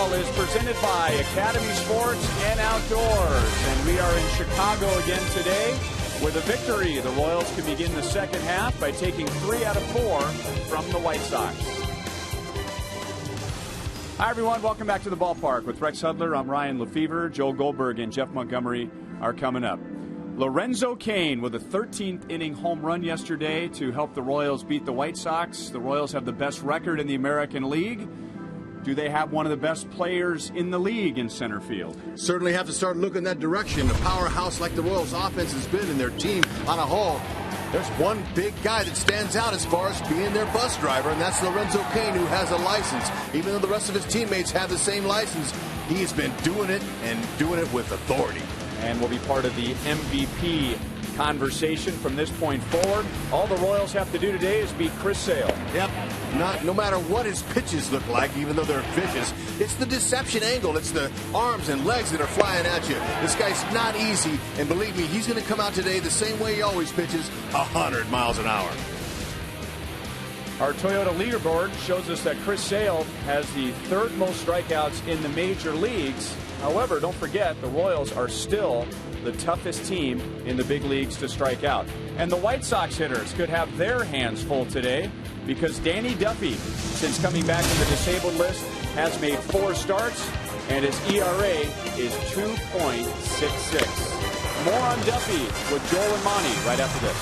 Baseball is presented by Academy Sports and Outdoors. And we are in Chicago again today. With a victory, the Royals can begin the second half by taking 3 out of 4 from the White Sox. Hi, everyone. Welcome back to the ballpark with Rex Hudler. I'm Ryan Lefevre. Joel Goldberg and Jeff Montgomery are coming up. Lorenzo Kane with a 13th inning home run yesterday to help the Royals beat the White Sox. The Royals have the best record in the American League. Do they have one of the best players in the league in center field? Certainly have to start looking that direction. A powerhouse like the Royals offense has been in their team on a whole. There's one big guy that stands out as far as being their bus driver, and that's Lorenzo Kane, who has a license. Even though the rest of his teammates have the same license, he's been doing it and doing it with authority. And will be part of the MVP conversation from this point forward. All the Royals have to do today is beat Chris Sale. Yep. No matter what his pitches look like, even though they're vicious, it's the deception angle. It's the arms and legs that are flying at you. This guy's not easy, and believe me, he's going to come out today the same way he always pitches, 100 miles an hour. Our Toyota leaderboard shows us that Chris Sale has the 3rd most strikeouts in the major leagues. However, don't forget, the Royals are still the toughest team in the big leagues to strike out. And the White Sox hitters could have their hands full today because Danny Duffy, since coming back from the disabled list, has made 4 starts, and his ERA is 2.66. More on Duffy with Joel and Monty right after this.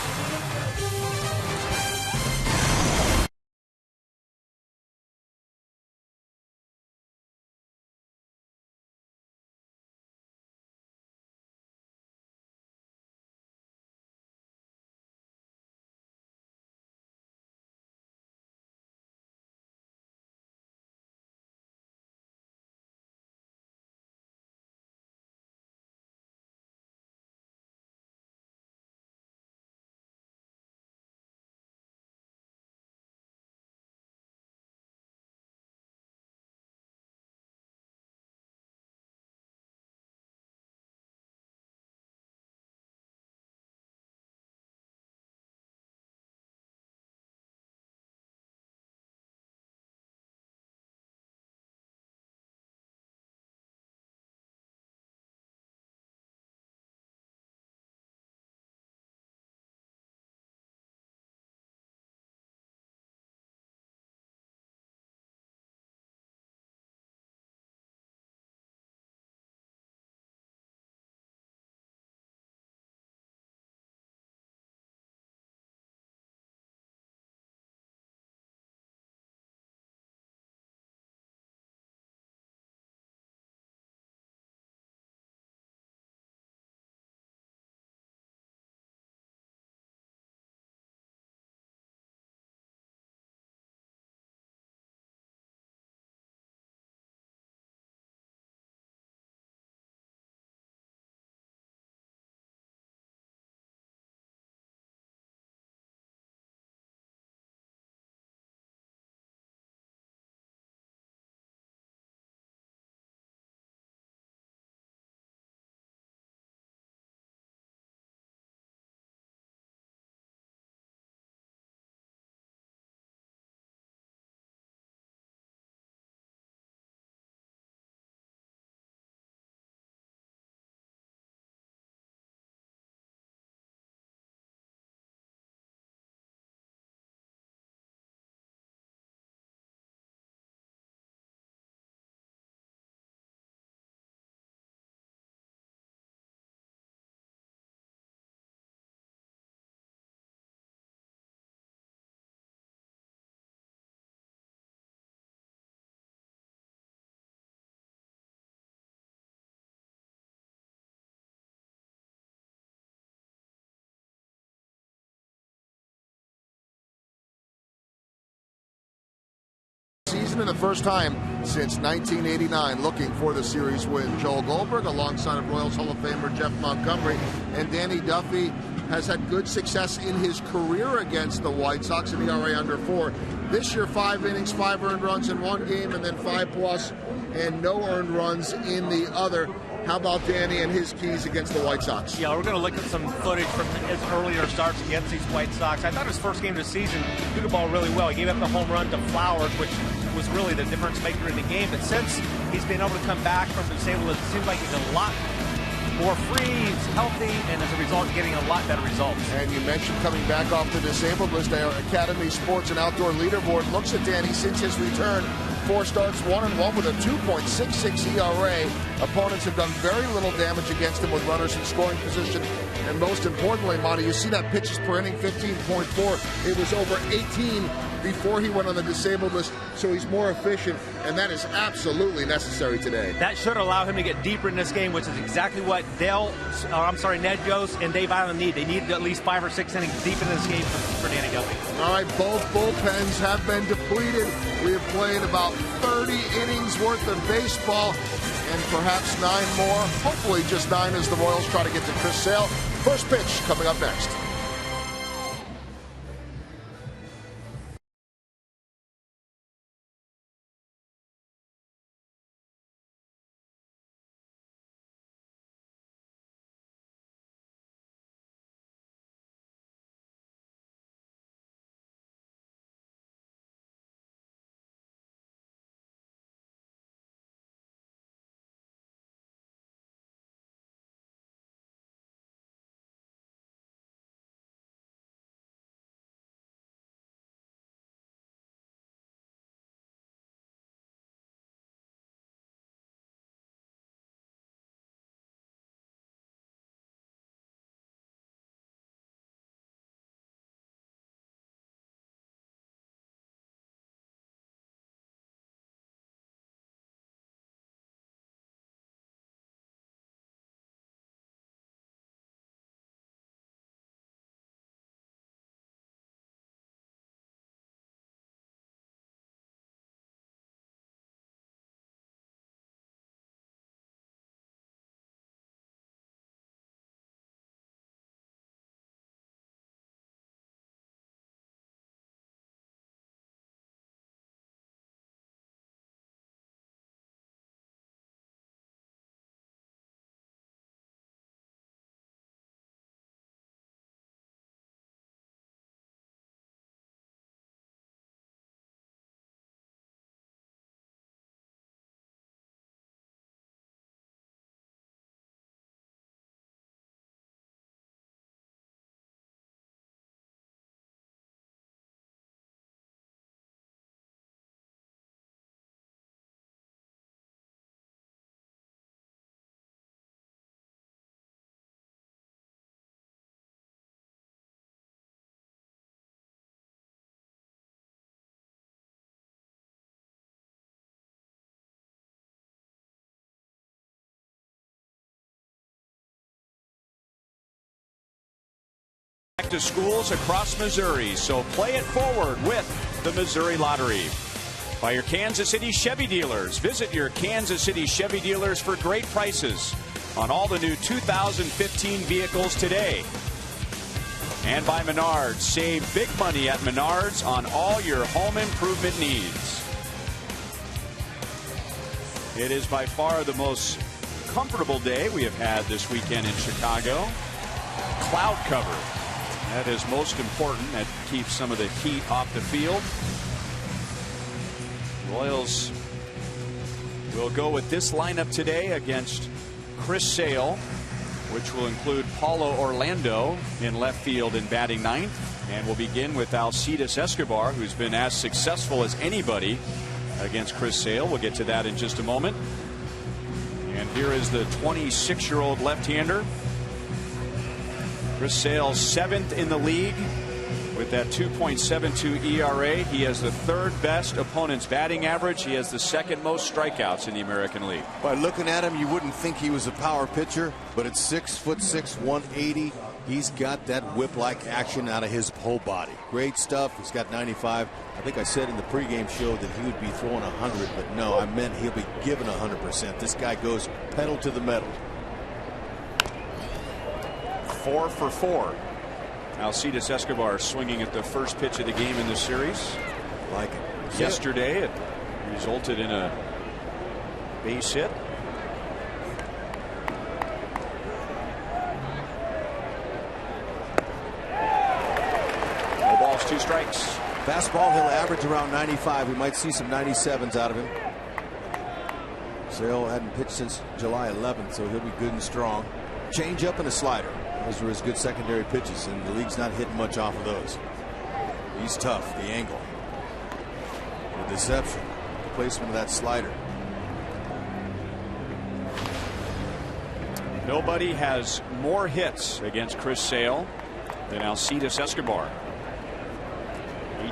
Season and the first time since 1989 looking for the series win. Joel Goldberg alongside of Royals Hall of Famer Jeff Montgomery, and Danny Duffy has had good success in his career against the White Sox, an ERA under 4. This year, 5 innings, 5 earned runs in one game, and then 5+ and no earned runs in the other. How about Danny and his keys against the White Sox? Yeah, we're going to look at some footage from his earlier starts against these White Sox. I thought his first game of the season, he threw the ball really well. He gave up the home run to Flowers, which was really the difference maker in the game. But since he's been able to come back from the disabled. It seems like he's a lot more free, he's healthy, and as a result, getting a lot better results. And you mentioned coming back off the disabled list. Our Academy Sports and Outdoor Leaderboard looks at Danny since his return. 4 starts, 1-1 with a 2.66 ERA. Opponents have done very little damage against him with runners in scoring position. And most importantly, Monty, you see that pitches per inning, 15.4. It was over 18 before he went on the disabled list, so he's more efficient, and that is absolutely necessary today. That should allow him to get deeper in this game, which is exactly what Ned Jost and Dave Island need. They need at least 5 or 6 innings deep in this game for Danny Duffy. All right, both bullpens have been depleted. We have played about 30 innings worth of baseball, and perhaps 9 more. Hopefully just 9 as the Royals try to get to Chris Sale. First pitch coming up next. To schools across Missouri, so play it forward with the Missouri Lottery. By your Kansas City Chevy dealers. Visit your Kansas City Chevy dealers for great prices on all the new 2015 vehicles today. And by Menards. Save big money at Menards on all your home improvement needs. It is by far the most comfortable day we have had this weekend in Chicago. Cloud cover. That is most important. That keeps some of the heat off the field. Royals will go with this lineup today against Chris Sale, which will include Paulo Orlando in left field and batting ninth. And we'll begin with Alcides Escobar, who's been as successful as anybody against Chris Sale. We'll get to that in just a moment. And here is the 26-year-old left-hander. Chris Sale, 7th in the league with that 2.72 ERA. He has the 3rd best opponent's batting average. He has the 2nd most strikeouts in the American League. By looking at him, you wouldn't think he was a power pitcher, but at 6'6", 180, he's got that whip-like action out of his whole body. Great stuff. He's got 95. I think I said in the pregame show that he would be throwing 100, but no, I meant he'll be given 100%. This guy goes pedal to the metal. 4 for 4. Alcides Escobar swinging at the first pitch of the game in the series. Like it. Yesterday, it resulted in a base hit. No balls, 2 strikes. Fastball, he'll average around 95. We might see some 97s out of him. Sale hadn't pitched since July 11th, so he'll be good and strong. Change up and a slider. Those were his good secondary pitches, and the league's not hitting much off of those. He's tough. The angle, the deception, the placement of that slider. Nobody has more hits against Chris Sale than Alcides Escobar.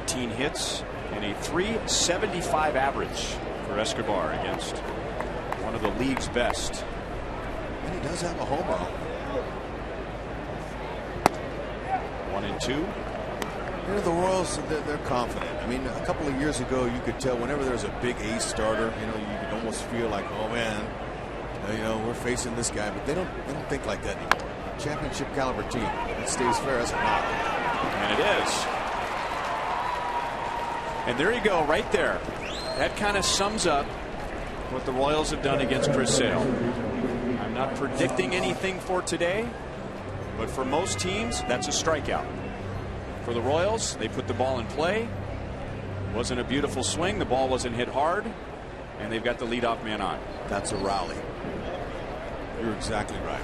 18 hits and a .375 average for Escobar against one of the league's best. And he does have a home run. 1-2. You know, the Royals, they're confident. I mean, a couple of years ago, you could tell whenever there's a big ace starter, you know, you could almost feel like, oh man, you know, we're facing this guy. But they don't think like that anymore. Championship caliber team. It stays fair as a knock. And it is. And there you go, right there. That kind of sums up what the Royals have done against Chris Sale. I'm not predicting anything for today, but for most teams, that's a strikeout. For the Royals, they put the ball in play. Wasn't a beautiful swing. The ball wasn't hit hard, and they've got the leadoff man on. That's a rally. You're exactly right,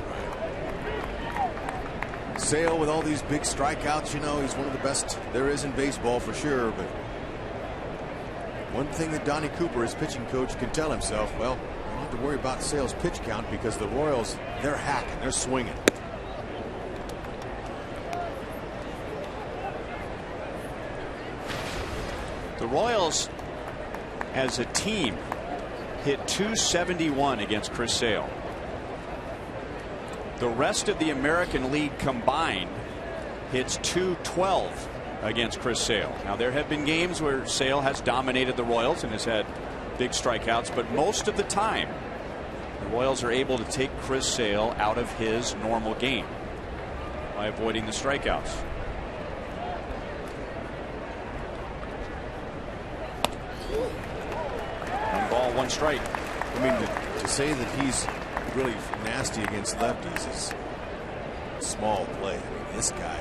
Ryan. Sale with all these big strikeouts, you know, he's one of the best there is in baseball for sure. But one thing that Donnie Cooper, his pitching coach, can tell himself, well, I don't have to worry about Sale's pitch count because the Royals, they're hacking, they're swinging. The Royals, as a team, hit .271 against Chris Sale. The rest of the American League combined hits .212 against Chris Sale. Now, there have been games where Sale has dominated the Royals and has had big strikeouts, but most of the time, the Royals are able to take Chris Sale out of his normal game by avoiding the strikeouts. One ball, one strike. I mean, to say that he's really nasty against lefties is small play. I mean, this guy,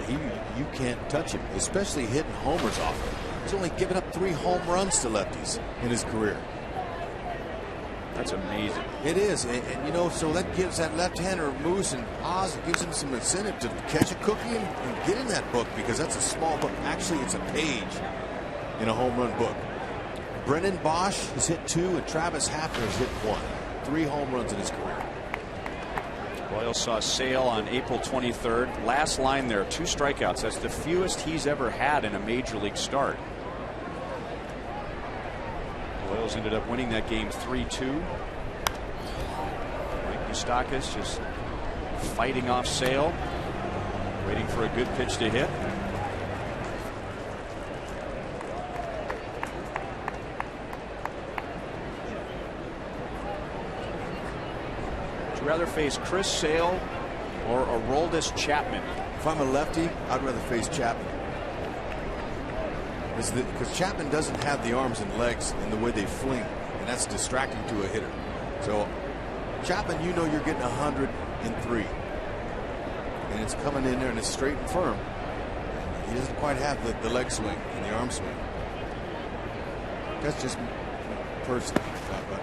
you can't touch him, especially hitting homers off him. He's only given up 3 home runs to lefties in his career. That's amazing. It is, and you know, so that gives that left-hander Moose and Oz, it gives him some incentive to catch a cookie and get in that book, because that's a small book. Actually, it's a page in a home run book. Brennan Bosch has hit 2, and Travis Hafner has hit 1. 3 home runs in his career. Royals saw Sale on April 23rd. Last line there, 2 strikeouts. That's the fewest he's ever had in a major league start. Royals ended up winning that game 3-2. Mike Moustakas just fighting off Sale, waiting for a good pitch to hit. Would you rather face Chris Sale or Aroldis Chapman? If I'm a lefty, I'd rather face Chapman. Because Chapman doesn't have the arms and legs in the way they fling, and that's distracting to a hitter. So Chapman, you know you're getting 103, and it's coming in there and it's straight and firm. He doesn't quite have the leg swing and the arm swing. That's just personal, but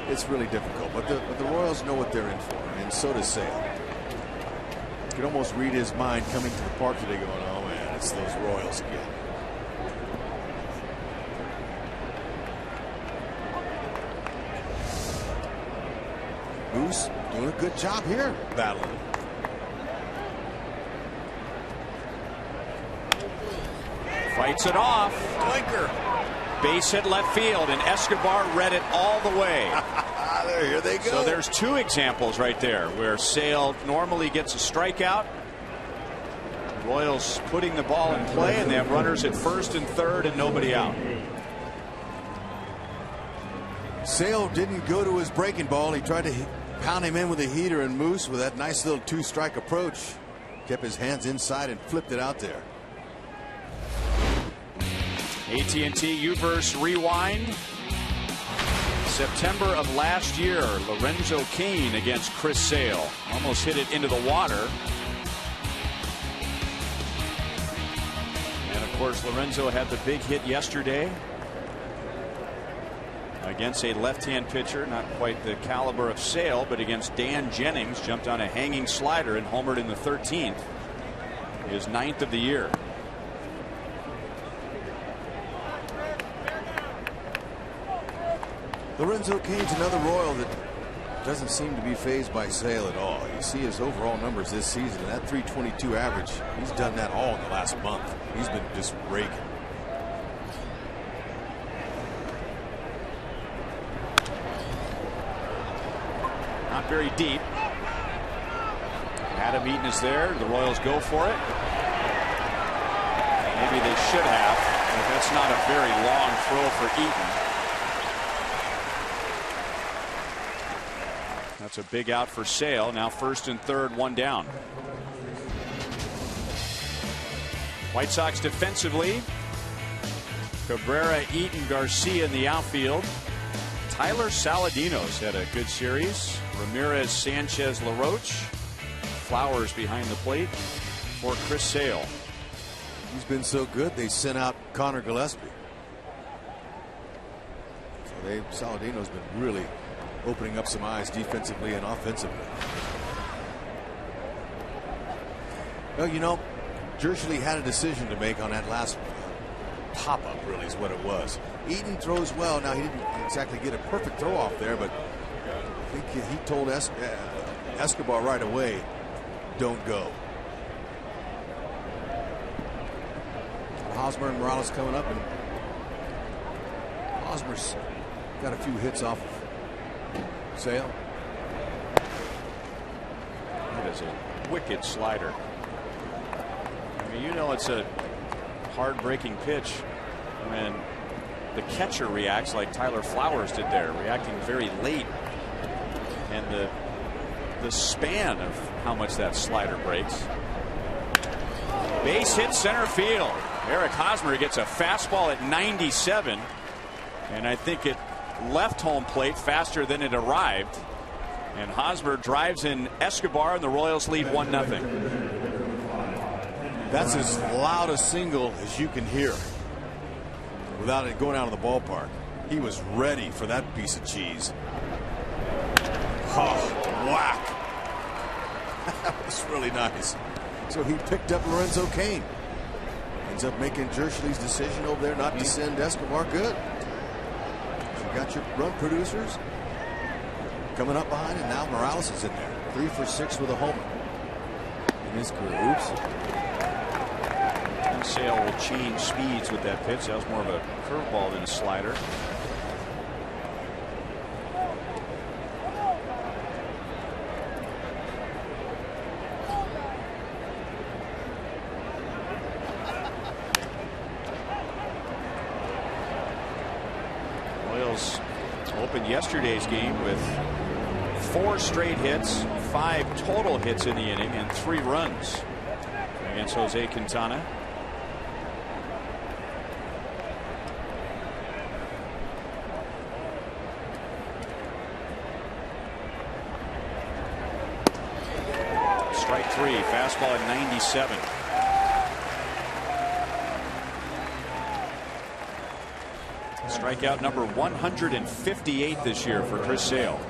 it's really difficult. But the Royals know what they're in for, and so does Sale. You can almost read his mind coming to the park today going, oh man, it's those Royals again. Moose doing a good job here battling. Fights it off. Blinker. Base hit left field, and Escobar read it all the way. Here they go. So there's 2 examples right there where Sale normally gets a strikeout. Royals putting the ball in play, and they have runners at first and third and nobody out. Sale didn't go to his breaking ball. He tried to pound him in with a heater, and Moose, with that nice little 2-strike approach, kept his hands inside and flipped it out there. AT&T Uverse Rewind. September of last year, Lorenzo Kane against Chris Sale. Almost hit it into the water. And of course, Lorenzo had the big hit yesterday. against a left-hand pitcher, not quite the caliber of Sale, but against Dan Jennings, jumped on a hanging slider and homered in the 13th, his 9th of the year. Lorenzo Kane's another Royal that doesn't seem to be fazed by Sale at all. You see his overall numbers this season, and that 322 average, he's done that all in the last month. He's been just raking. Not very deep. Adam Eaton is there. The Royals go for it. Maybe they should have, but that's not a very long throw for Eaton. That's a big out for Sale. Now 1st and 3rd, 1 down. White Sox defensively. Cabrera, Eaton, Garcia in the outfield. Tyler Saladinos had a good series. Ramirez, Sanchez, LaRoche. Flowers behind the plate for Chris Sale. He's been so good they sent out Connor Gillespie. So Saladino's been really opening up some eyes defensively and offensively. Well, you know, Jershely had a decision to make on that last pop-up, really is what it was. Eaton throws well. Now, he didn't exactly get a perfect throw off there, but I think he told Escobar right away, don't go. Hosmer and Morales coming up, and Hosmer's got a few hits off of Sale. That is a wicked slider. I mean, you know, it's a hard breaking pitch when the catcher reacts like Tyler Flowers did there, reacting very late, and the span of how much that slider breaks. Base hit center field. Eric Hosmer gets a fastball at 97, and I think it left home plate faster than it arrived, and Hosmer drives in Escobar, and the Royals lead 1-0. That's as loud a single as you can hear without it going out of the ballpark. He was ready for that piece of cheese. Oh, whack. That was really nice. So he picked up Lorenzo Kane. Ends up making Jershely's decision over there not to send Escobar. Good. You got your run producers coming up behind, and now Morales is in there. 3 for 6 with a homer in his career. Oops. And Sale will change speeds with that pitch. That was more of a curveball than a slider. Royals opened yesterday's game with 4 straight hits, 5 total hits in the inning, and 3 runs against Jose Quintana. Strike 3, fastball at 97. Strikeout number 158 this year for Chris Sale.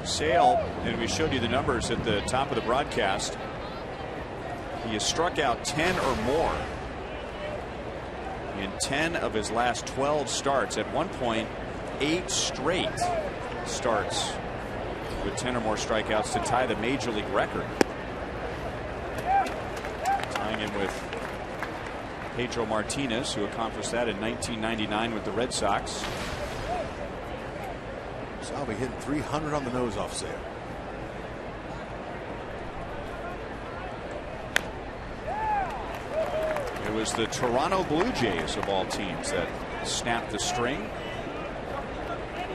Sale, and we showed you the numbers at the top of the broadcast, he has struck out 10 or more in 10 of his last 12 starts. At one point, 8 straight starts with 10 or more strikeouts to tie the major league record, tying him with Pedro Martinez, who accomplished that in 1999 with the Red Sox. Salvi hitting 300 on the nose off Sale. It was the Toronto Blue Jays of all teams that snapped the string.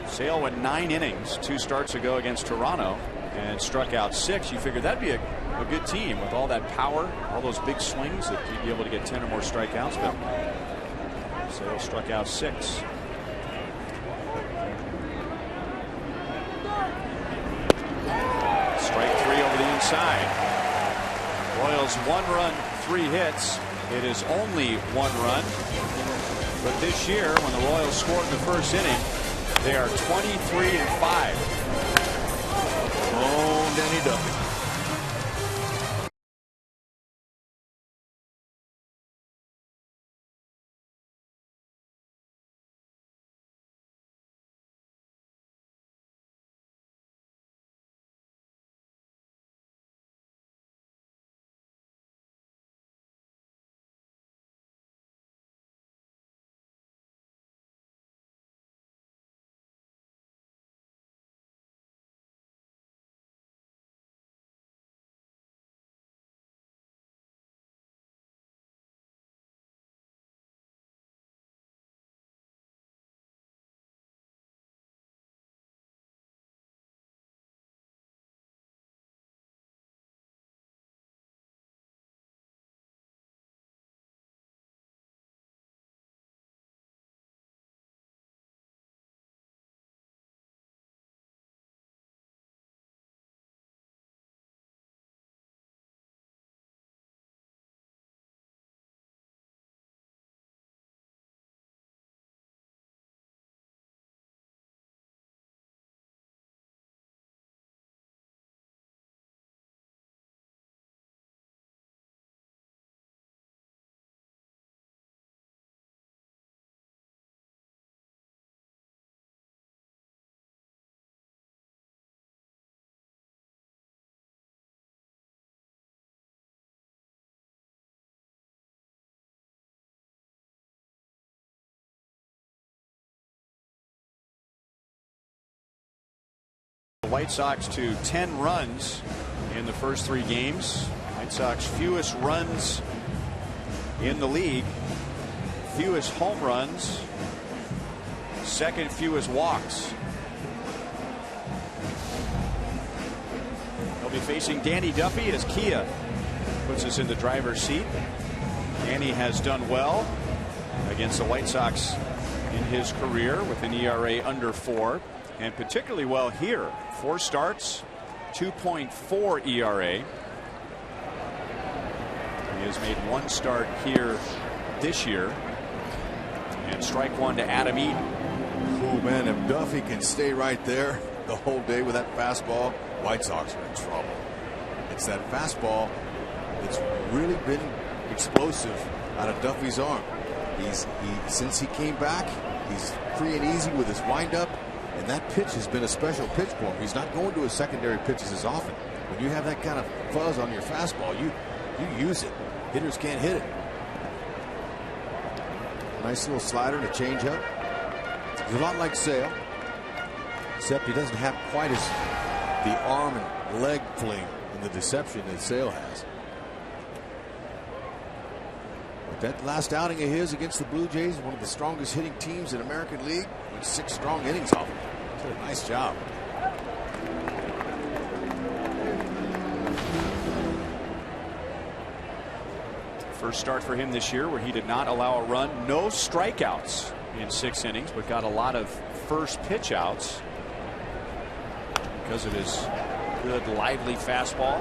Sale went 9 innings 2 starts ago against Toronto and struck out 6. You figure that'd be a good team with all that power, all those big swings, that you'd be able to get 10 or more strikeouts. But Sale struck out 6. Strike 3 over the inside. Royals 1 run, 3 hits. It is only 1 run. But this year, when the Royals scored in the first inning, they are 23-5. Oh, Danny Duffy. White Sox to 10 runs in the first 3 games. White Sox fewest runs in the league, fewest home runs, second fewest walks. They'll be facing Danny Duffy as Kia puts us in the driver's seat. Danny has done well against the White Sox in his career with an ERA under 4, and particularly well here. 4 starts, 2.4 ERA. He has made 1 start here this year. And strike 1 to Adam Eaton. Oh man, if Duffy can stay right there the whole day with that fastball, White Sox are in trouble. It's that fastball that's really been explosive out of Duffy's arm. Since he came back, he's free and easy with his windup. And that pitch has been a special pitch for him. He's not going to his secondary pitches as often. When you have that kind of fuzz on your fastball, you use it. Hitters can't hit it. Nice little slider and a changeup. He's a lot like Sale, except he doesn't have quite as the arm and leg fling and the deception that Sale has. But that last outing of his against the Blue Jays, one of the strongest hitting teams in American League, with 6 strong innings off him. Did a nice job. First start for him this year where he did not allow a run, no strikeouts in 6 innings, but got a lot of first pitch outs because of his good lively fastball.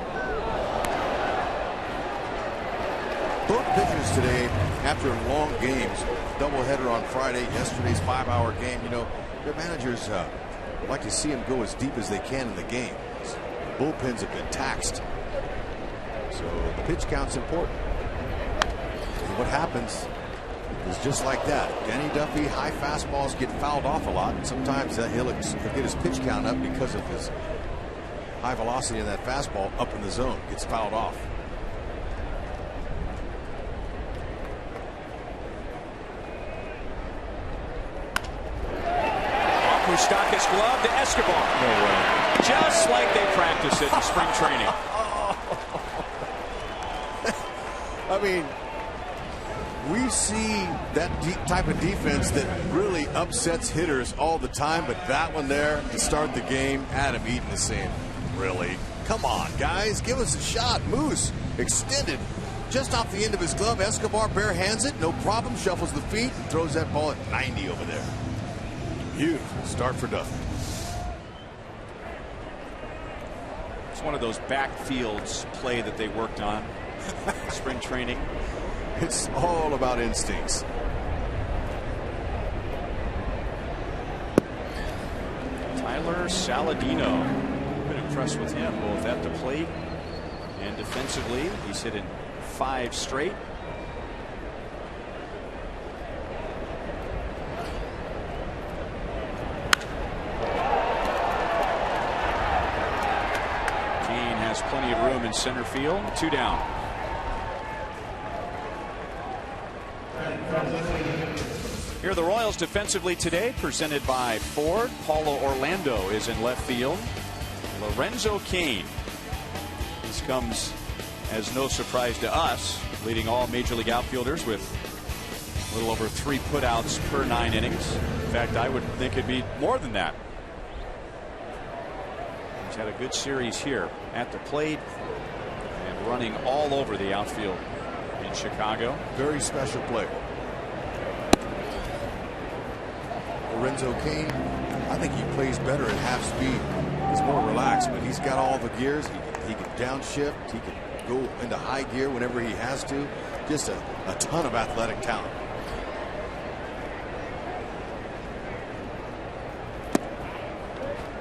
Both pitchers today, after long games, doubleheader on Friday, yesterday's 5-hour game, you know, their managers like to see them go as deep as they can in the game. The bullpens have been taxed, so the pitch count's important. And what happens is just like that. Danny Duffy, high fastballs get fouled off a lot, and sometimes he'll get his pitch count up because of his high velocity in that fastball up in the zone. Gets fouled off. Moustakas glove to Escobar. No way. Just like they practice it in spring training. I mean, we see that type of defense that really upsets hitters all the time, but that one there to start the game, Adam Eaton is saying, really? Come on, guys, give us a shot. Moose extended just off the end of his glove. Escobar bare hands it, no problem, shuffles the feet and throws that ball at 90 over there. Beautiful start for Duffy. It's one of those backfields play that they worked on spring training. It's all about instincts. Tyler Saladino. Been impressed with him both at the plate and defensively. He's hit in 5 straight. Kane has plenty of room in center field. 2 down. Here are the Royals defensively today, presented by Ford. Paulo Orlando is in left field. Lorenzo Kane. This comes as no surprise to us, leading all Major League outfielders with a little over 3 putouts per 9 innings. In fact, I would think it'd be more than that. He's had a good series here at the plate and running all over the outfield in Chicago. Very special player. Lorenzo Kane, I think he plays better at half speed. He's more relaxed, but he's got all the gears. He can downshift. He can go into high gear whenever he has to. Just a ton of athletic talent.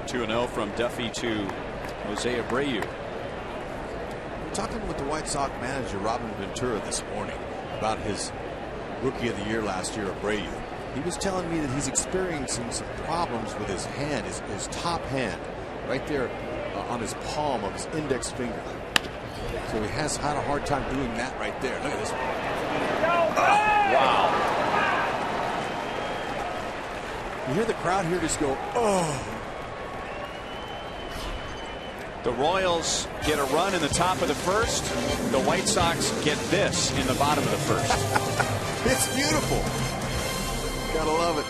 Two 2-0 from Duffy to Jose Abreu. We're talking with the White Sox manager Robin Ventura this morning about his Rookie of the Year last year, Abreu. He was telling me that he's experiencing some problems with his hand, his top hand, right there on his palm of his index finger. So he has had a hard time doing that right there. Look at this one. Wow. You hear the crowd here just go, oh. The Royals get a run in the top of the first. The White Sox get this in the bottom of the first. It's beautiful. Gotta love it.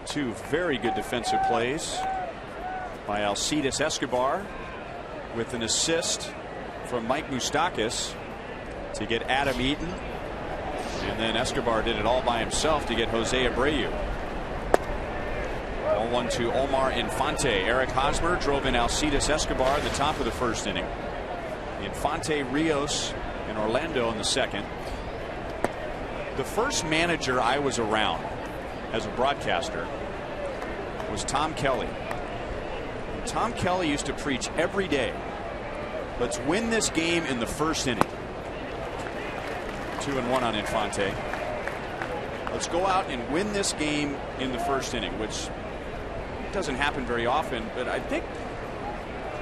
Two very good defensive plays by Alcides Escobar with an assist from Mike Moustakas to get Adam Eaton, and then Escobar did it all by himself to get Jose Abreu. 0-1 to Omar Infante. Eric Hosmer drove in Alcides Escobar at the top of the first inning. Infante, Rios, and Orlando in the second. The first manager I was around as a broadcaster was Tom Kelly. And Tom Kelly used to preach every day, let's win this game in the first inning. 2-1 on Infante. Let's go out and win this game in the first inning, which doesn't happen very often, but I think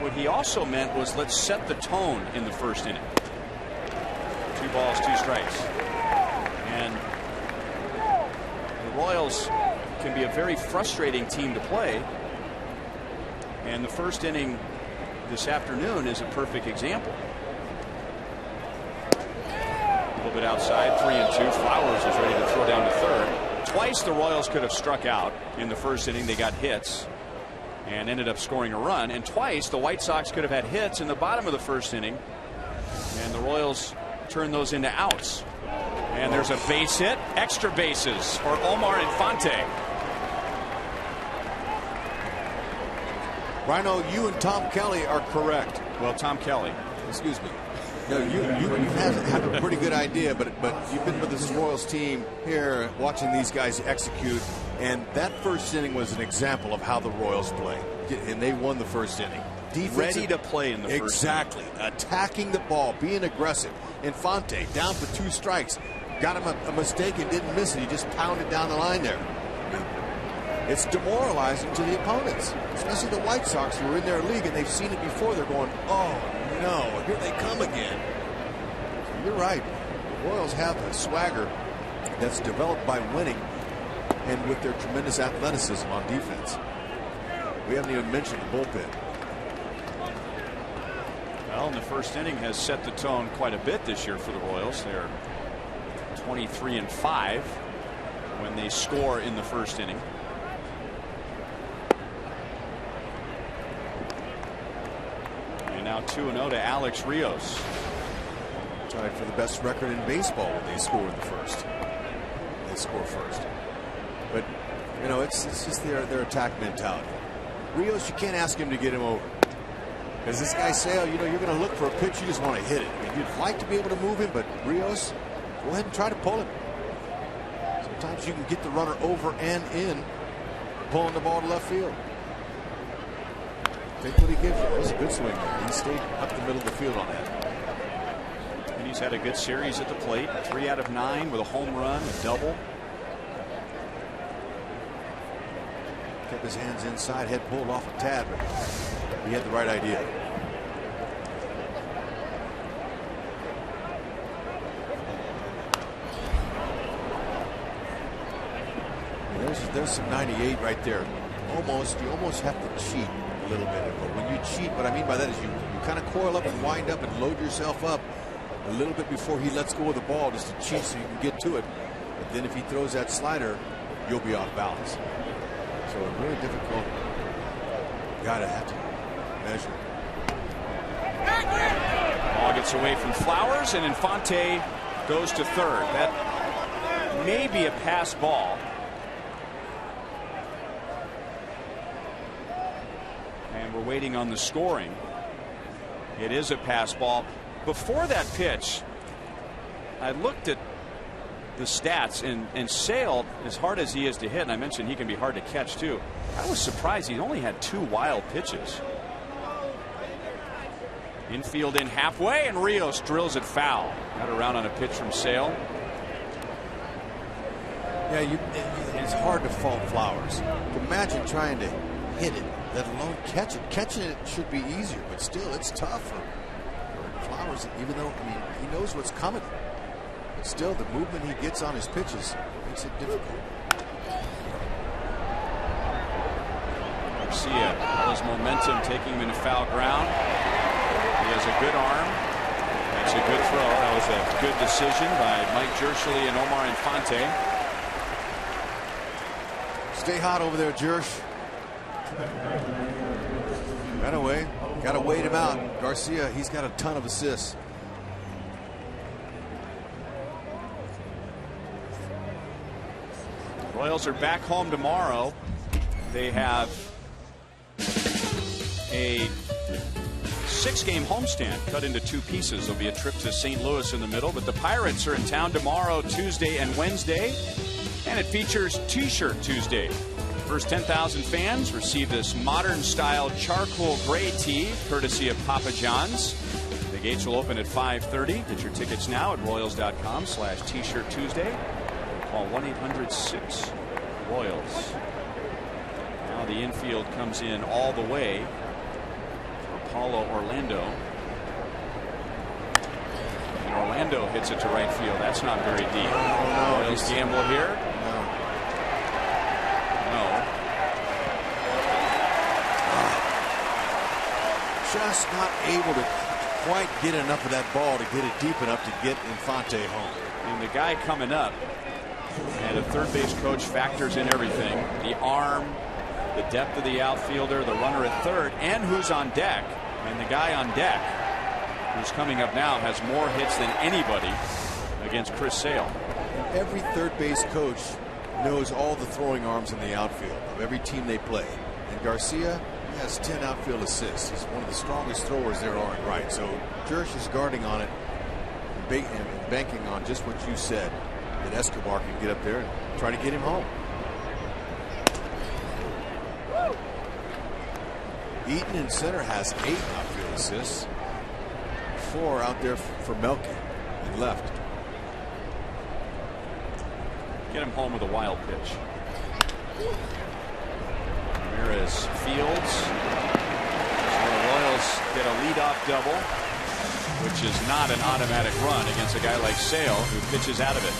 what he also meant was let's set the tone in the first inning. 2 balls, 2 strikes. And the Royals can be a very frustrating team to play. And the first inning this afternoon is a perfect example. A little bit outside, 3-2. Flowers is ready to throw down to third. Twice the Royals could have struck out in the first inning. They got hits and ended up scoring a run. And twice the White Sox could have had hits in the bottom of the first inning. And the Royals turned those into outs. And there's a base hit. Extra bases for Omar Infante. Rhino, you and Tom Kelly are correct. Well, Tom Kelly. Excuse me. No, you have a pretty good idea, but you've been with this Royals team here watching these guys execute, and that first inning was an example of how the Royals play. And they won the first inning. Ready to play in the first inning. Exactly. Attacking the ball, being aggressive. Infante down for 2 strikes. Got him a mistake and didn't miss it. He just pounded down the line there. It's demoralizing to the opponents, especially the White Sox who are in their league and they've seen it before. They're going, oh no, here they come again. So you're right. The Royals have a swagger that's developed by winning and with their tremendous athleticism on defense. We haven't even mentioned the bullpen. Well, and the first inning has set the tone quite a bit this year for the Royals. They're 23-5 when they score in the first inning. And now 2-0 to Alex Rios. Tied for the best record in baseball when they score in the first. They score first. But, you know, it's just their attack mentality. Rios, you can't ask him to get him over. Because this guy Sale, you know, you're going to look for a pitch, you just want to hit it. I mean, you'd like to be able to move him, but Rios, go ahead and try to pull him. Sometimes you can get the runner over and in, pulling the ball to left field. Take what he gives you. That was a good swing. He stayed up the middle of the field on that. And he's had a good series at the plate. 3 out of 9 with a home run, a double. Kept his hands inside, head pulled off a tad, but he had the right idea. There's some 98 right there. You almost have to cheat a little bit. But when you cheat, what I mean by that is you kind of coil up and wind up and load yourself up a little bit before he lets go of the ball just to cheat so you can get to it. But then if he throws that slider, you'll be off balance. So a really difficult guy to have to measure. Ball gets away from Flowers and Infante goes to third. That may be a pass ball. And we're waiting on the scoring. It is a pass ball. Before that pitch, I looked at the stats, and Sale, as hard as he is to hit, and I mentioned he can be hard to catch too, I was surprised he only had 2 wild pitches. Infield in halfway, and Rios drills it foul. Got around on a pitch from Sale. Yeah, it's hard to fault Flowers. Imagine trying to hit it, let alone catch it. Catching it should be easier, but still, it's tough for Flowers, even though, I mean, he knows what's coming. But still, the movement he gets on his pitches makes it difficult. Garcia, all his momentum taking him into foul ground. He has a good arm. That's a good throw. That was a good decision by Mike Jershely and Omar Infante. Stay hot over there, Jersh. Got to wait him out. Garcia, he's got a ton of assists. Royals are back home tomorrow. They have a 6-game homestand cut into 2 pieces. There'll be a trip to St. Louis in the middle, but the Pirates are in town tomorrow, Tuesday and Wednesday, and it features T-Shirt Tuesday. First 10,000 fans receive this modern-style charcoal gray tee, courtesy of Papa John's. The gates will open at 5:30. Get your tickets now at Royals.com/T-Shirt Tuesday. Call 1-800-6-ROYALS. Now the infield comes in all the way for Paulo Orlando. And Orlando hits it to right field. That's not very deep. Royals gamble here. just not able to quite get enough of that ball to get it deep enough to get Infante home. And the guy coming up, and a third base coach factors in everything: the arm, the depth of the outfielder, the runner at third, and who's on deck. And the guy on deck, who's coming up now, has more hits than anybody against Chris Sale. Every third base coach knows all the throwing arms in the outfield of every team they play. And Garcia has 10 outfield assists. He's one of the strongest throwers there are in right. So Jersh is guarding on it and banking on just what you said, that Escobar can get up there and try to get him home. Eaton in center has 8 outfield assists. 4 out there for Melky in left. Get him home with a wild pitch. Ramirez fields. So the Royals get a leadoff double, which is not an automatic run against a guy like Sale, who pitches out of it.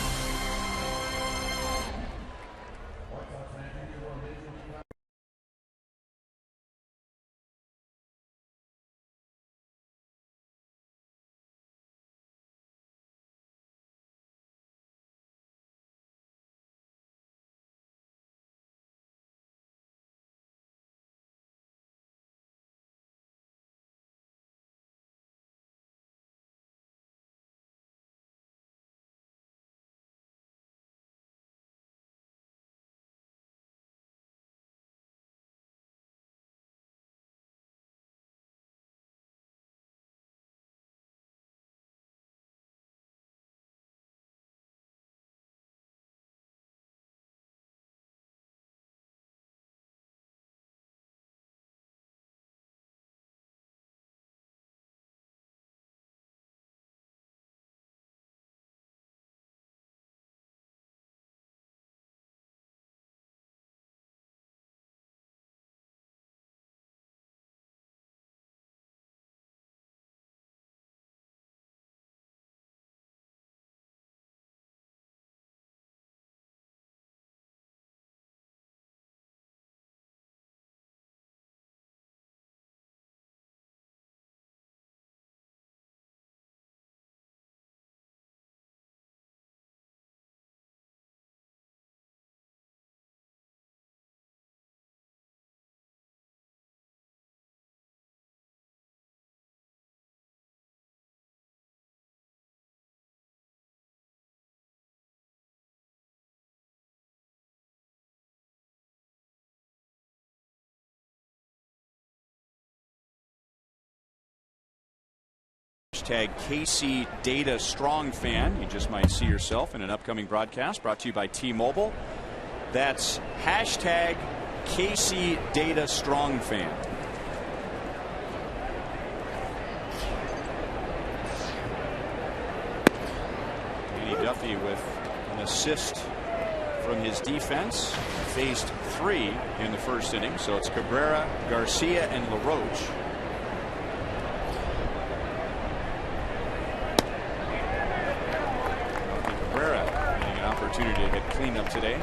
Hashtag KC Data Strong Fan. You just might see yourself in an upcoming broadcast brought to you by T-Mobile. That's hashtag KC Data Strong Fan. Duffy with an assist from his defense. Faced 3 in the first inning. So it's Cabrera, Garcia, and LaRoche. Cabrera getting an opportunity to hit cleanup today.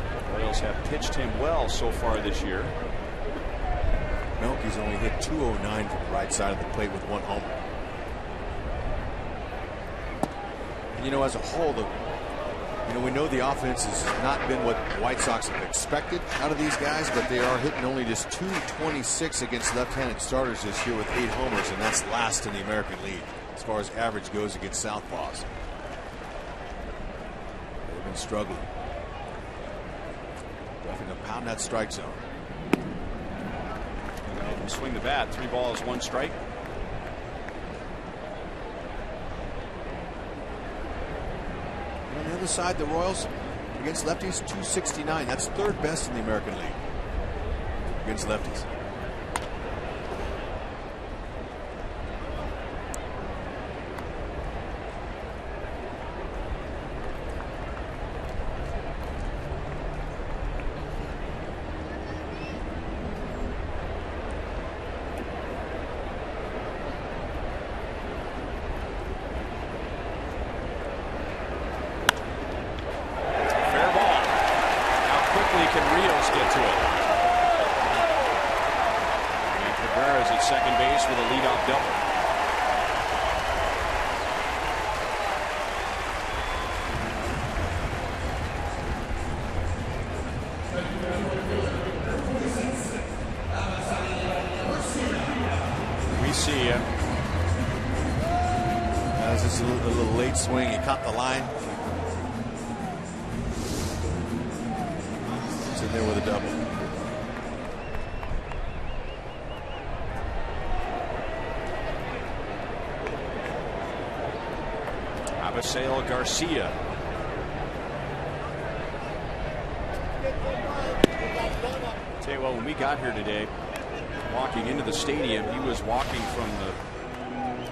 The Royals have pitched him well so far this year. Melky's only hit .209 from the right side of the plate with 1 homer. You know, as a whole, we know the offense has not been what the White Sox have expected out of these guys, but they are hitting only just .226 against left-handed starters this year with 8 homers, and that's last in the American League as far as average goes against southpaws. They've been struggling. Definitely to pound that strike zone. Swing the bat. 3 balls, 1 strike. On the other side, the Royals against lefties, .269. That's 3rd best in the American League against lefties. see ya. That was just a little late swing. He caught the line. It's in there with a double. Abisail Garcia. Tell you what, when we got here today, walking into the stadium, he was walking from the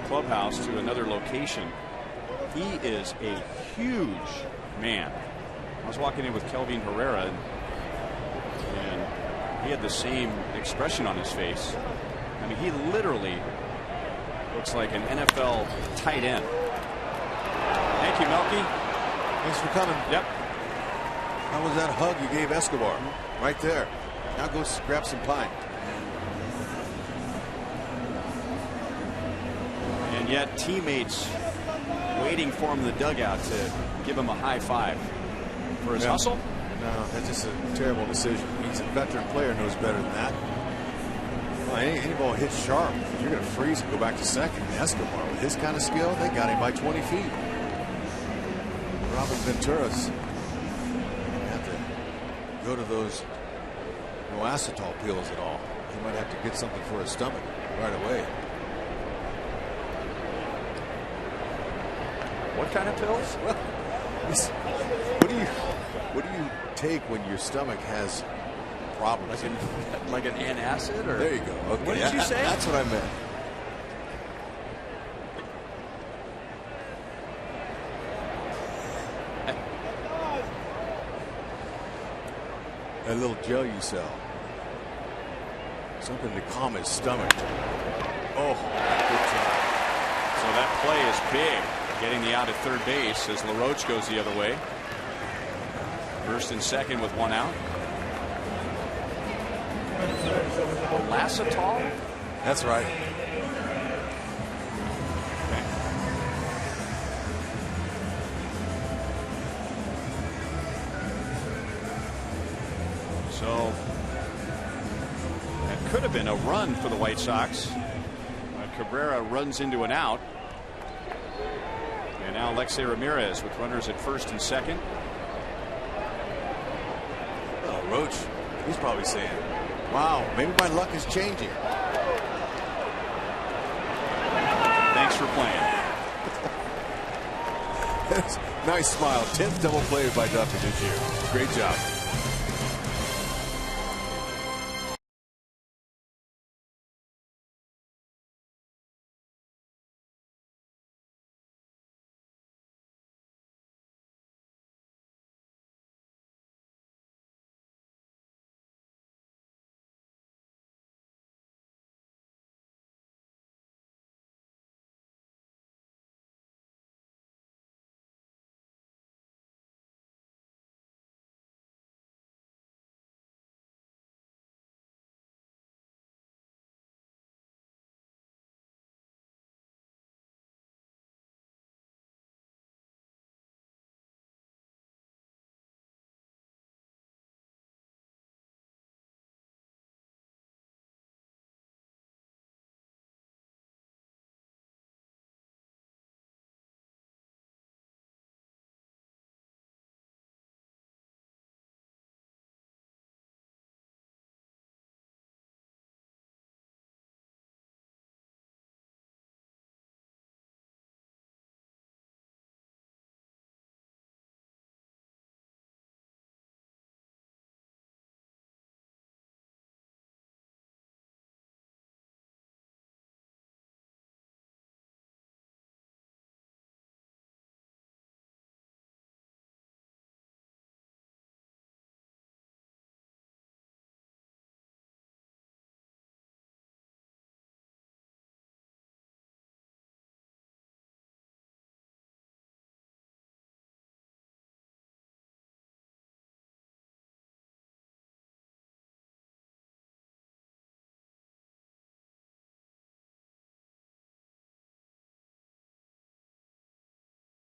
clubhouse to another location. He is a huge man. I was walking in with Kelvin Herrera, and he had the same expression on his face. I mean, he literally looks like an NFL tight end. Thank you, Melky. Thanks for coming. Yep. How was that hug you gave Escobar? Right there. Now go grab some pine. And yet teammates waiting for him in the dugout to give him a high five for his hustle. No, that's just a terrible decision. He's a veteran player, knows better than that. Well, any ball hits sharp, you're going to freeze and go back to second. And Escobar, with his kind of skill, they got him by 20 feet. Robin Ventura's have to go to those no acetol pills at all. He might have to get something for his stomach right away. What kind of pills? Well, what do you take when your stomach has problems? Like an antacid, or there you go. Okay. What did you say? That's what I meant. A little gel you sell. Something to calm his stomach. Oh, good job. So that play is big. Getting the out at third base as LaRoche goes the other way. First and second with one out. Lacetol? That's right. Okay. So that could have been a run for the White Sox. Cabrera runs into an out. And now Alexei Ramirez with runners at first and second. Oh, Roach, he's probably saying, wow, maybe my luck is changing. Thanks for playing. Nice smile. 10th double play by Duffy this year. Great job.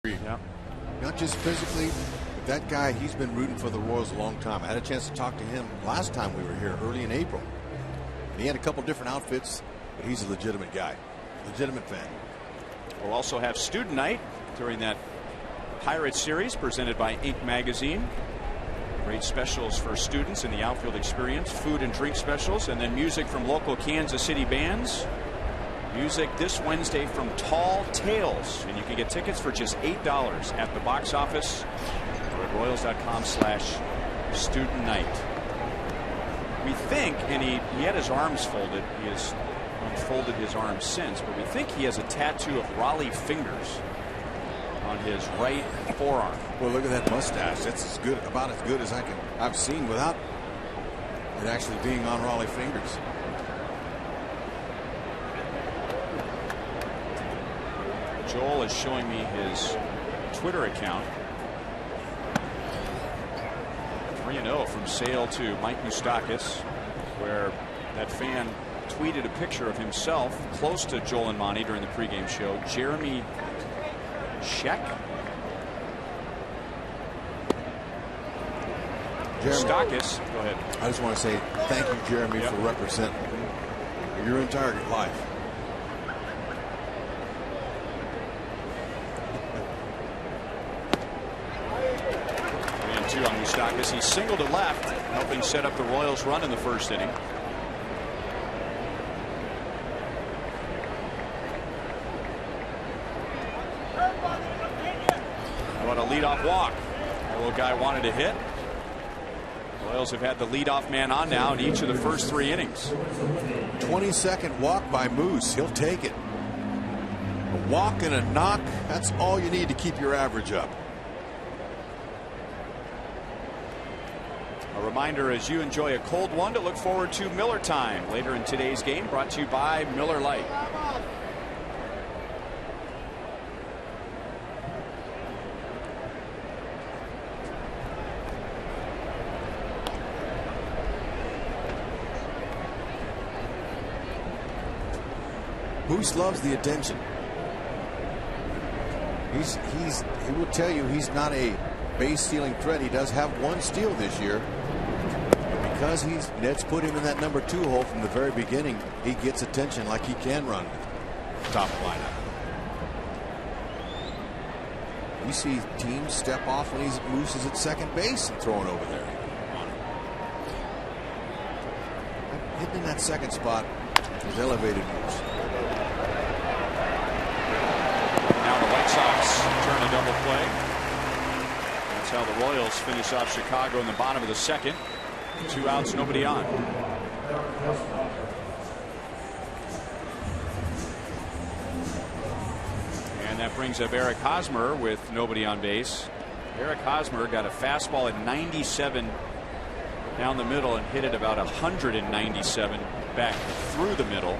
Yeah. Not just physically, but that guy, he's been rooting for the Royals a long time. I had a chance to talk to him last time we were here early in April. And he had a couple different outfits. But he's a legitimate guy, legitimate fan. We'll also have student night during that Pirates series presented by Inc. Magazine. Great specials for students in the outfield experience, food and drink specials, and then music from local Kansas City bands. Music this Wednesday from Tall Tales, and you can get tickets for just $8 at the box office or at Royals.com/student night. We think, and he had his arms folded, he has unfolded his arms since, but we think he has a tattoo of Raleigh fingers on his right forearm. Well, look at that mustache. That's about as good as I've seen without it actually being on Raleigh fingers. Joel is showing me his Twitter account. 3-0 from Sale to Mike Moustakas, where that fan tweeted a picture of himself close to Joel and Monty during the pregame show. Jeremy Sheck. Moustakas, go ahead. I just want to say thank you, Jeremy, for representing your entire life. 3-2 on Moustakas. He singled to left, helping set up the Royals' run in the first inning. How about a leadoff walk? The little guy wanted to hit. Royals have had the leadoff man on now in each of the first 3 innings. 22nd walk by Moose. He'll take it. A walk and a knock. That's all you need to keep your average up. A reminder, as you enjoy a cold one, to look forward to Miller Time later in today's game, brought to you by Miller Lite. Moose loves the attention. He will tell you he's not a base stealing threat. He does have 1 steal this year. But because Ned's put him in that number 2 hole from the very beginning, he gets attention like he can run top lineup. We see teams step off when Moose is at second base and throwing over there on him. Hitting in that second spot is elevated Moose. Now the White Sox turn a double play. That's how the Royals finish off Chicago in the bottom of the second. 2 outs, nobody on. And that brings up Eric Hosmer with nobody on base. Eric Hosmer got a fastball at 97 down the middle and hit it about 197 back through the middle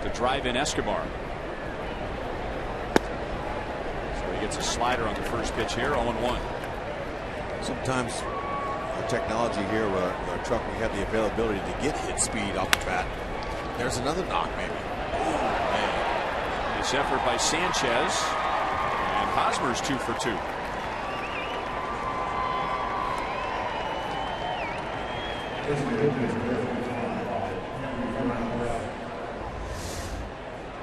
to drive in Escobar. So he gets a slider on the first pitch here, 0-1. Sometimes our technology here with our truck, we have the availability to get hit speed off the bat. There's another knock, maybe. Oh, man. Nice effort by Sanchez, and Hosmer's 2 for 2.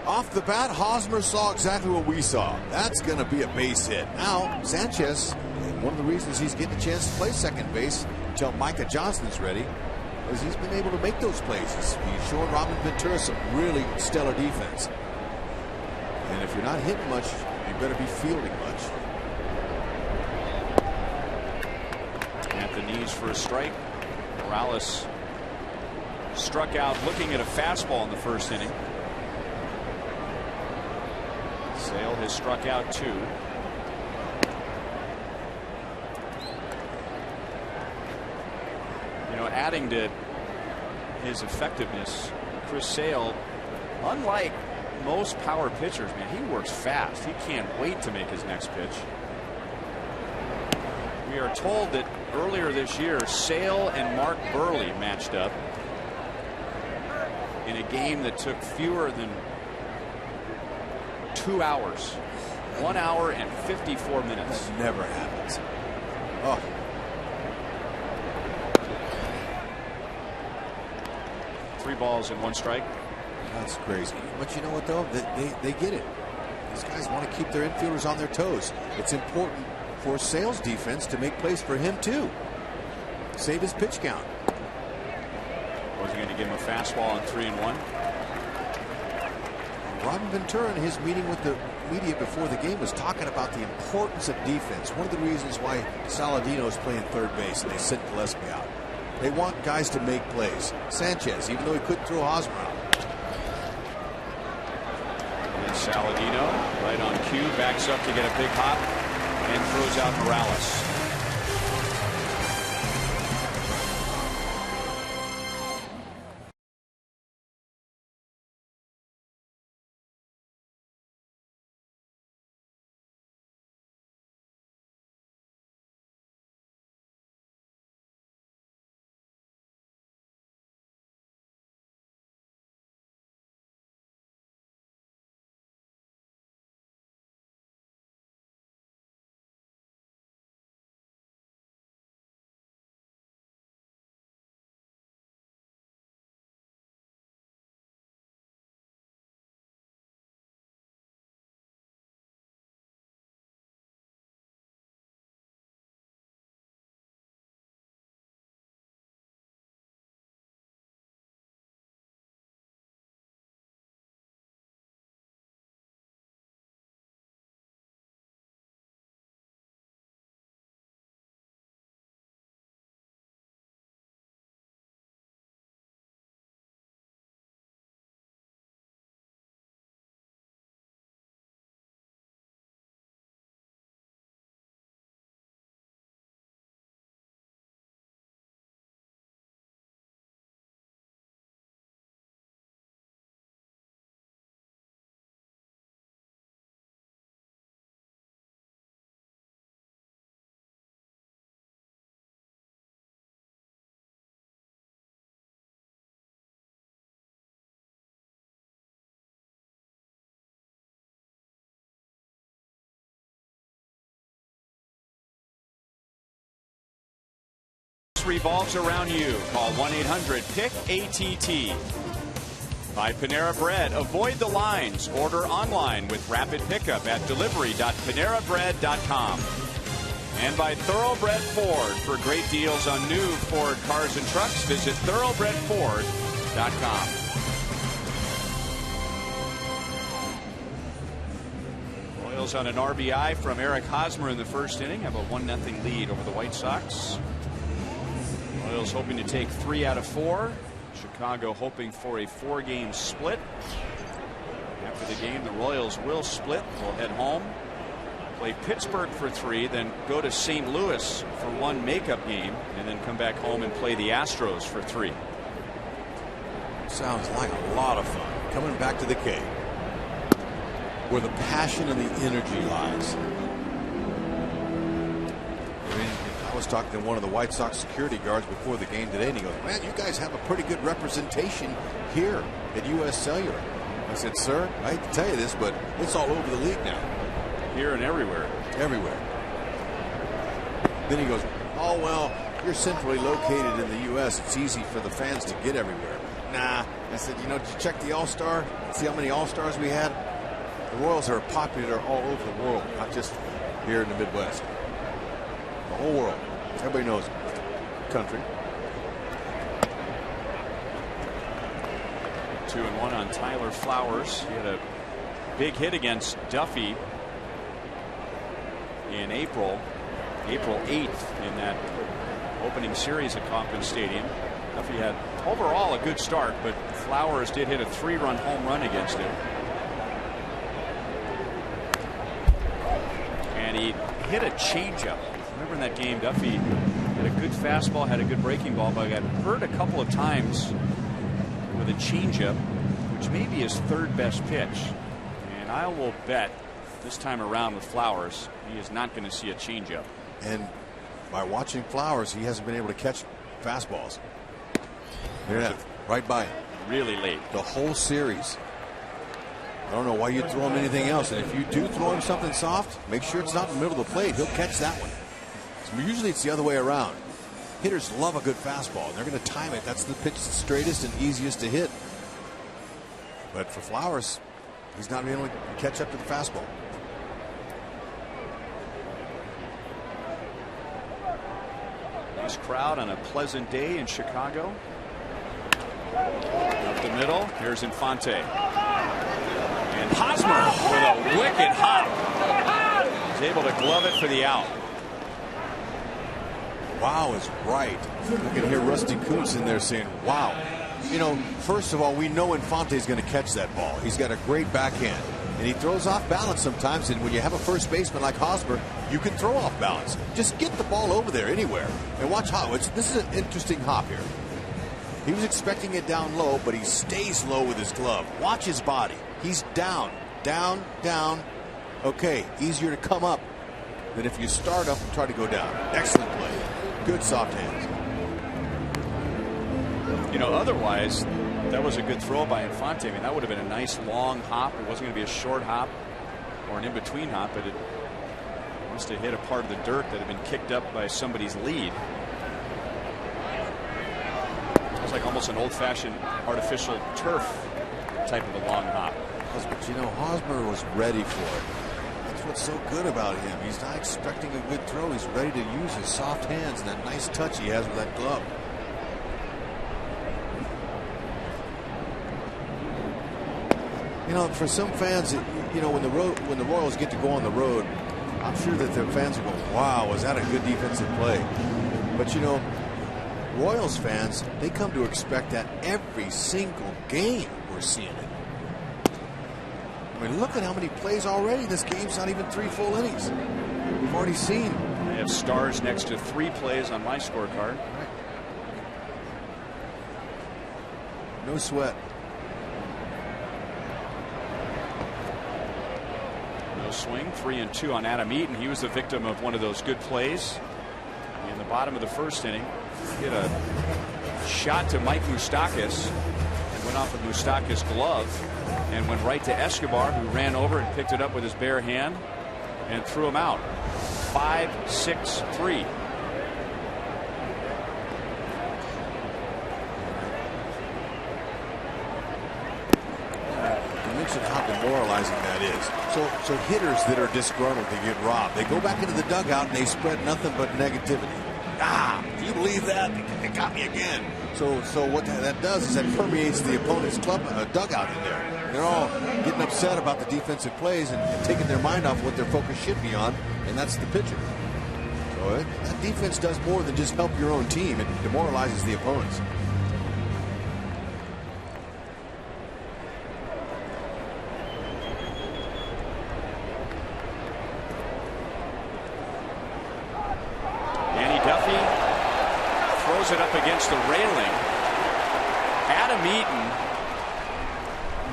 Off the bat, Hosmer saw exactly what we saw. That's going to be a base hit. Now, Sanchez, one of the reasons he's getting a chance to play second base until Micah Johnson's ready is he's been able to make those plays. He's shown Robin Ventura some really stellar defense. And if you're not hitting much, you better be fielding much. At the knees for a strike. Morales struck out looking at a fastball in the first inning. Sale has struck out 2. You know, adding to his effectiveness, Chris Sale, unlike most power pitchers, man, he works fast. He can't wait to make his next pitch. We are told that earlier this year, Sale and Mark Burley matched up in a game that took fewer than 2 hours. 1 hour and 54 minutes. Never happens. Oh. Three balls and 1 strike. That's crazy. But you know what, though? They get it. These guys want to keep their infielders on their toes. It's important for Sale's defense to make plays for him, too. Save his pitch count. Was he going to give him a fastball on 3-1? Robin Ventura, in his meeting with the media before the game, was talking about the importance of defense. One of the reasons why Saladino is playing third base and they sent Gillespie out. They want guys to make plays. Sanchez, even though he couldn't throw Hosmer out. And Saladino, right on cue, backs up to get a big hop and throws out Morales. Revolves around you. Call 1-800-PICK-ATT. By Panera Bread. Avoid the lines. Order online with rapid pickup at delivery.panerabread.com. And by Thoroughbred Ford. For great deals on new Ford cars and trucks, visit thoroughbredford.com. Royals on an RBI from Eric Hosmer in the first inning have a 1-0 lead over the White Sox. Royals hoping to take 3 out of 4. Chicago hoping for a 4-game split. After the game, the Royals will split. They'll head home, play Pittsburgh for 3, then go to St. Louis for 1 makeup game, and then come back home and play the Astros for 3. Sounds like a lot of fun. Coming back to the K, where the passion and the energy lies. I was talking to one of the White Sox security guards before the game today, and he goes, "Man, you guys have a pretty good representation here at U.S. Cellular." I said, "Sir, I hate to tell you this, but it's all over the league now." Here and everywhere. Everywhere. Then he goes, "Oh, well, you're centrally located in the U.S. It's easy for the fans to get everywhere." Nah. I said, "You know, did you check the All-Star? See how many All-Stars we had? The Royals are popular all over the world, not just here in the Midwest. The whole world. Everybody knows country." 2-1 on Tyler Flowers. He had a big hit against Duffy in April 8th in that opening series at Kauffman Stadium. Duffy had overall a good start, but Flowers did hit a 3-run home run against him. And he hit a changeup. Remember in that game, Duffy had a good fastball, had a good breaking ball, but got hurt a couple of times with a changeup, which may be his 3rd best pitch. And I will bet this time around with Flowers, he is not going to see a changeup. And by watching Flowers, he hasn't been able to catch fastballs. Yeah, right by him. Really late. The whole series. I don't know why you'd throw him anything else. And if you do throw him something soft, make sure it's not in the middle of the plate. He'll catch that one. So usually it's the other way around. Hitters love a good fastball, and they're going to time it. That's the pitch that's straightest and easiest to hit. But for Flowers, he's not able to catch up to the fastball. Nice crowd on a pleasant day in Chicago. Up the middle, here's Infante. And Hosmer with a wicked hop. He's able to glove it for the out. Wow is right. You can hear Rusty Kuntz in there saying, wow. You know, first of all, we know Infante's going to catch that ball. He's got a great backhand. And he throws off balance sometimes. And when you have a first baseman like Hosmer, you can throw off balance. Just get the ball over there anywhere. And watch how this is an interesting hop here. He was expecting it down low, but he stays low with his glove. Watch his body. He's down, down, down. Okay, easier to come up than if you start up and try to go down. Excellent play. Good soft hands. You know, otherwise, that was a good throw by Infante. I mean, that would have been a nice long hop. It wasn't going to be a short hop or an in-between hop, but it must have hit a part of the dirt that had been kicked up by somebody's lead. It was like almost an old-fashioned artificial turf type of a long hop. But, you know, Hosmer was ready for it. That's what's so good about him. He's not expecting a good throw. He's ready to use his soft hands and that nice touch he has with that glove. You know, for some fans, you know, when the Royals get to go on the road, I'm sure that their fans will go, wow, was that a good defensive play? But, you know, Royals fans, they come to expect that every single game we're seeing it. I mean, look at how many plays already. This game's not even 3 full innings. We've already seen. I have stars next to 3 plays on my scorecard. Right. No sweat. No swing. 3-2 on Adam Eaton. He was the victim of one of those good plays in the bottom of the first inning. Hit a shot to Mike Moustakas and went off of Moustakas' glove and went right to Escobar, who ran over and picked it up with his bare hand and threw him out. 5-6-3. You mentioned how demoralizing that is. So hitters that are disgruntled, they get robbed. They go back into the dugout and they spread nothing but negativity. Do you believe that? They got me again. So what that does is that permeates the opponent's club dugout in there. They're all getting upset about the defensive plays and taking their mind off what their focus should be on, and that's the pitcher. So that defense does more than just help your own team. It demoralizes the opponents. Duffy throws it up against the railing. Adam Eaton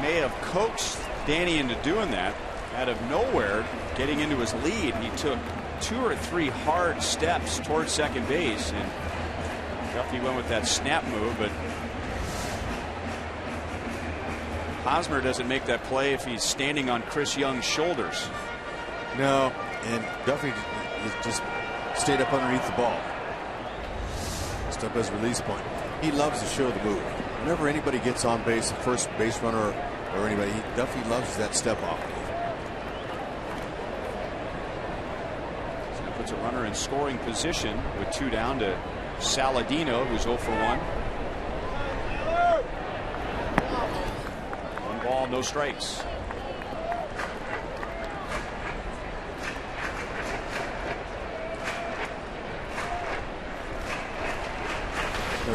may have coaxed Danny into doing that. Out of nowhere, getting into his lead, he took 2 or 3 hard steps towards second base, and Duffy went with that snap move, but Hosmer doesn't make that play if he's standing on Chris Young's shoulders. No, and Duffy just stayed up underneath the ball. Just up as release point. He loves to show the move. Whenever anybody gets on base, a first base runner or anybody, Duffy loves that step off move. So that puts a runner in scoring position with 2 down to Saladino, who's 0 for 1. 1 ball, no strikes.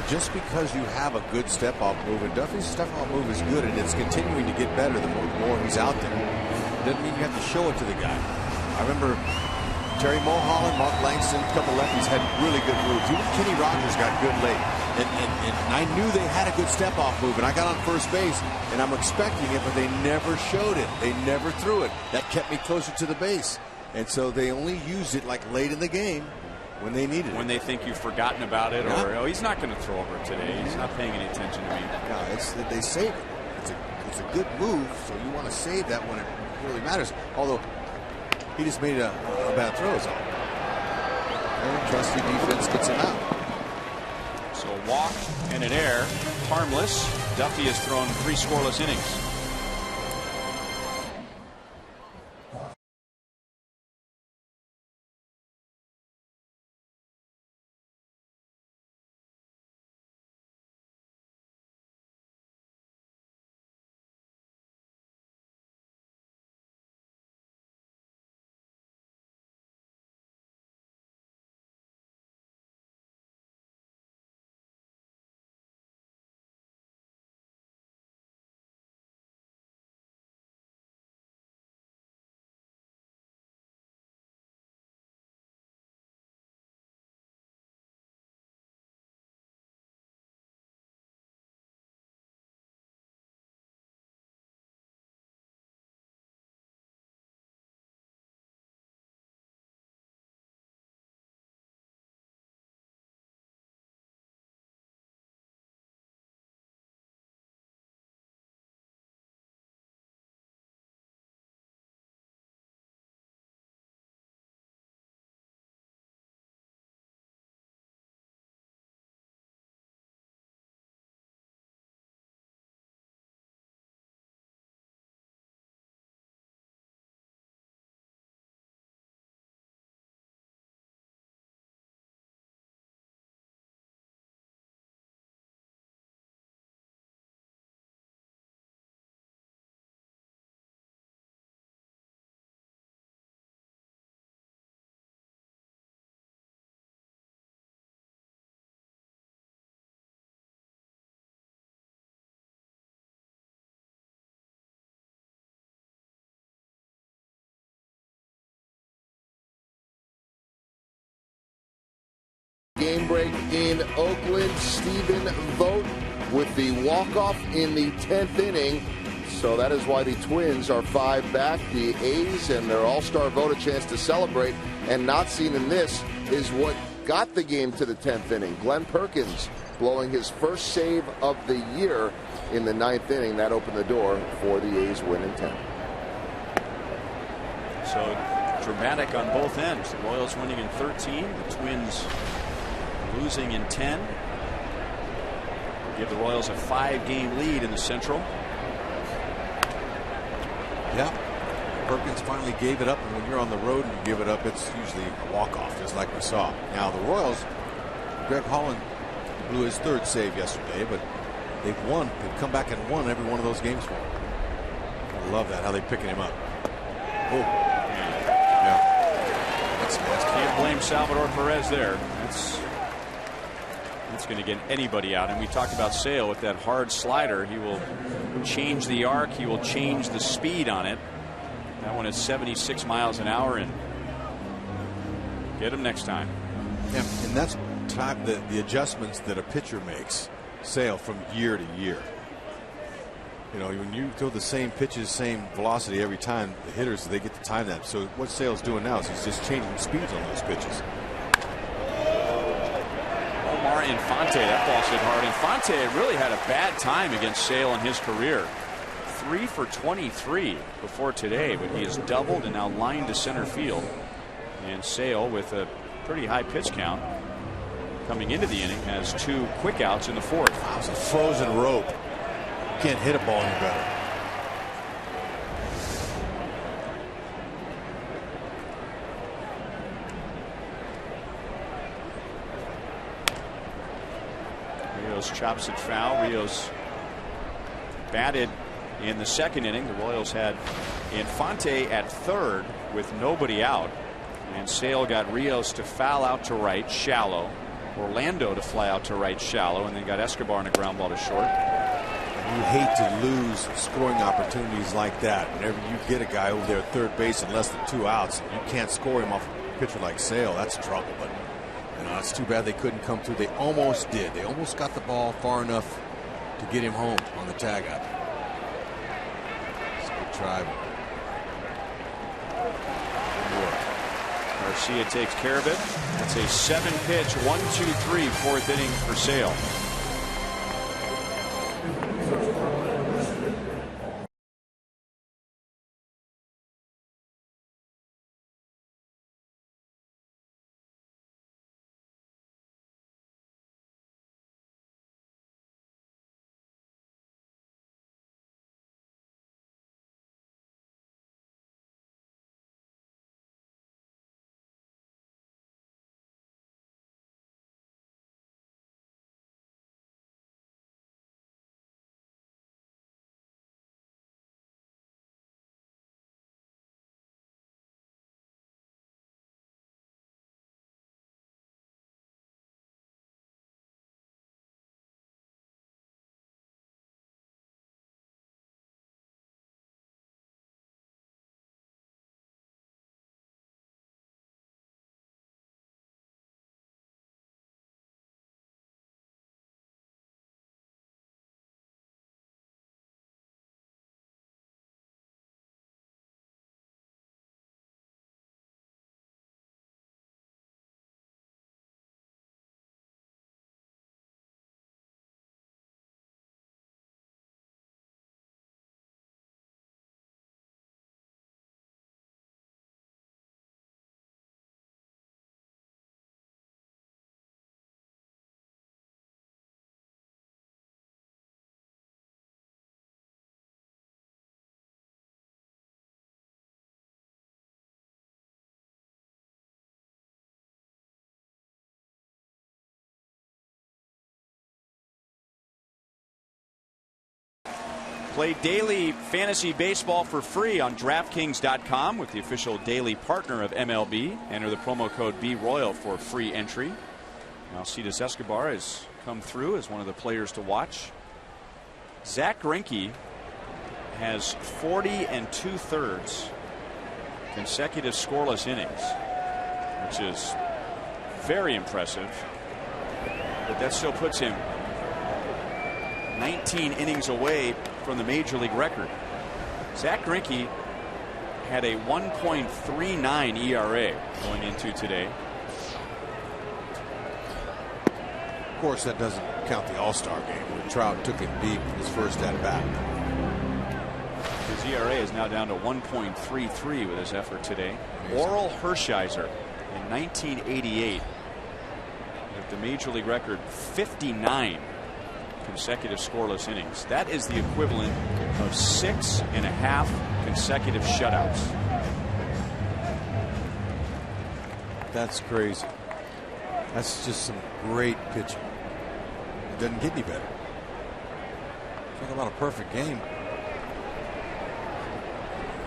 Just because you have a good step-off move, and Duffy's step-off move is good, and it's continuing to get better the more he's out there. Doesn't mean you have to show it to the guy. I remember Terry Mulholland, Mark Langston, a couple lefties had really good moves. Even Kenny Rogers got good late. And I knew they had a good step-off move, and I got on first base, and I'm expecting it, but they never showed it. They never threw it. That kept me closer to the base. And so they only used it like late in the game. When they needed it. When they think you've forgotten about it, or oh, he's not going to throw over it today. He's not paying any attention to me. No, they save it. It's a good move, so you want to save that when it really matters. Although he just made a bad throw, is all. And trusty defense gets him out. So a walk and an error, harmless. Duffy has thrown 3 scoreless innings. game break in Oakland. Stephen Vogt with the walk-off in the 10th inning. So that is why the Twins are 5 back. The A's and their all-star Vogt a chance to celebrate. And not seen in this is what got the game to the 10th inning. Glenn Perkins blowing his first save of the year in the 9th inning. That opened the door for the A's win in 10. So dramatic on both ends. The Royals winning in 13, the Twins losing in 10. Give the Royals a 5-game lead in the Central. Yeah, Perkins finally gave it up, and when you're on the road and you give it up, it's usually a walk-off, just like we saw. Now the Royals, Greg Holland blew his 3rd save yesterday, but they've won. They've come back and won every one of those games for him. I love that, how they're picking him up. Oh, yeah, that's nasty. Can't blame Salvador Perez there. That's going to get anybody out. And we talked about Sale with that hard slider. He will change the arc. He will change the speed on it. That one is 76 miles an hour, and get him next time. Yeah, and that's the adjustments that a pitcher makes, Sale, from year to year. You know, when you throw the same pitches, same velocity every time, the hitters, they get to time that. So what Sale's doing now is he's just changing speeds on those pitches. Infante, that ball hit hard. Infante really had a bad time against Sale in his career. 3 for 23 before today, but he has doubled and now lined to center field. And Sale, with a pretty high pitch count coming into the inning, has 2 quick outs in the 4th. That was a frozen rope. You can't hit a ball any better. Chops it foul. Rios batted in the 2nd inning. The Royals had Infante at 3rd with nobody out, and Sale got Rios to foul out to right shallow, Orlando to fly out to right shallow, and then got Escobar in a ground ball to short. You hate to lose scoring opportunities like that. Whenever you get a guy over there at 3rd base and less than 2 outs, and you can't score him off a pitcher like Sale, that's trouble. But it's too bad they couldn't come through. They almost did. They almost got the ball far enough to get him home on the tag out. It's a good try. Garcia takes care of it. That's a 7-pitch 1-2-3 4th inning for Sale. Play daily fantasy baseball for free on DraftKings.com with the official daily partner of MLB. Enter the promo code BRoyal for free entry. Alcides Escobar has come through as one of the players to watch. Zach Greinke has 40 2/3 consecutive scoreless innings, which is very impressive. but that still puts him 19 innings away from the major league record. Zach Greinke had a 1.39 ERA going into today. Of course, that doesn't count the All-Star game where Trout took him deep in his first at-bat. His ERA is now down to 1.33 with his effort today. Oral Hershiser in 1988 with the major league record 59 consecutive scoreless innings. That is the equivalent of 6.5 consecutive shutouts. That's crazy. That's just some great pitching. It doesn't get any better. Talk about a perfect game.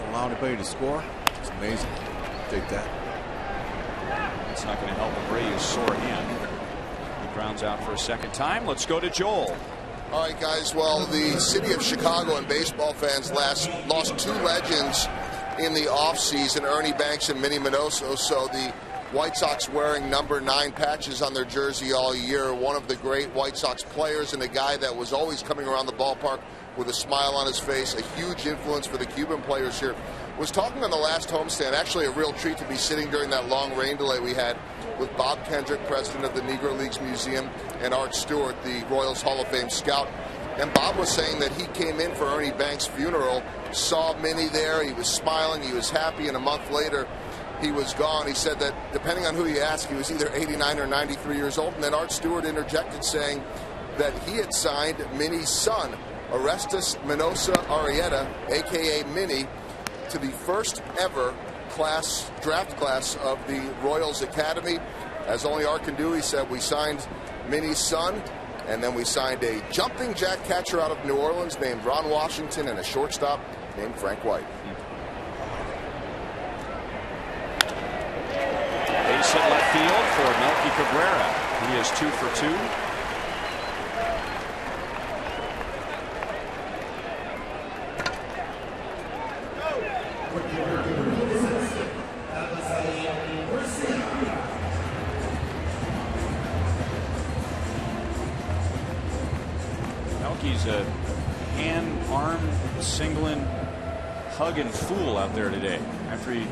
Allow anybody to score. It's amazing. Take that. It's not going to help Abreu's sore hand. He grounds out for a second time. Let's go to Joel. All right, guys. Well, the city of Chicago and baseball fans lost two legends in the offseason, Ernie Banks and Minnie Minoso. So the White Sox wearing number 9 patches on their jersey all year. One of the great White Sox players and a guy that was always coming around the ballpark with a smile on his face, a huge influence for the Cuban players here. Was talking on the last homestand. Actually a real treat to be sitting during that long rain delay we had with Bob Kendrick, president of the Negro Leagues Museum, and Art Stewart, the Royals Hall of Fame scout. And Bob was saying that he came in for Ernie Banks' funeral, saw Minnie there, he was smiling, he was happy, and a month later he was gone. He said that depending on who you ask, he was either 89 or 93 years old. And then Art Stewart interjected saying that he had signed Minnie's son, Orestes Minosa Arrieta, a.k.a. Minnie, to the first ever draft class of the Royals Academy. As only Art can do, he said, we signed Minnie's son, and then we signed a jumping jack catcher out of New Orleans named Ron Washington and a shortstop named Frank White. Base hit left field for Melky Cabrera. He is 2 for 2. Melky's a hand-arm singling hugging fool out there today. After he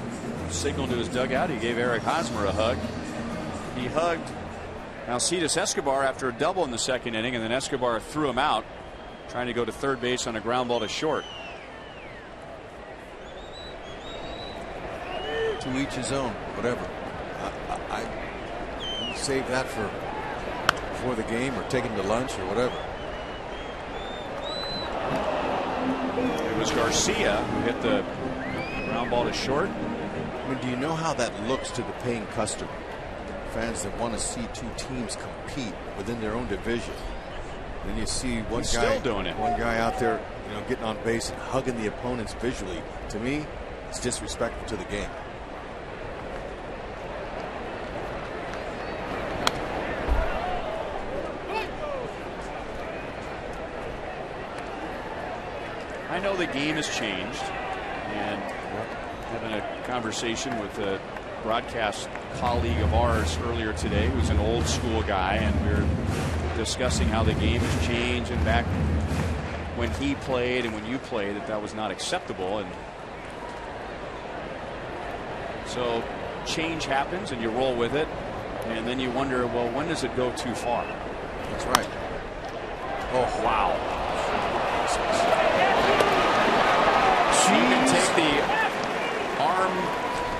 signaled to his dugout, he gave Eric Hosmer a hug. He hugged Alcides Escobar after a double in the second inning, and then Escobar threw him out, trying to go to third base on a ground ball to short. To each his own, whatever. I save that for before the game or take him to lunch or whatever. It was Garcia who hit the ground ball to short. I mean, do you know how that looks to the paying customer? Fans that want to see two teams compete within their own division. Then you see one guy out there, you know, getting on base and hugging the opponents visually. To me, it's disrespectful to the game. I know the game has changed, and having a conversation with a broadcast colleague of ours earlier today who's an old school guy, and we were discussing how the game has changed, and back when he played and when you played that was not acceptable. And so change happens and you roll with it, and then you wonder, well, when does it go too far? That's right. Oh, wow. You can take the arm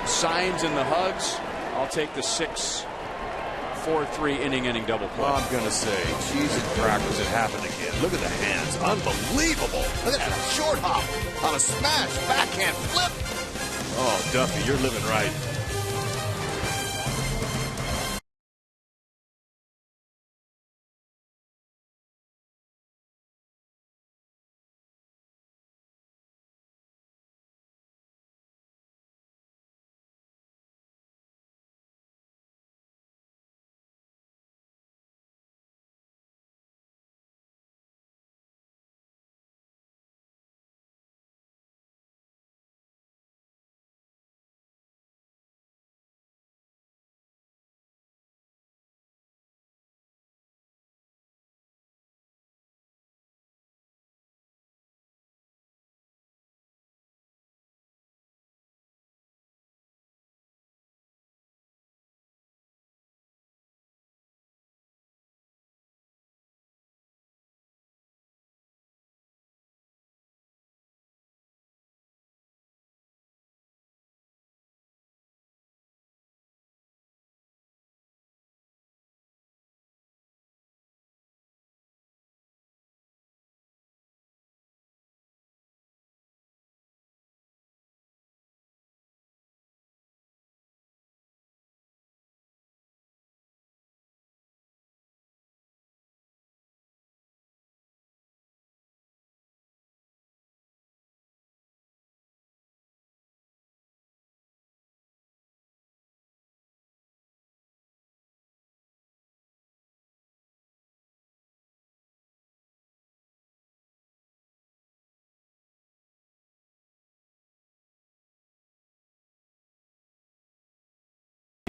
signs and the hugs. I'll take the 6-4-3 inning double play. Well, I'm going to say cheese and crackers. It happened again. Look at the hands. Unbelievable. Look at that short hop on a smash backhand flip. Oh, Duffy, you're living right.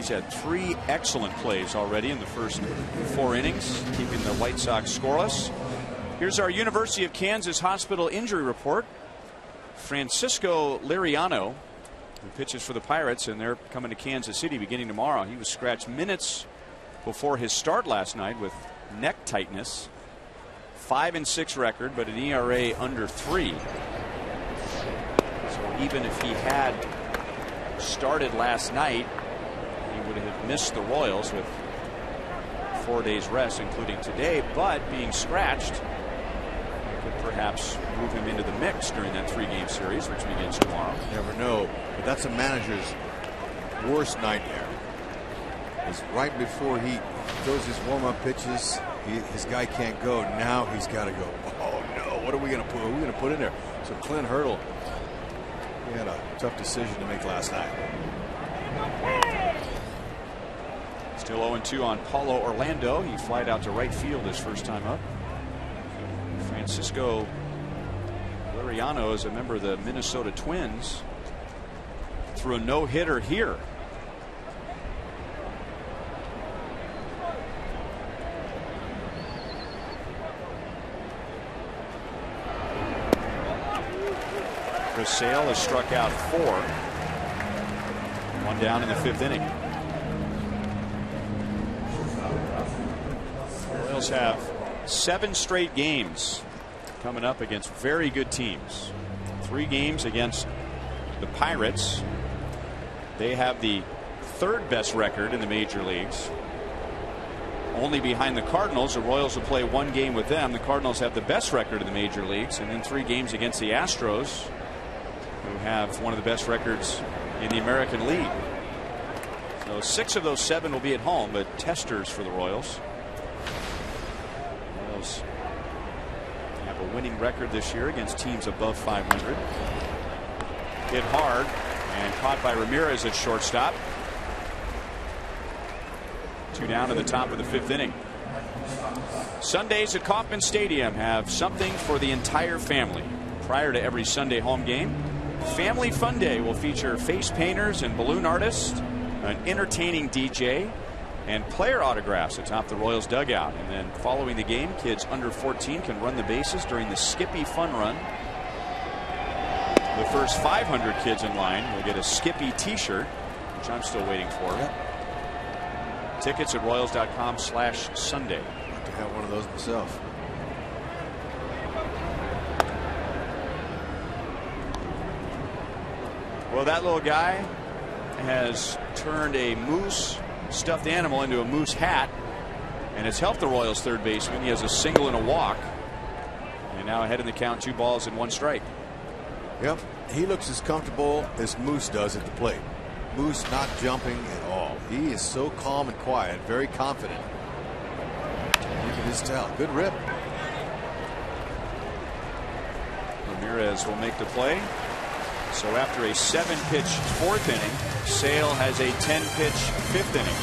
He's had 3 excellent plays already in the first 4 innings, keeping the White Sox scoreless. Here's our University of Kansas Hospital injury report. Francisco Liriano, who pitches for the Pirates, and they're coming to Kansas City beginning tomorrow. He was scratched minutes before his start last night with neck tightness. 5-6 record, but an ERA under 3. So even if he had started last night, he would have missed the Royals with 4 days rest, including today. But being scratched could perhaps move him into the mix during that 3-game series, which begins tomorrow. Never know, but that's a manager's worst nightmare. Is right before he throws his warm-up pitches, his guy can't go. Now he's got to go. Oh no! What are we going to put? What are we going to put in there? So Clint Hurdle, he had a tough decision to make last night. Still 0-2 on Paulo Orlando. He flied out to right field his first time up. Francisco Liriano is a member of the Minnesota Twins. Threw a no-hitter here. Chris Sale has struck out 4. 1 down in the 5th inning. The Royals have 7 straight games coming up against very good teams. 3 games against the Pirates. They have the 3rd best record in the major leagues. Only behind the Cardinals. The Royals will play 1 game with them. The Cardinals have the best record in the major leagues, and then 3 games against the Astros, who have one of the best records in the American League. So 6 of those 7 will be at home, but testers for the Royals. The Royals have a winning record this year against teams above 500. Hit hard and caught by Ramirez at shortstop. 2 down in the top of the 5th inning. Sundays at Kauffman Stadium have something for the entire family. Prior to every Sunday home game, Family Fun Day will feature face painters and balloon artists, an entertaining DJ, and player autographs atop the Royals dugout. And then following the game, kids under 14 can run the bases during the Skippy Fun Run. The first 500 kids in line will get a Skippy t-shirt, which I'm still waiting for. Tickets at Royals.com/Sunday. I'd like to have one of those myself. Well, that little guy has turned a moose stuffed animal into a moose hat, and it's helped the Royals' third baseman. He has a single and a walk, and now ahead in the count, 2 balls and 1 strike. Yep, he looks as comfortable as Moose does at the plate. Moose not jumping at all. He is so calm and quiet, very confident. You can just tell. Good rip. Ramirez will make the play. So after a 7-pitch 4th inning, Sale has a 10-pitch 5th inning.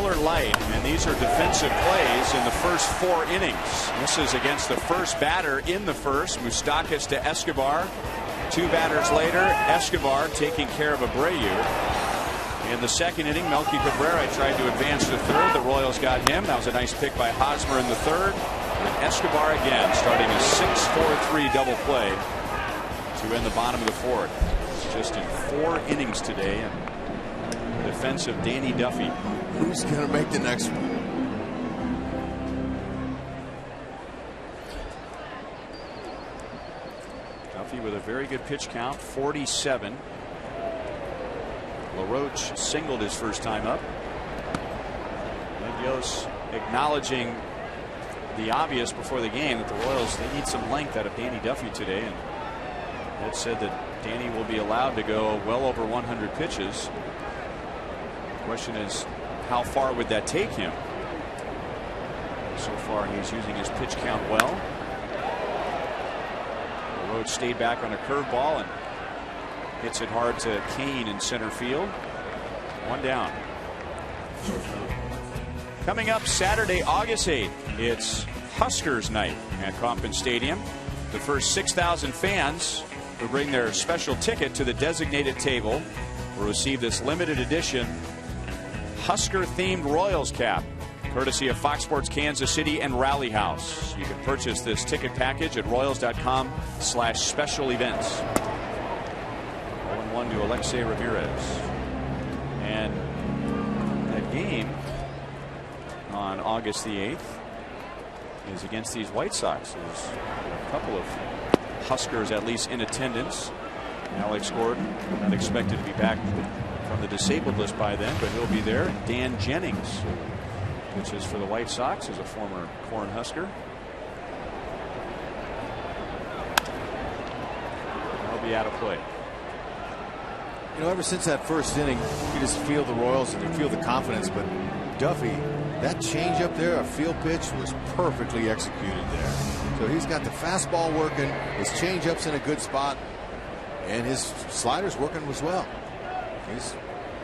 Miller Lite, and these are defensive plays in the first 4 innings. This is against the first batter in the first, Moustakas to Escobar. 2 batters later, Escobar taking care of Abreu. In the second inning, Melky Cabrera tried to advance to third. The Royals got him. That was a nice pick by Hosmer in the third. And Escobar again starting a 6-4-3 double play to end the bottom of the fourth. It's just in 4 innings today. And defensive Danny Duffy. Who's going to make the next one? Duffy with a very good pitch count, 47. LaRoche singled his first time up. Yos acknowledging the obvious before the game that the Royals, they need some length out of Danny Duffy today, and Ed said that Danny will be allowed to go well over 100 pitches. The question is, how far would that take him? So far he's using his pitch count well. LaRoche stayed back on a curveball and hits it hard to Kane in center field. 1 down. Coming up Saturday, August 8th, it's Huskers night at Kauffman Stadium. The first 6,000 fans who bring their special ticket to the designated table will receive this limited edition Husker-themed Royals cap, courtesy of Fox Sports Kansas City and Rally House. You can purchase this ticket package at Royals.com/special events. 1-1 to Alexei Ramirez. And that game on August the 8th is against these White Sox. There's a couple of Huskers at least in attendance. Alex Gordon not expected to be back from the disabled list by then, but he'll be there. Dan Jennings, who pitches for the White Sox, is a former Corn Husker. He'll be out of play. You know, ever since that first inning, you just feel the Royals and you feel the confidence. But Duffy, that changeup there, a field pitch, was perfectly executed there. So he's got the fastball working, his changeup's in a good spot, and his slider's working as well.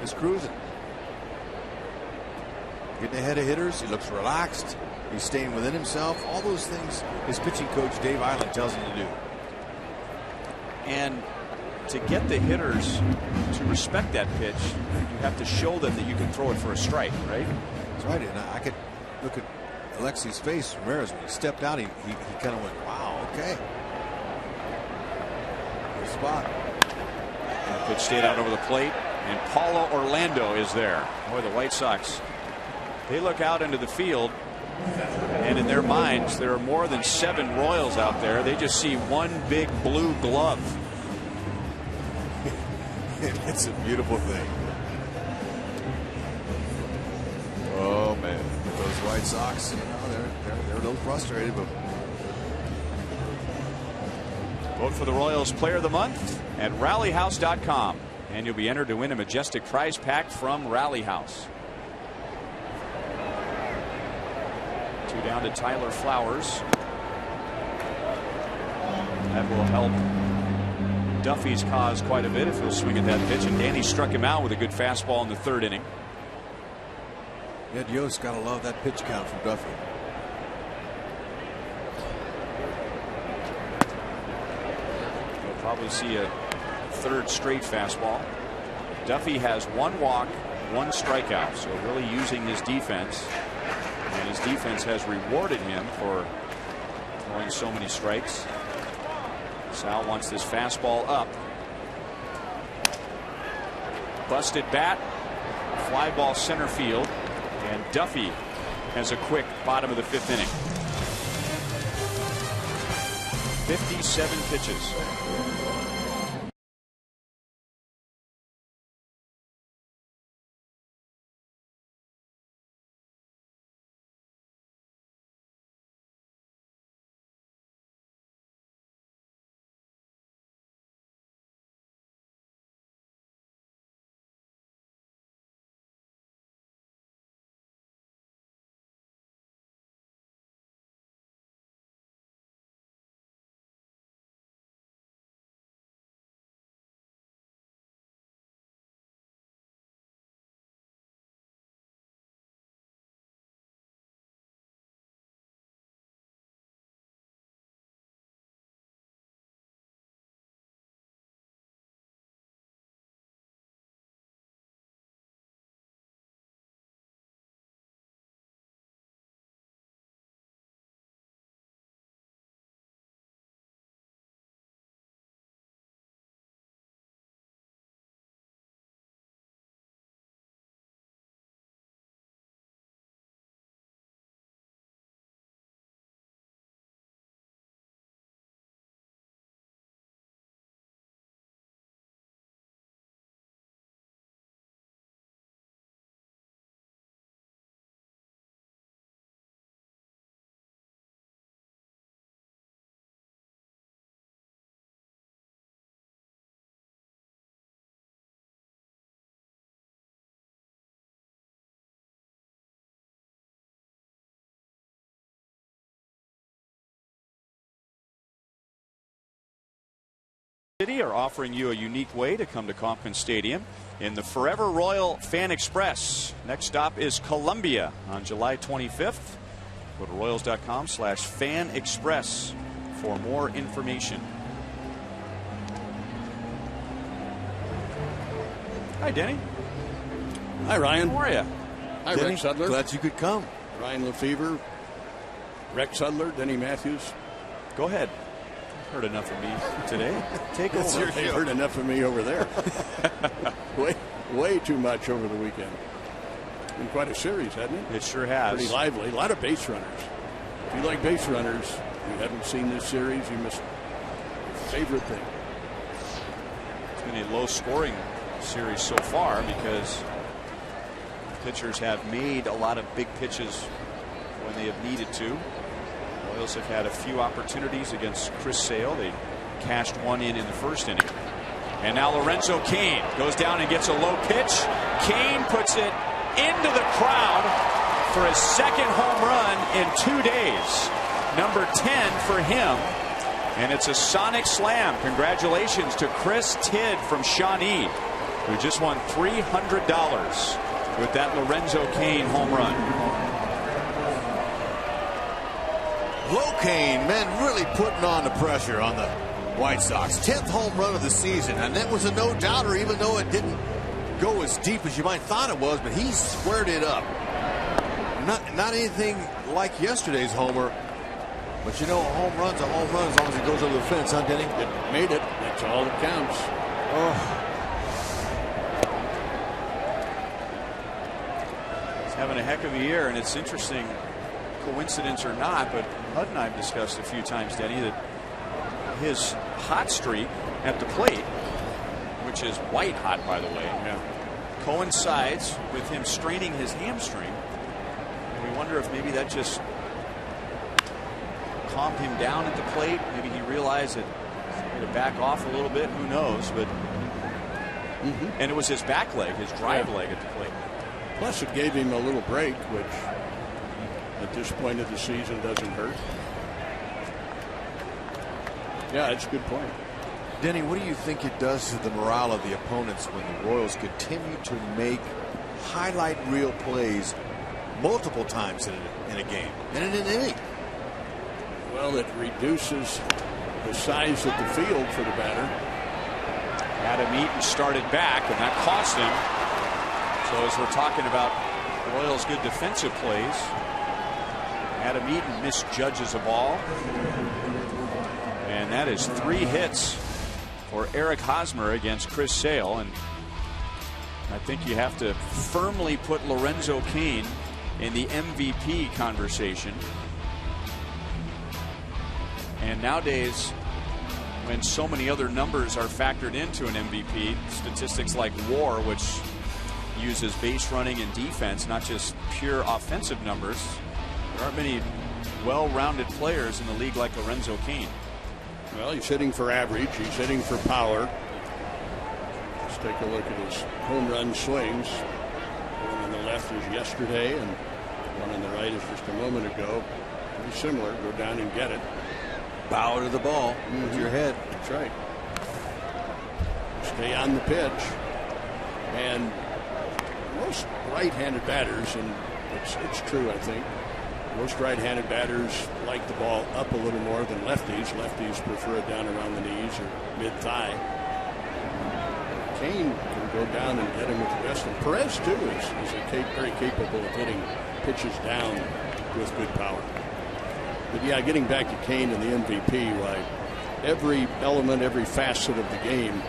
He's cruising. Getting ahead of hitters, he looks relaxed, he's staying within himself. All those things his pitching coach Dave Island tells him to do. And to get the hitters to respect that pitch, you have to show them that you can throw it for a strike, right? That's right. And I could look at Alexei's face, Ramirez, when he stepped out, he kind of went, wow, okay. Good spot. That pitch stayed out over the plate, and Paulo Orlando is there. Boy, the White Sox, they look out into the field, and in their minds, there are more than 7 Royals out there. They just see one big blue glove. It's a beautiful thing. Oh man, those White Sox, you know, they're a little frustrated, but vote for the Royals Player of the Month at rallyhouse.com, and you'll be entered to win a majestic prize pack from Rally House. 2 down to Tyler Flowers. That will help Duffy's cause quite a bit if he'll swing at that pitch, and Danny struck him out with a good fastball in the 3rd inning. Ed Yost gotta love that pitch count from Duffy. You'll probably see a 3rd straight fastball. Duffy has 1 walk, 1 strikeout, so really using his defense, and his defense has rewarded him for throwing so many strikes. Sal wants this fastball up. Busted bat, fly ball center field, and Duffy has a quick bottom of the 5th inning. 57 pitches. City are offering you a unique way to come to Kauffman Stadium in the Forever Royal Fan Express. Next stop is Columbia on July 25th. Go to Royals.com/Fan Express for more information. Hi, Denny. Hi, Ryan. How are you? Hi, Denny, Rex Sudler. glad you could come. Ryan Lefevre, Rex Sudler, Denny Matthews. Go ahead. Heard enough of me today. Take over. They've heard enough of me over there. way too much over the weekend. Been quite a series, hasn't it? It sure has. Pretty lively. A lot of base runners. If you like base runners, you haven't seen this series, you missed your favorite thing. It's been a low-scoring series so far because pitchers have made a lot of big pitches when they have needed to. Royals have had a few opportunities against Chris Sale. They cashed one in the first inning. And now Lorenzo Kane goes down and gets a low pitch. Kane puts it into the crowd for his second home run in 2 days. Number 10 for him. And it's a sonic slam. Congratulations to Chris Tidd from Shawnee, who just won $300 with that Lorenzo Kane home run. Kane, man, really putting on the pressure on the White Sox. 10th home run of the season, and that was a no-doubter, even though it didn't go as deep as you might thought it was, but he squared it up. Not anything like yesterday's homer, but you know, a home run's a home run as long as it goes over the fence, huh, Denny? It made it. That's all that counts. Oh. He's having a heck of a year, and it's interesting, coincidence or not, but Hud and I have discussed a few times, Denny, that his hot streak at the plate, which is white hot, by the way, coincides with him straining his hamstring. And we wonder if maybe that just calmed him down at the plate. Maybe he realized that he had to back off a little bit. Who knows? But and it was his back leg, his drive leg at the plate. Plus, it gave him a little break, which at this point of the season doesn't hurt. Yeah, that's a good point. Denny, what do you think it does to the morale of the opponents when the Royals continue to make highlight reel plays multiple times in a game and in an inning? Well, it reduces the size of the field for the batter. Adam Eaton started back, and that cost him. So as we're talking about Royals' good defensive plays, Adam Eaton misjudges a ball. And that is 3 hits for Eric Hosmer against Chris Sale. And I think you have to firmly put Lorenzo Kane in the MVP conversation. And nowadays, when so many other numbers are factored into an MVP, statistics like WAR, which uses base running and defense, not just pure offensive numbers, there aren't many well-rounded players in the league like Lorenzo Kane. Well, he's hitting for average. He's hitting for power. Let's take a look at his home run swings. One on the left is yesterday, and one on the right is just a moment ago. Pretty similar. Go down and get it. Bow to the ball with your head. That's right. Stay on the pitch. And most right-handed batters, and it's true, I think, most right-handed batters like the ball up a little more than lefties. Lefties prefer it down around the knees or mid-thigh. Kane can go down and hit him with the best. And Perez, too, is very capable of hitting pitches down with good power. But, yeah, getting back to Kane and the MVP, why every element, every facet of the game,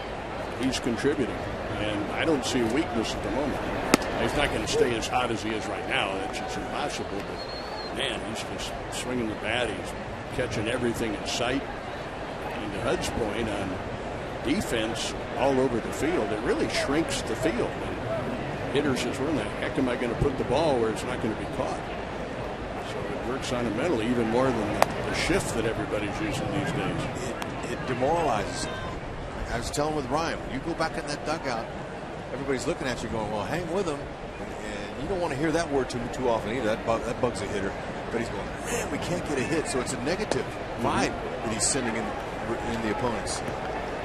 he's contributing. And I don't see a weakness at the moment. He's not going to stay as hot as he is right now. That's just impossible. But, man, he's just swinging the bat. He's catching everything in sight. And to Hud's point on defense all over the field, it really shrinks the field. And hitters says, where in the heck am I going to put the ball where it's not going to be caught? So it works on him mentally even more than the shift that everybody's using these days. It demoralizes him. I was telling with Ryan, when you go back in that dugout, everybody's looking at you going, well, hang with him. And you don't want to hear that word too often either. That bugs a hitter. But he's going, man, we can't get a hit. So it's a negative vibe that he's sending in the opponents.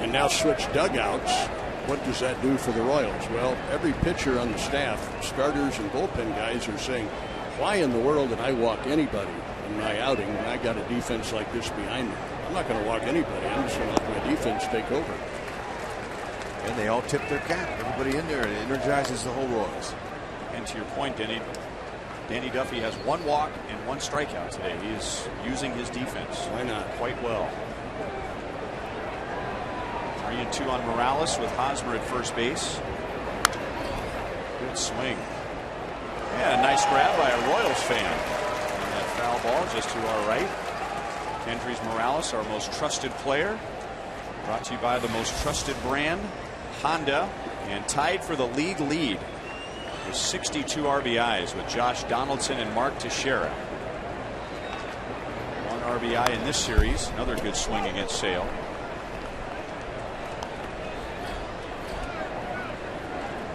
and now switch dugouts. What does that do for the Royals? Well, every pitcher on the staff, starters and bullpen guys, are saying, why in the world did I walk anybody in my outing when I got a defense like this behind me? I'm not going to walk anybody. I'm just going to let my defense take over. And they all tip their cap. Everybody in there, and it energizes the whole Royals. And to your point, Danny Duffy has 1 walk and 1 strikeout today. He is using his defense. Why not? Quite well. 3-2 on Morales with Hosmer at first base. Good swing. Yeah, a nice grab by a Royals fan. And that foul ball just to our right. Kendrys Morales, our most trusted player. Brought to you by the most trusted brand, Honda. And tied for the league lead with 62 RBIs with Josh Donaldson and Mark Teixeira. 1 RBI in this series. Another good swing against Sale.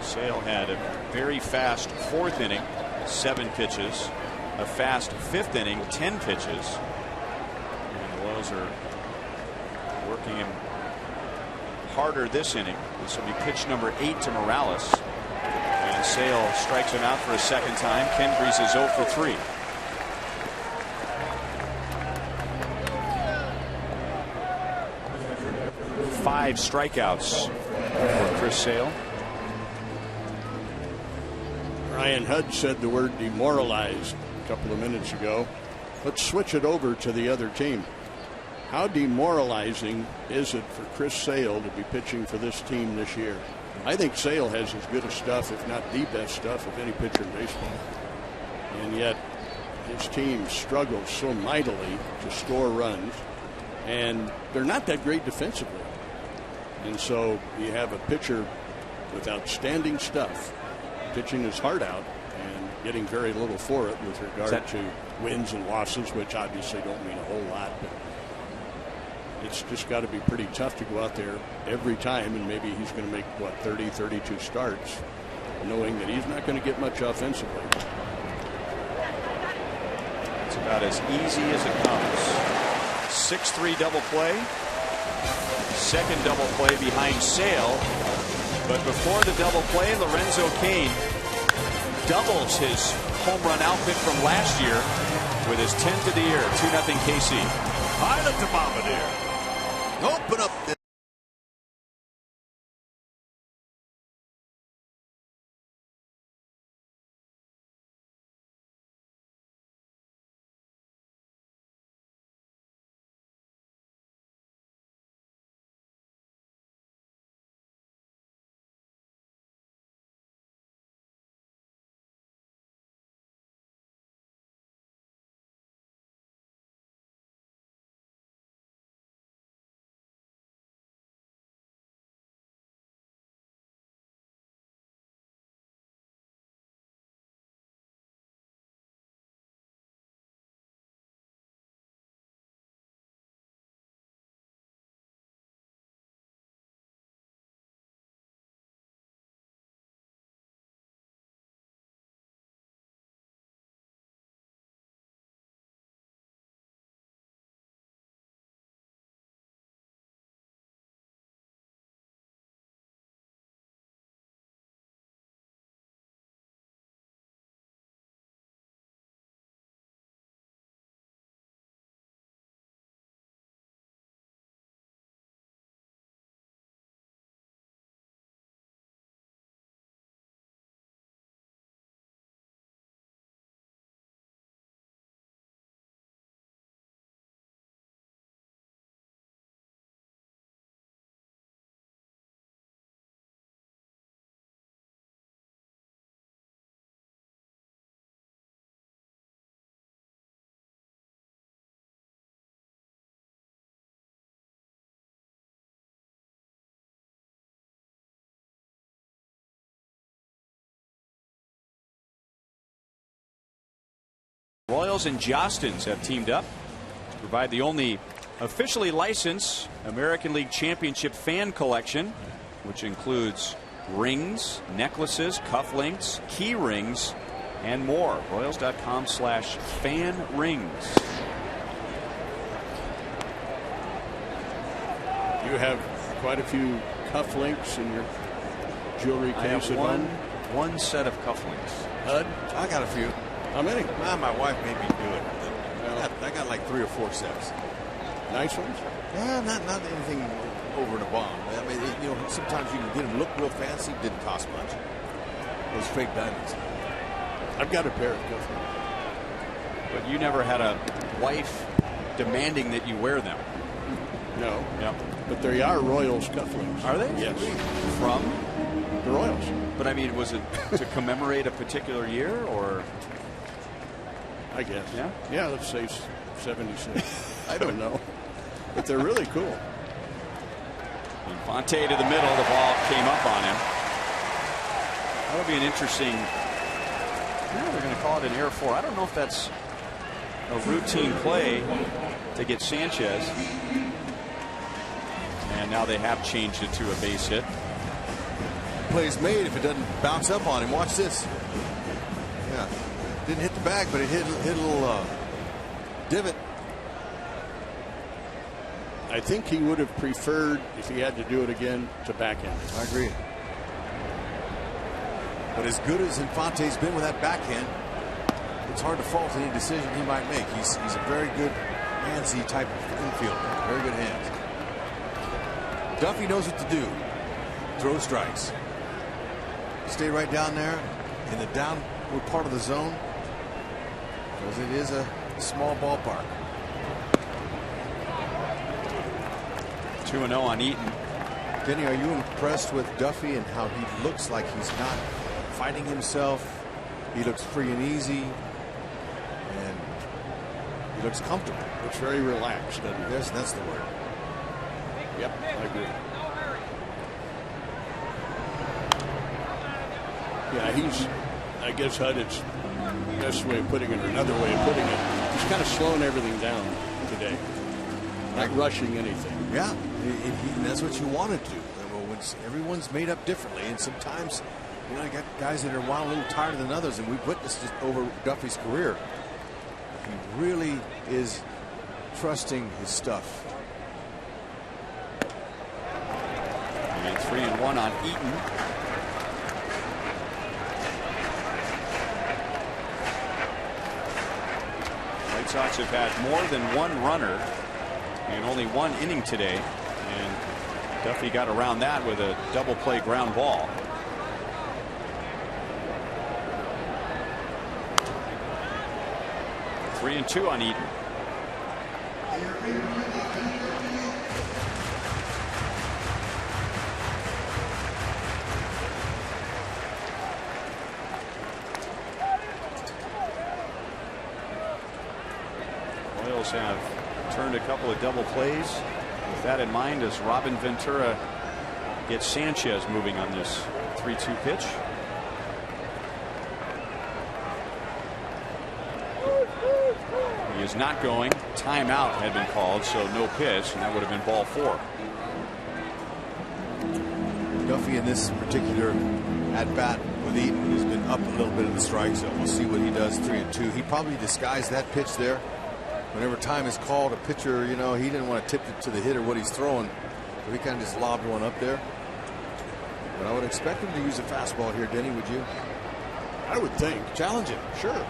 Sale had a very fast 4th inning, 7 pitches. A fast 5th inning, 10 pitches. And the Royals are working him harder this inning. This will be pitch number 8 to Morales. And Sale strikes him out for a second time. Kendrys is 0 for 3. Five strikeouts for Chris Sale. Ryan Hudd said the word demoralized a couple of minutes ago. Let's switch it over to the other team. How demoralizing is it for Chris Sale to be pitching for this team this year? I think Sale has as good a stuff, if not the best stuff, of any pitcher in baseball. And yet his team struggles so mightily to score runs, and they're not that great defensively. And so you have a pitcher with outstanding stuff, pitching his heart out and getting very little for it with regard to wins and losses, which obviously don't mean a whole lot, but it's just got to be pretty tough to go out there every time, and maybe he's going to make, what, 30, 32 starts, knowing that he's not going to get much offensively. It's about as easy as it comes. 6-3 double play. Second double play behind Sale. But before the double play, Lorenzo Kane doubles his home run output from last year with his 10th of the year. 2-0 KC. Pilot to Bombardier. Open up the Royals and Jostens have teamed up to provide the only officially licensed American League Championship fan collection, which includes rings, necklaces, cufflinks, key rings, and more. Royals.com/fan rings. You have quite a few cufflinks in your jewelry case. I have one set of cufflinks. Hud? I got a few. How many? My wife made me do it. I got like 3 or 4 sets. Nice ones? Yeah, not anything over and above. I mean, sometimes you can get them look real fancy. Didn't cost much. Those fake diamonds. I've got a pair of cufflinks. But you never had a wife demanding that you wear them. No. Yep. But they are Royals cufflinks. Are they? Yes. From the Royals. But I mean, was it to commemorate a particular year, or? I guess. Yeah. Yeah. Let's say 76. I don't know. But they're really cool. Infante to the middle. The ball came up on him. That'll be an interesting. They're going to call it an air 4. I don't know if that's a routine play to get Sanchez. And now they have changed it to a base hit. Play's made if it doesn't bounce up on him. Watch this. Yeah, didn't hit the bag, but it hit a little divot. I think he would have preferred, if he had to do it again, to backhand. I agree. But as good as Infante's been with that backhand, it's hard to fault any decision he might make. He's a very good handsy type of infielder. Very good hands. Duffy knows what to do. Throw strikes. Stay right down there in the downward part of the zone, because it is a small ballpark. 2-0 on Eaton. Denny, are you impressed with Duffy and how he looks like he's not fighting himself? He looks free and easy, and he looks comfortable. Looks very relaxed, doesn't he? Yes, that's the word. Yep, I agree. Yeah, I guess Hud, it's the best way of putting it, or another way of putting it, he's kind of slowing everything down today. Not rushing anything. Yeah, that's what you want to do. Everyone's made up differently, and sometimes, you got guys that are a little tighter than others, and we've witnessed it over Duffy's career. He really is trusting his stuff. And 3-1 on Eaton. White Sox have had more than one runner in only one inning today, and Duffy got around that with a double play ground ball. Three and 2 on Eaton. Royals have turned a couple of double plays. With that in mind, as Robin Ventura gets Sanchez moving on this 3-2 pitch. He is not going. Timeout had been called, so no pitch, and that would have been ball 4. Duffy in this particular at bat with Eaton has been up a little bit in the strike zone. We'll see what he does. 3-2. He probably disguised that pitch there. Whenever time is called, a pitcher, he didn't want to tip it to the hitter what he's throwing, so he kind of just lobbed one up there. But I would expect him to use a fastball here, Denny. Would you? I would think. Challenge him. Sure.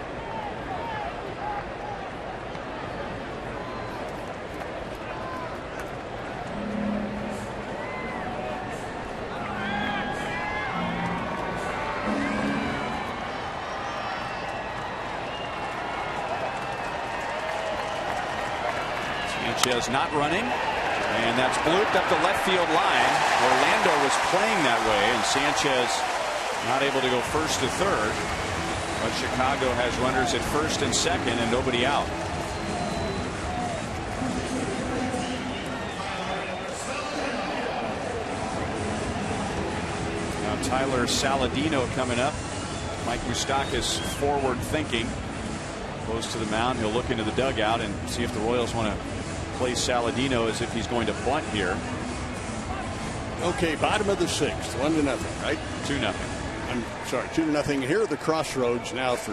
Sanchez not running, and that's blooped up the left field line. Orlando was playing that way, and Sanchez not able to go first to third, but Chicago has runners at first and second and nobody out. Now Tyler Saladino coming up. Mike Moustakas forward thinking, goes to the mound. He'll look into the dugout and see if the Royals want to play Saladino as if he's going to bunt here. Okay, bottom of the 6th, 1-0, right? 2-0. I'm sorry, 2-0. Here are the crossroads now for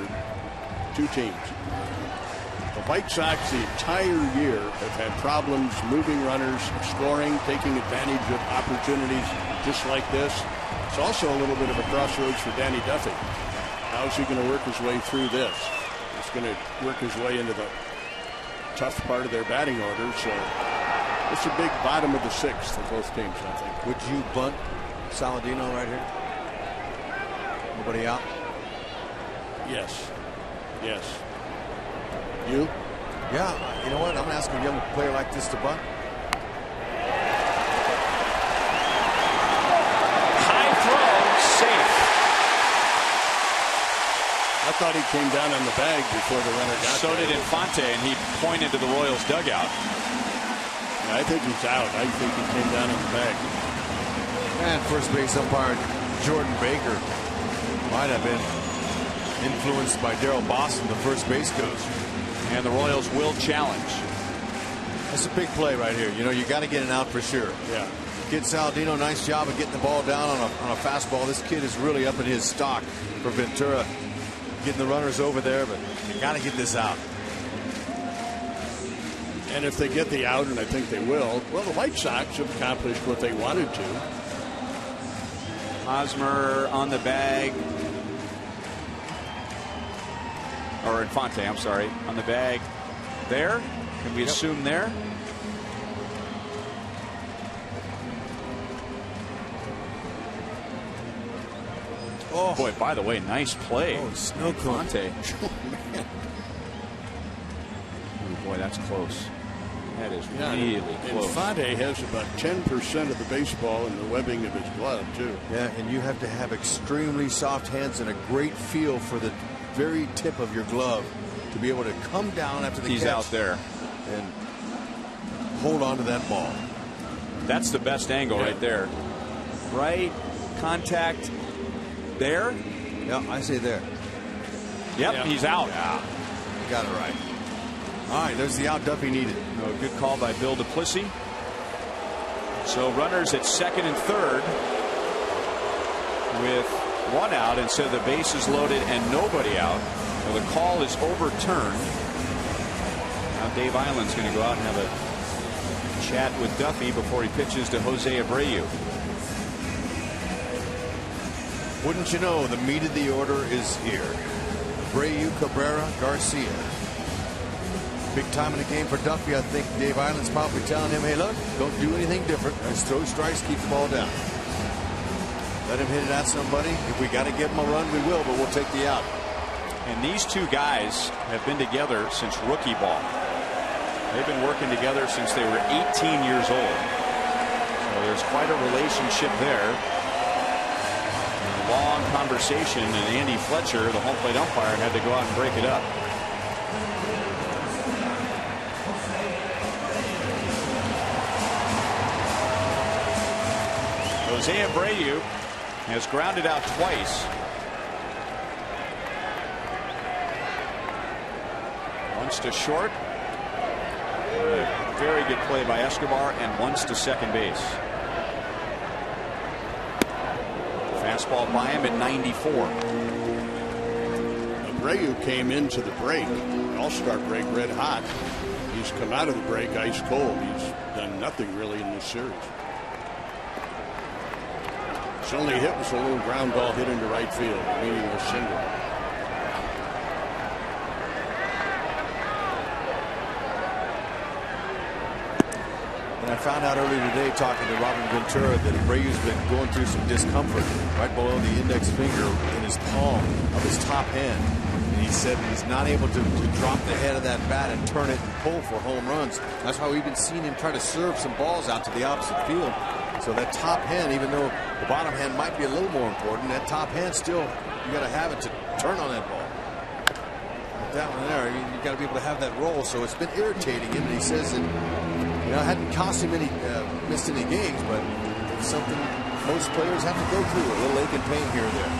two teams. The White Sox the entire year have had problems moving runners, scoring, taking advantage of opportunities just like this. It's also a little bit of a crossroads for Danny Duffy. How is he going to work his way through this? He's going to work his way into the tough part of their batting order. So it's a big bottom of the sixth for both teams, I think. Would you bunt Saladino right here? Nobody out? Yes. Yes. You? Yeah. You know what? I'm going to ask a young player like this to bunt. High throw, safe. I thought he came down on the bag before the runner got So there. did Infante, and he pointed to the Royals dugout. I think he's out. I think he came down on the bag. And first base umpire Jordan Baker might have been influenced by Darryl Boston, the first base coach. And the Royals will challenge. That's a big play right here. You know, you got to get an out for sure. Yeah. Kid Saladino, nice job of getting the ball down on a fastball. This kid is really up in his stock for Ventura. Getting the runners over there, but you got to get this out. And if they get the out, and I think they will, well, the White Sox have accomplished what they wanted to. Hosmer on the bag. Or Infante, I'm sorry, on the bag there. Can we assume there? Oh boy! By the way, nice play. Oh, snow Infante. Oh, boy, that's close. That is really close. Infante has about 10% of the baseball in the webbing of his glove too. Yeah, and you have to have extremely soft hands and a great feel for the very tip of your glove to be able to come down after the He's catch out there and hold on to that ball. That's the best angle right there. Right contact there. Yeah, I say there. Yep, he's out. Yeah, you got it right. All right, there's the out Duffy needed. No, good call by Bill Duplessis. So runners at second and third with one out, and so the base is loaded and nobody out. Well, the call is overturned. Now Dave Island's going to go out and have a chat with Duffy before he pitches to Jose Abreu. Wouldn't you know, the meat of the order is here. Abreu, Cabrera, Garcia. Big time in the game for Duffy. I think Dave Island's probably telling him, hey, look, don't do anything different. Just throw strikes, keep the ball down. Let him hit it at somebody. If we got to give him a run, we will, but we'll take the out. And these two guys have been together since rookie ball. They've been working together since they were 18 years old. So there's quite a relationship there. A long conversation, and Andy Fletcher, the home plate umpire, had to go out and break it up. Jose Abreu has grounded out twice. Once to short. A very good play by Escobar, and once to second base. Fastball by him at 94. Abreu came into the break, All-Star break, red hot. He's come out of the break ice cold. He's done nothing really in this series. His only hit was a little ground ball hit into right field, meaningless single. And I found out earlier today, talking to Robin Ventura, that Abreu's been going through some discomfort right below the index finger in his palm of his top hand. And he said he's not able to drop the head of that bat and turn it and pull for home runs. That's why we've been seeing him try to serve some balls out to the opposite field. So that top hand, even though the bottom hand might be a little more important, that top hand still, you got to have it to turn on that ball. With that one there, you got to be able to have that roll. So it's been irritating him. And he says that, you know, it hadn't cost him any, missed any games, but it's something most players have to go through, a little ache and pain here and there.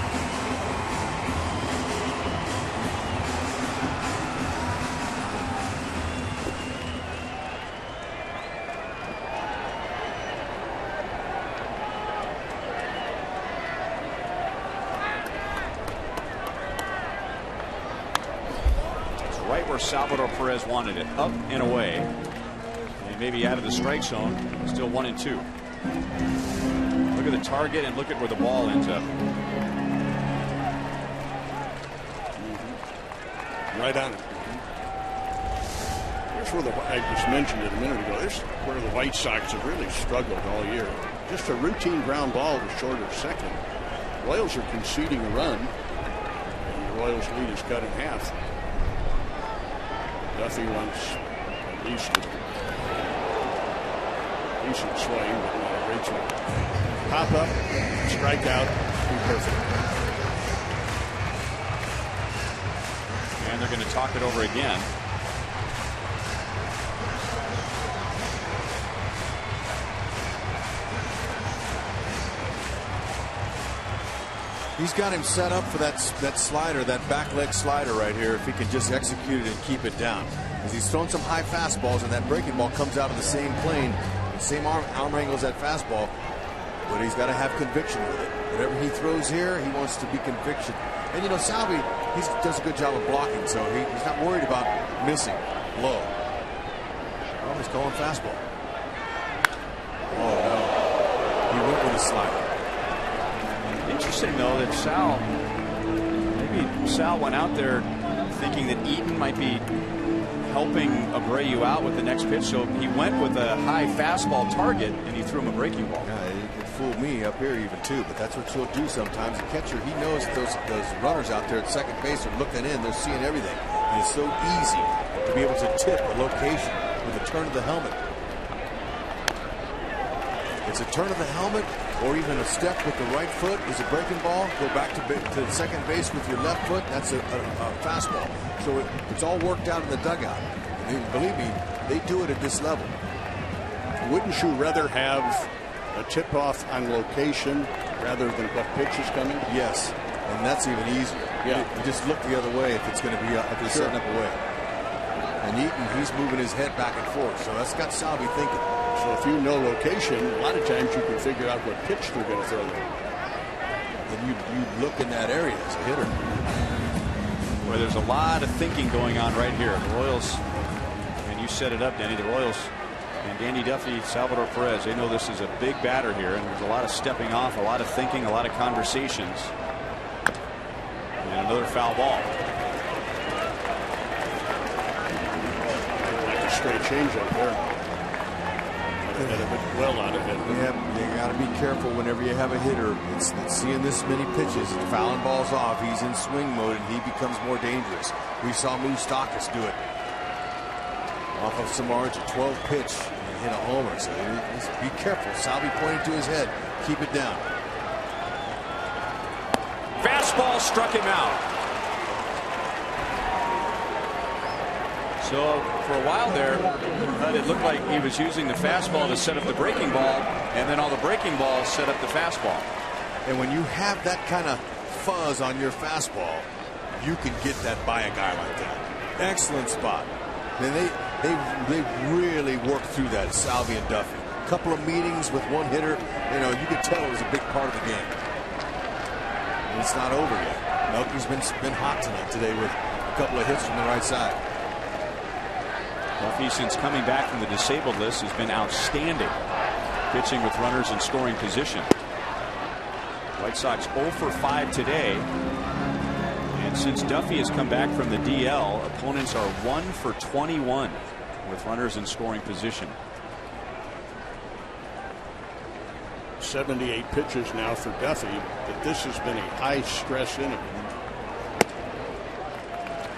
where Salvador Perez wanted it, up and away. And maybe out of the strike zone. Still 1-2. Look at the target and look at where the ball ends up. Right on it. Here's where I just mentioned it a minute ago. This is where the White Sox have really struggled all year. Just a routine ground ball to short of second. Royals are conceding a run, and the Royals' lead is cut in half. Duffy wants at least a decent swing, but not a great swing. Pop up, strike out, be perfect. And they're going to talk it over again. He's got him set up for that slider, that back leg slider right here, if he can just execute it and keep it down. Because he's thrown some high fastballs, and that breaking ball comes out of the same plane, the same arm angle as that fastball. But he's got to have conviction with it. Whatever he throws here, he wants to be conviction. And you know, Salvi, he does a good job of blocking, so he's not worried about missing low. Oh, he's calling fastball. Oh no, he went with a slider. Interesting though that maybe Sal went out there thinking that Eaton might be helping Abreu out with the next pitch, so he went with a high fastball target and he threw him a breaking ball. Yeah, it fooled me up here even too, but that's what you'll do sometimes. The catcher, he knows those runners out there at second base are looking in, they're seeing everything, and it's so easy to be able to tip a location with a turn of the helmet. It's a turn of the helmet, or even a step with the right foot is a breaking ball. Go back to second base with your left foot. That's a fastball. So it's all worked out in the dugout. And believe me, they do it at this level. Wouldn't you rather have a tip-off on location rather than what pitch is coming? Yes, and that's even easier. Yeah. You just look the other way if it's going to be if they're setting up away. And Eaton, he's moving his head back and forth, so that's got Salvi thinking. So if you know location, a lot of times you can figure out what pitch they're going to throw there. And you look in that area as a hitter. Well, there's a lot of thinking going on right here. The Royals, and you set it up, Danny, the Royals and Danny Duffy, Salvador Perez, they know this is a big batter here, and there's a lot of stepping off, a lot of thinking, a lot of conversations. And another foul ball. Like a straight changeup there. Well out of it. You got to be careful whenever you have a hitter. It's seeing this many pitches, fouling balls off. He's in swing mode, and he becomes more dangerous. We saw Moustakas do it off of Samardzija, 12 pitch and hit a homer. So be careful. Salvi pointing to his head. Keep it down. Fastball struck him out. So for a while there, it looked like he was using the fastball to set up the breaking ball, and then all the breaking balls set up the fastball. And when you have that kind of fuzz on your fastball, you can get that by a guy like that. Excellent spot. And they really worked through that, Salvi and Duffy. A couple of meetings with one hitter, you could tell it was a big part of the game. And it's not over yet. Melky's been hot today with a couple of hits from the right side. Duffy, since coming back from the disabled list, has been outstanding, pitching with runners in scoring position. White Sox 0 for 5 today, and since Duffy has come back from the DL, opponents are 1 for 21 with runners in scoring position. 78 pitches now for Duffy, but this has been a high stress inning.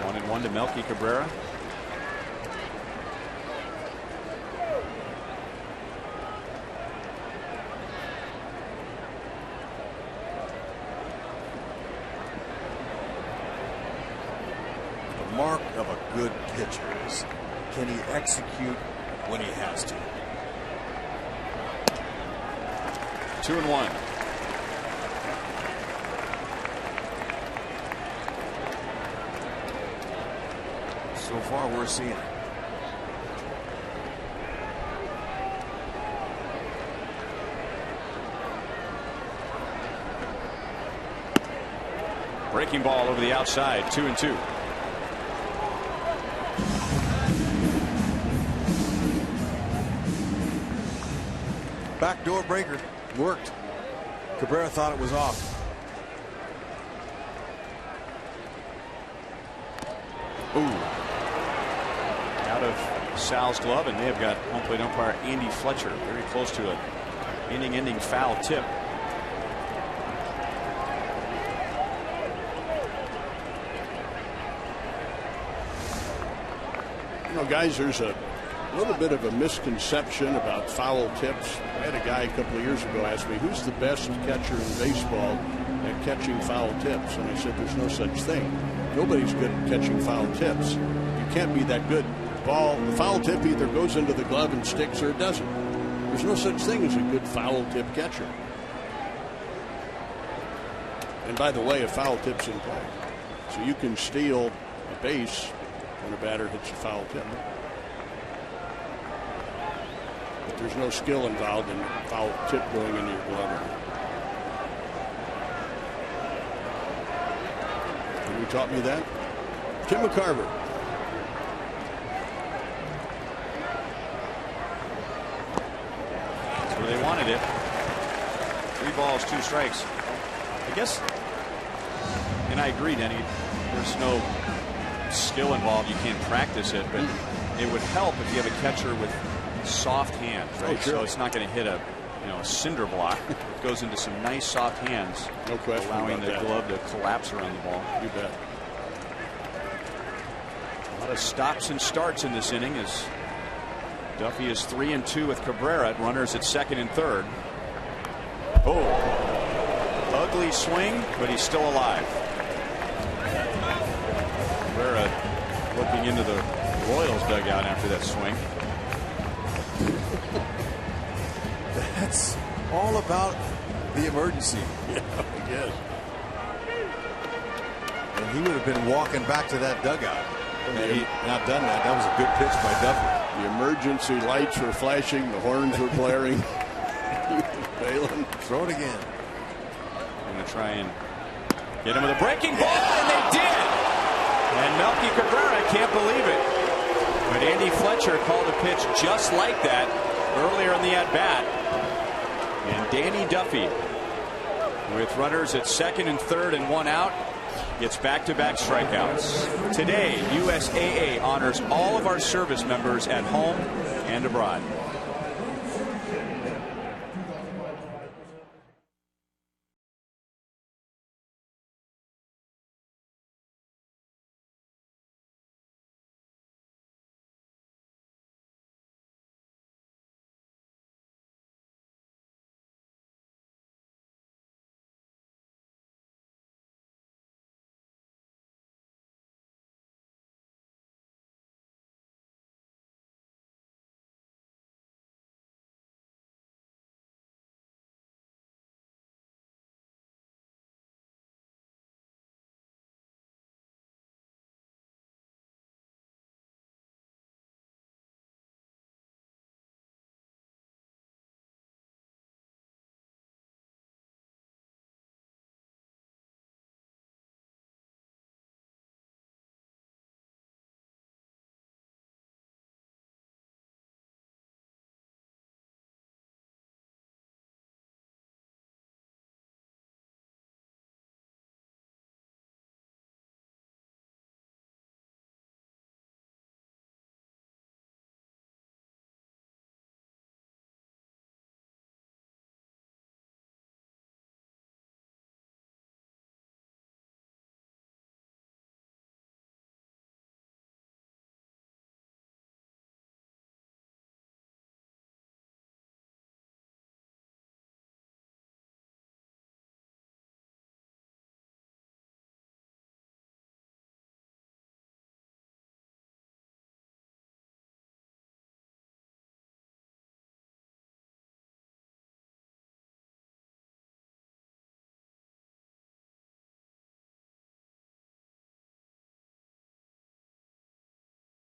1-1 to Melky Cabrera. Mark of a good pitcher is, can he execute when he has to? 2-1. So far we're seeing it. Breaking ball over the outside, 2-2. Backdoor breaker worked. Cabrera thought it was off. Ooh. Out of Sal's glove, and they have got home plate umpire Andy Fletcher very close to an inning-ending foul tip. You know, guys, there's a little bit of a misconception about foul tips. I had a guy a couple of years ago ask me, who's the best catcher in baseball at catching foul tips? And I said, there's no such thing. Nobody's good at catching foul tips. You can't be that good. The foul tip either goes into the glove and sticks or it doesn't. There's no such thing as a good foul tip catcher. And by the way, a foul tip's in play. So you can steal a base when a batter hits a foul tip. But there's no skill involved in a foul tip going into your glove. Who taught me that? Tim McCarver. That's where they wanted it. 3 balls, 2 strikes. I guess, and I agree, Denny, there's no skill involved. You can't practice it, but it would help if you have a catcher with soft hands, right? Oh, sure. So it's not going to hit a cinder block. It goes into some nice soft hands, no question, allowing the that glove to collapse around the ball. You bet. A lot of stops and starts in this inning as Duffy is 3-2 with Cabrera. Runners at second and third. Oh, ugly swing, but he's still alive. Cabrera looking into the Royals dugout after that swing. That's all about the emergency. Yeah, I guess. And he would have been walking back to that dugout. Had he not done that, that was a good pitch by Duffy. The emergency lights were flashing, the horns were blaring. Balin. Throw it again. Going to try and get him with a breaking ball, and they did. And Melky Cabrera can't believe it. But Andy Fletcher called a pitch just like that earlier in the at-bat. And Danny Duffy, with runners at second and third and 1 out, gets back-to-back strikeouts. Today, USAA honors all of our service members at home and abroad.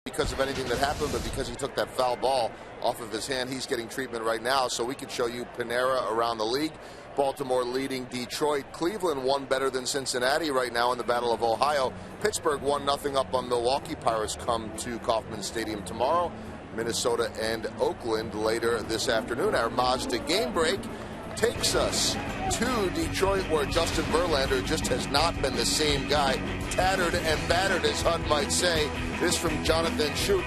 Because of anything that happened, but because he took that foul ball off of his hand, he's getting treatment right now. So we can show you Panera around the league. Baltimore leading Detroit. Cleveland won better than Cincinnati right now in the Battle of Ohio. Pittsburgh 1-0 up on Milwaukee. Pirates come to Kauffman Stadium tomorrow. Minnesota and Oakland later this afternoon. Our Mazda game break takes us to Detroit, where Justin Verlander just has not been the same guy. Tattered and battered, as Hunt might say. This from Jonathan Shoup.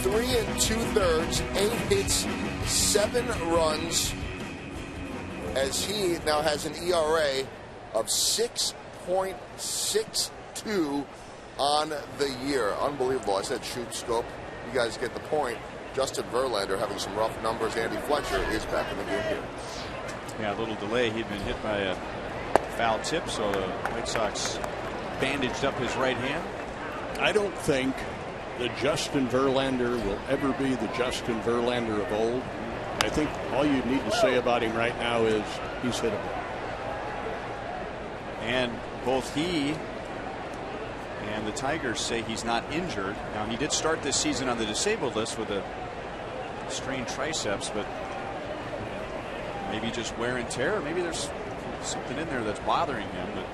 3 2/3, 8 hits, 7 runs, as he now has an ERA of 6.62 on the year. Unbelievable. I said Shoup scope. You guys get the point. Justin Verlander having some rough numbers. Andy Fletcher is back in the game here. Yeah, a little delay. He'd been hit by a foul tip, so the White Sox bandaged up his right hand. I don't think the Justin Verlander will ever be the Justin Verlander of old. I think all you need to say about him right now is he's hittable. And both he and the Tigers say he's not injured. Now, he did start this season on the disabled list with a strained triceps, but maybe just wear and tear. Maybe there's something in there that's bothering him. But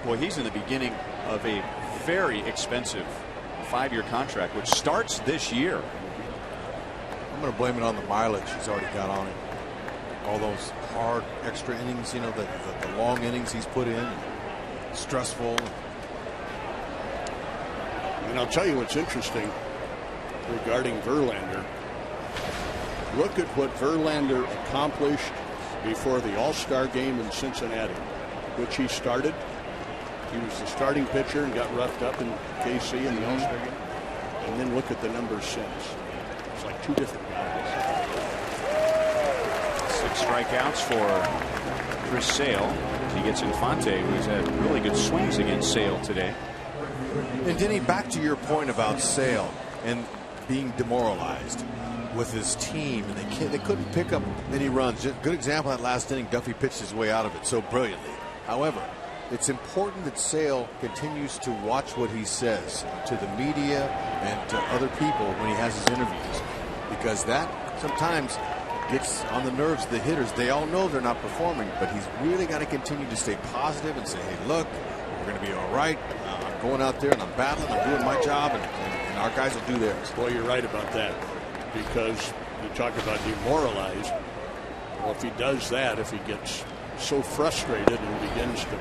boy, he's in the beginning of a very expensive 5-year contract, which starts this year. I'm going to blame it on the mileage he's already got on him. All those hard extra innings, you know, the long innings he's put in, stressful. And I'll tell you what's interesting regarding Verlander. Look at what Verlander accomplished before the All-Star game in Cincinnati, which he started. He was the starting pitcher and got roughed up in KC in the All-Star game. And then look at the numbers since. It's like 2 different guys. 6 strikeouts for Chris Sale. He gets Infante, who's had really good swings against Sale today. And Denny, back to your point about Sale and being demoralized with his team, and they couldn't pick up any runs. Just good example, that last inning, Duffy pitched his way out of it so brilliantly. However, it's important that Sale continues to watch what he says to the media and to other people when he has his interviews, because that sometimes gets on the nerves of the hitters. They all know they're not performing, but he's really got to continue to stay positive and say, hey, look, we're going to be all right. I'm going out there and I'm battling, I'm doing my job, and our guys will do theirs. Well, you're right about that, because you talk about demoralized. Well, if he does that, if he gets so frustrated and begins to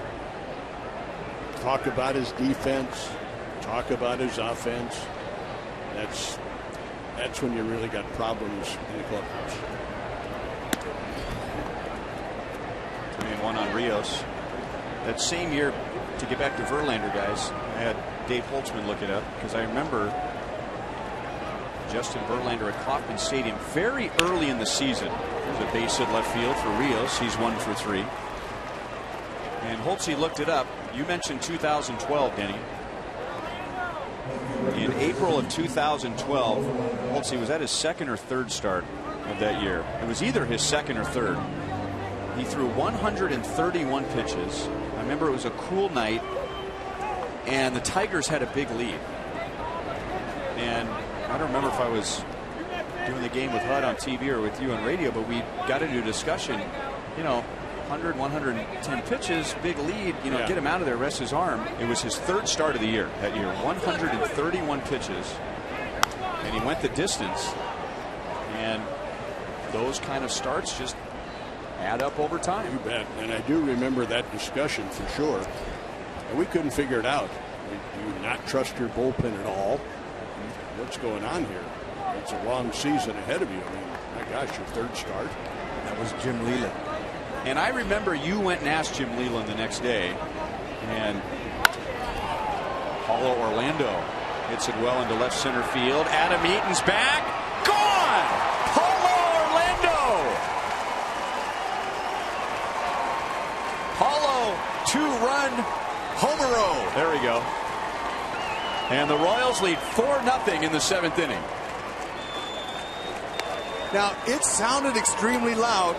talk about his defense, talk about his offense, that's when you really got problems in the clubhouse. 3-1 on Rios. That same year, to get back to Verlander, guys, I had Dave Holtzman look it up, because I remember Justin Verlander at Kauffman Stadium very early in the season. There's a base hit left field for Rios. He's 1 for 3. And Holtzy looked it up. You mentioned 2012, Denny. In April of 2012, Holtzy was at his 2nd or 3rd start of that year. It was either his 2nd or 3rd. He threw 131 pitches. I remember it was a cool night, and the Tigers had a big lead. And I don't remember if I was doing the game with HUD on TV or with you on radio, but we got into a discussion, you know, 100, 110 pitches, big lead, you know, get him out of there, rest his arm. It was his 3rd start of the year that year, 131 pitches, and he went the distance. And those kind of starts just add up over time. You bet. And I do remember that discussion for sure. And we couldn't figure it out. Do you not trust your bullpen at all? What's going on here? It's a long season ahead of you. I mean, my gosh, your 3rd start. That was Jim Leland. And I remember you went and asked Jim Leland the next day, and Paulo Orlando hits it well into left center field. Adam Eaton's back. Gone! Paulo Orlando! Paulo, 2-run homero. There we go. And the Royals lead 4-0 in the 7th inning. Now, it sounded extremely loud,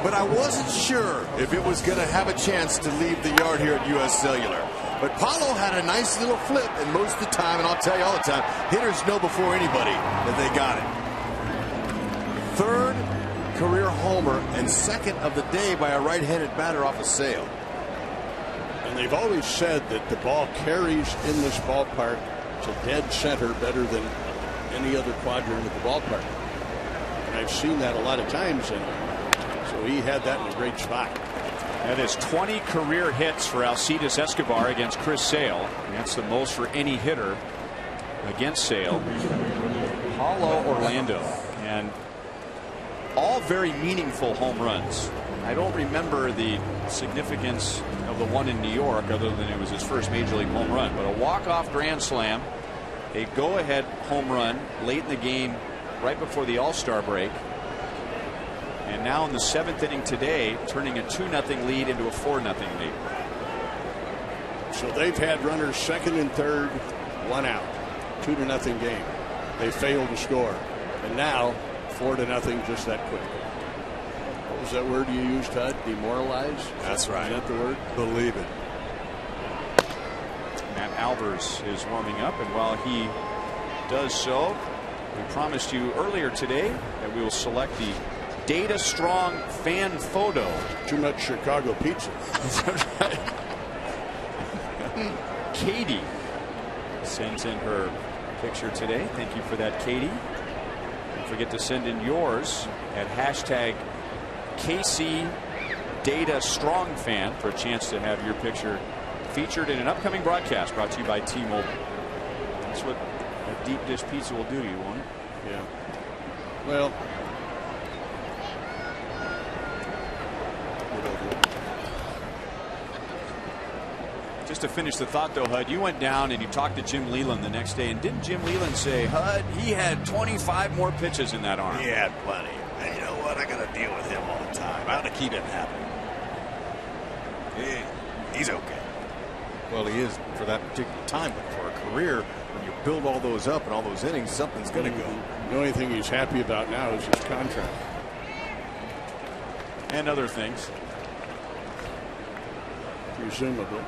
but I wasn't sure if it was going to have a chance to leave the yard here at U.S. Cellular. But Paulo had a nice little flip, and most of the time, and I'll tell you all the time, hitters know before anybody that they got it. 3rd career homer and 2nd of the day by a right-handed batter off a Sale. And they've always said that the ball carries in this ballpark to dead center better than any other quadrant of the ballpark. And I've seen that a lot of times, and so he had that in a great spot. That is 20 career hits for Alcides Escobar against Chris Sale. That's the most for any hitter against Sale. Paulo Orlando, and all very meaningful home runs. I don't remember the significance of the one in New York other than it was his first major league home run, but a walk-off grand slam, a go-ahead home run late in the game right before the All-Star break, and now in the 7th inning today turning a 2-0 lead into a 4-0 lead. So they've had runners second and third, 1 out, 2-0 game. They failed to score, and now 4-0 just that quickly. What was that word you used, Hud? Demoralized? That's right. Is that the word? Believe it. Matt Albers is warming up, and while he does so, we promised you earlier today that we will select the Data Strong fan photo. Too much Chicago pizza. Katie sends in her picture today. Thank you for that, Katie. Don't forget to send in yours at hashtag KC Data Strong Fan for a chance to have your picture featured in an upcoming broadcast brought to you by T-Mobile. That's what a deep dish pizza will do to you, won't it? Yeah. Well, just to finish the thought, though, Hud, you went down and you talked to Jim Leland the next day, and didn't Jim Leland say, Hud, he had 25 more pitches in that arm? He had plenty. And you know what? I got to deal with him all the time. I got to keep him happy. He's okay. Well, he is for that particular time, but for a career, when you build all those up and all those innings, something's going to go. The only thing he's happy about now is his contract. And other things. Presumably.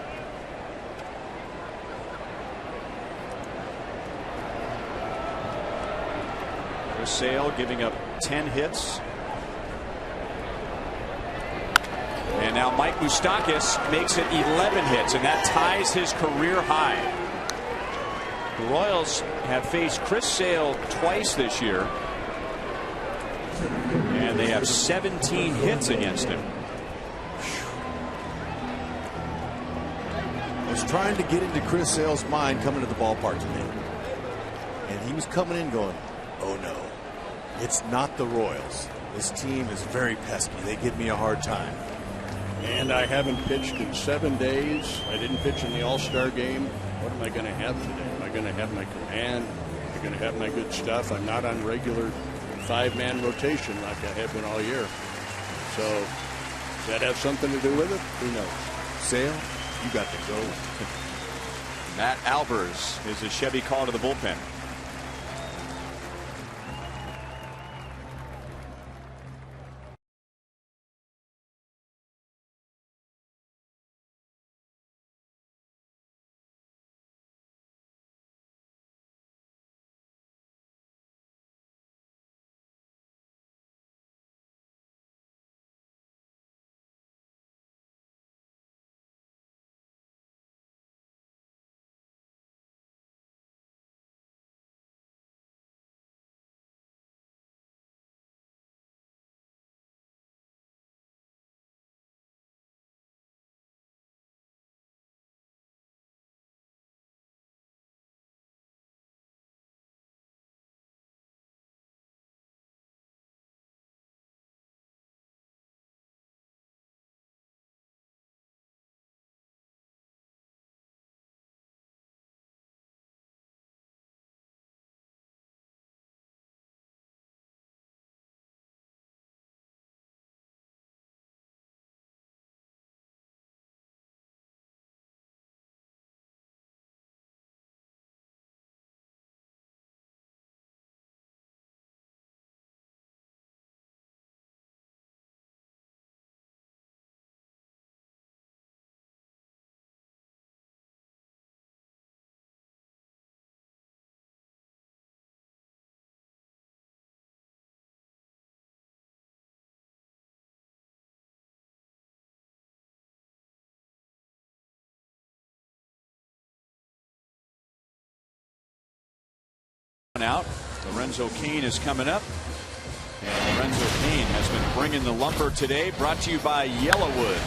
Chris Sale giving up 10 hits. And now Mike Moustakas makes it 11 hits, and that ties his career high. The Royals have faced Chris Sale twice this year, and they have 17 hits against him. I was trying to get into Chris Sale's mind coming to the ballpark today, and he was coming in going, oh no, it's not the Royals. This team is very pesky. They give me a hard time. And I haven't pitched in 7 days. I didn't pitch in the All-Star game. What am I going to have today? Am I going to have my command? Am I going to have my good stuff? I'm not on regular 5-man rotation like I have been all year. So does that have something to do with it? Who knows? Sale, you got to go. Matt Albers is a Chevy call to the bullpen. Out. Lorenzo Kane is coming up. And Lorenzo Kane has been bringing the lumber today. Brought to you by Yellowwood.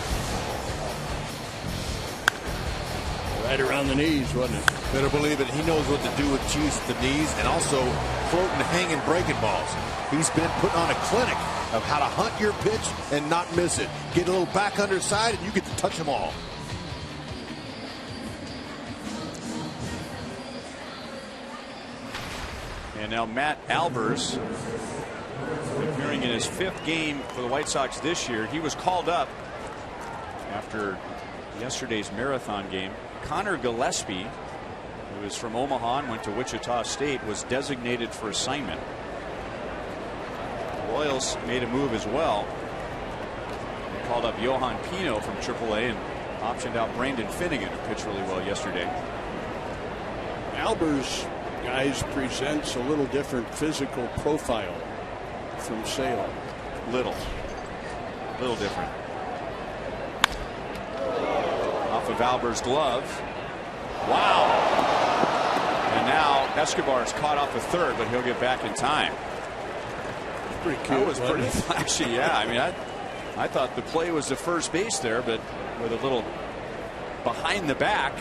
Right around the knees, wasn't it? Better believe it. He knows what to do with cheese at the knees and also floating, hanging, breaking balls. He's been putting on a clinic of how to hunt your pitch and not miss it. Get a little back underside and you get to touch them all. And now Matt Albers, appearing in his 5th game for the White Sox this year. He was called up after yesterday's marathon game. Connor Gillespie, who is from Omaha and went to Wichita State, was designated for assignment. The Royals made a move as well. They called up Johan Pino from AAA and optioned out Brandon Finnegan, who pitched really well yesterday. Albers, guys, presents a little different physical profile from Sale. Little different. Off of Albers' glove. Wow. And now Escobar's caught off a third, but he'll get back in time. Pretty cute. That was pretty flashy. Yeah, I mean, I thought the play was the first base there, but with a little behind the back.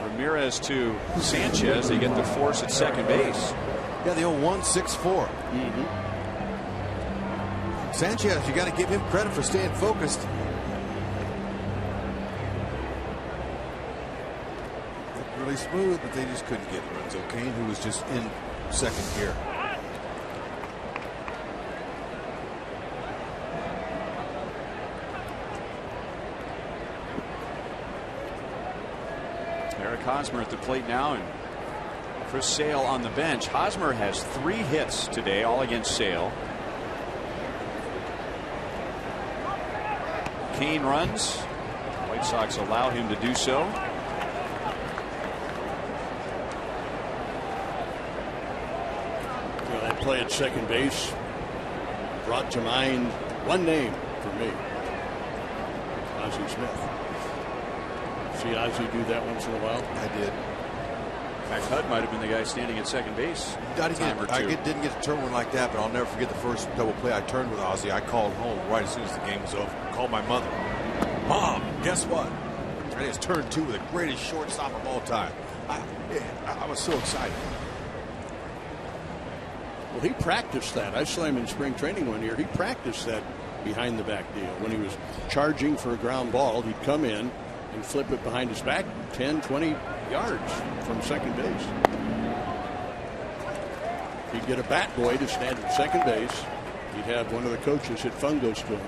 Ramirez to Sanchez. They get the force at second base. Yeah, the old 1-6-4. Sanchez, you got to give him credit for staying focused. Looked really smooth, but they just couldn't get Lorenzo Kane, who was just in second gear. Eric Hosmer at the plate now, and Chris Sale on the bench. Hosmer has 3 hits today, all against Sale. Kane runs. White Sox allow him to do so. You know, that play at second base brought to mind one name for me: Ozzie Smith. See Ozzie do that once in a while? I did. Max Hudd might have been the guy standing at second base. I didn't get to turn one like that, but I'll never forget the first double play I turned with Ozzie. I called home right as soon as the game was over. Called my mother. Mom, guess what? And it's turn 2 with the greatest shortstop of all time. I was so excited. Well, he practiced that. I saw him in spring training one year. He practiced that behind the back deal. When he was charging for a ground ball, he'd come in and flip it behind his back 10, 20 yards from second base. He'd get a bat boy to stand at second base. He'd have one of the coaches hit fungos to him,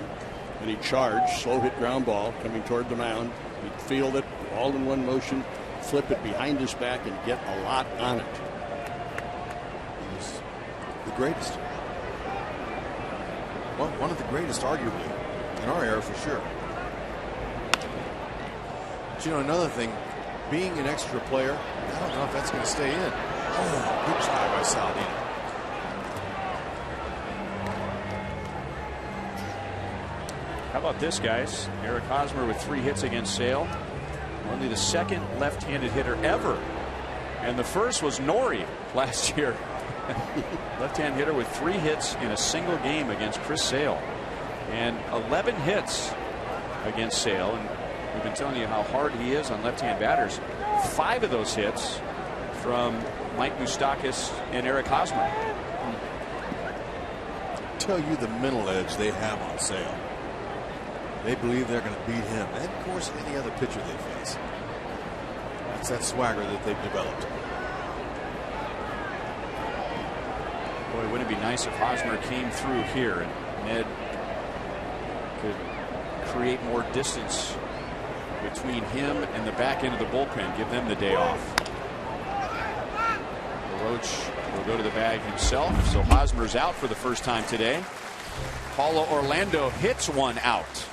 and he'd charge, slow hit ground ball coming toward the mound. He'd field it all in one motion, flip it behind his back, and get a lot on it. He was the greatest. One of the greatest, arguably, in our era for sure. But you know, another thing, being an extra player, I don't know if that's going to stay in. Oh, good try by Saladino. How about this, guys? Eric Hosmer with 3 hits against Sale. Only the second left-handed hitter ever. And the first was Nori last year. Left-hand hitter with 3 hits in a single game against Chris Sale. And 11 hits against Sale. And we've been telling you how hard he is on left-hand batters. 5 of those hits from Mike Moustakas and Eric Hosmer. Tell you the mental edge they have on Sale. They believe they're going to beat him, and of course any other pitcher they face. That's that swagger that they've developed. Boy, wouldn't it be nice if Hosmer came through here and Ned could create more distance between him and the back end of the bullpen, give them the day off. Roach will go to the bag himself, so Hosmer's out for the first time today. Paulo Orlando hits one out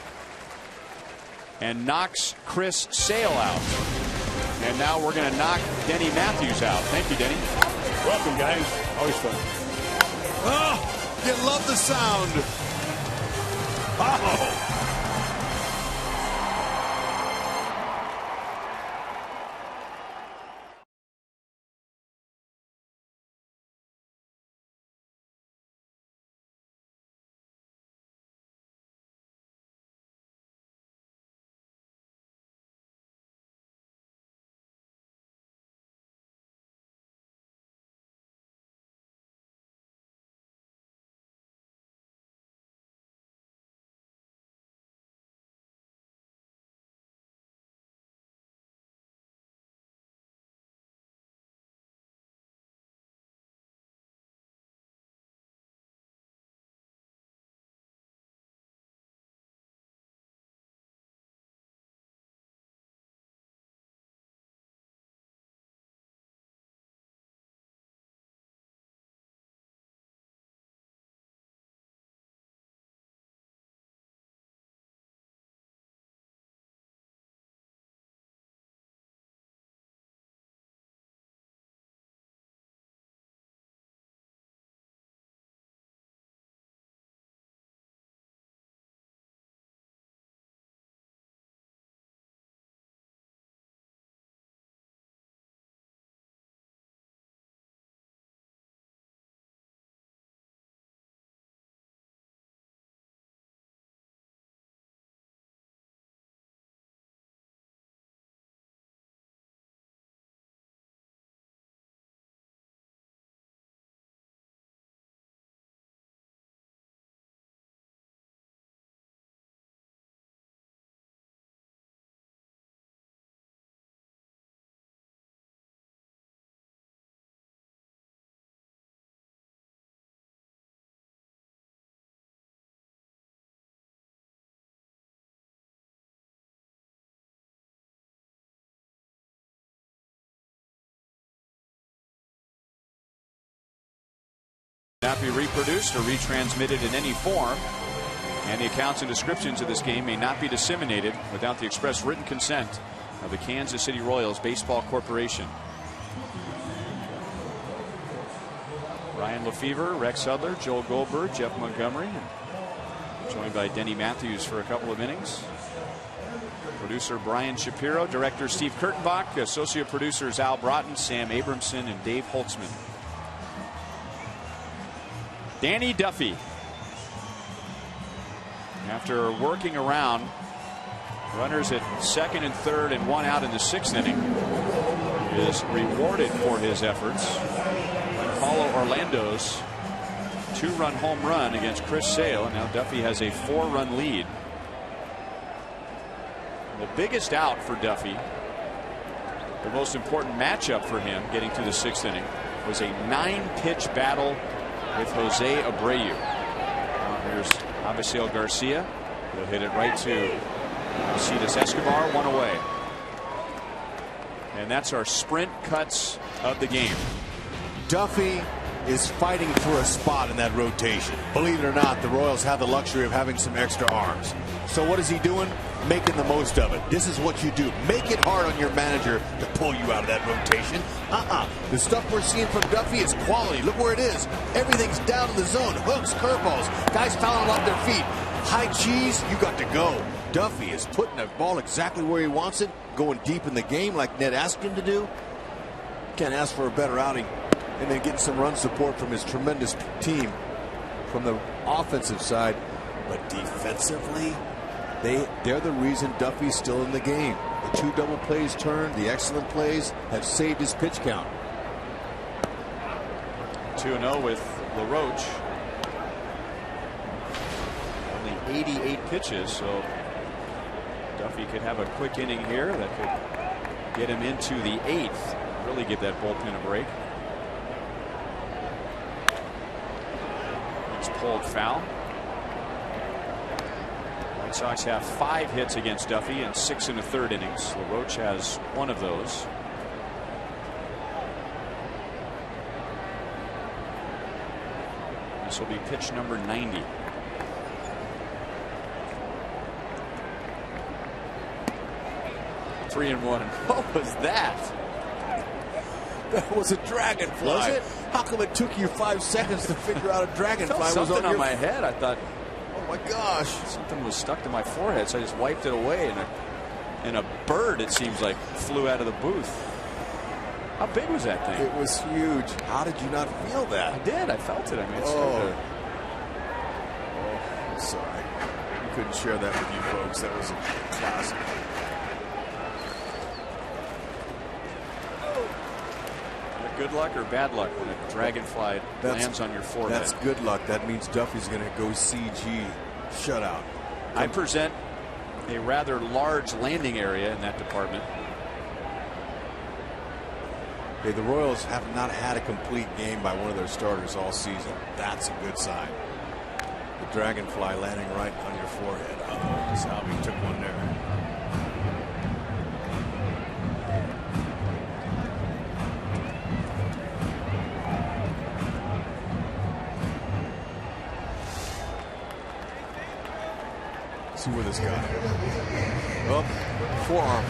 and knocks Chris Sale out. And now we're going to knock Denny Matthews out. Thank you, Denny. Welcome, guys. Always fun. Oh, you love the sound. Oh. not be reproduced or retransmitted in any form, and the accounts and descriptions of this game may not be disseminated without the express written consent of the Kansas City Royals Baseball Corporation. Ryan Lefevre, Rex Hudler, Joel Goldberg, Jeff Montgomery, joined by Denny Matthews for a couple of innings. Producer Brian Shapiro, director Steve Kurtenbach, associate producers Al Broughton, Sam Abramson, and Dave Holtzman. Danny Duffy, after working around runners at second and third and one out in the sixth inning, is rewarded for his efforts when Paulo Orlando's two-run home run against Chris Sale, and now Duffy has a 4-run lead. The biggest out for Duffy, the most important matchup for him getting to the sixth inning, was a 9-pitch battle with Jose Abreu. Here's Abisail Garcia. He'll hit it right to Alcides Escobar, one away. And that's our sprint cuts of the game. Duffy is fighting for a spot in that rotation. Believe it or not, the Royals have the luxury of having some extra arms. So what is he doing? Making the most of it. This is what you do. Make it hard on your manager to pull you out of that rotation. The stuff we're seeing from Duffy is quality. Look where it is. Everything's down in the zone. Hooks, curveballs, guys fouling off their feet. High cheese, you got to go. Duffy is putting the ball exactly where he wants it, going deep in the game like Ned asked him to do. Can't ask for a better outing. And then getting some run support from his tremendous team from the offensive side. But defensively, they're the reason Duffy's still in the game. The 2 double plays turned, the excellent plays have saved his pitch count. 2-0 with LaRoche. Only 88 pitches, so Duffy could have a quick inning here that could get him into the 8th. Really give that bullpen a break. It's pulled foul. White Sox have 5 hits against Duffy in 6 1/3 innings. LaRoche has 1 of those. This will be pitch number 90. Three and one. What was that? That was a dragonfly. Was it? How come it took you 5 seconds to figure out a dragonfly I felt something on my head? I thought, oh my gosh, something was stuck to my forehead, so I just wiped it away, and a bird, it seems like, flew out of the booth. How big was that thing? It was huge. How did you not feel that? I did. I felt it. I mean, it's sorry. We couldn't share that with you folks. That was a classic. Good luck or bad luck when a dragonfly lands on your forehead? That's good luck. That means Duffy's going to go CG shutout. I present a rather large landing area in that department. Okay, the Royals have not had a complete game by one of their starters all season. That's a good sign. The dragonfly landing right on your forehead. Uh-oh, Salvi took one there. See where this guy. Oh, forearm.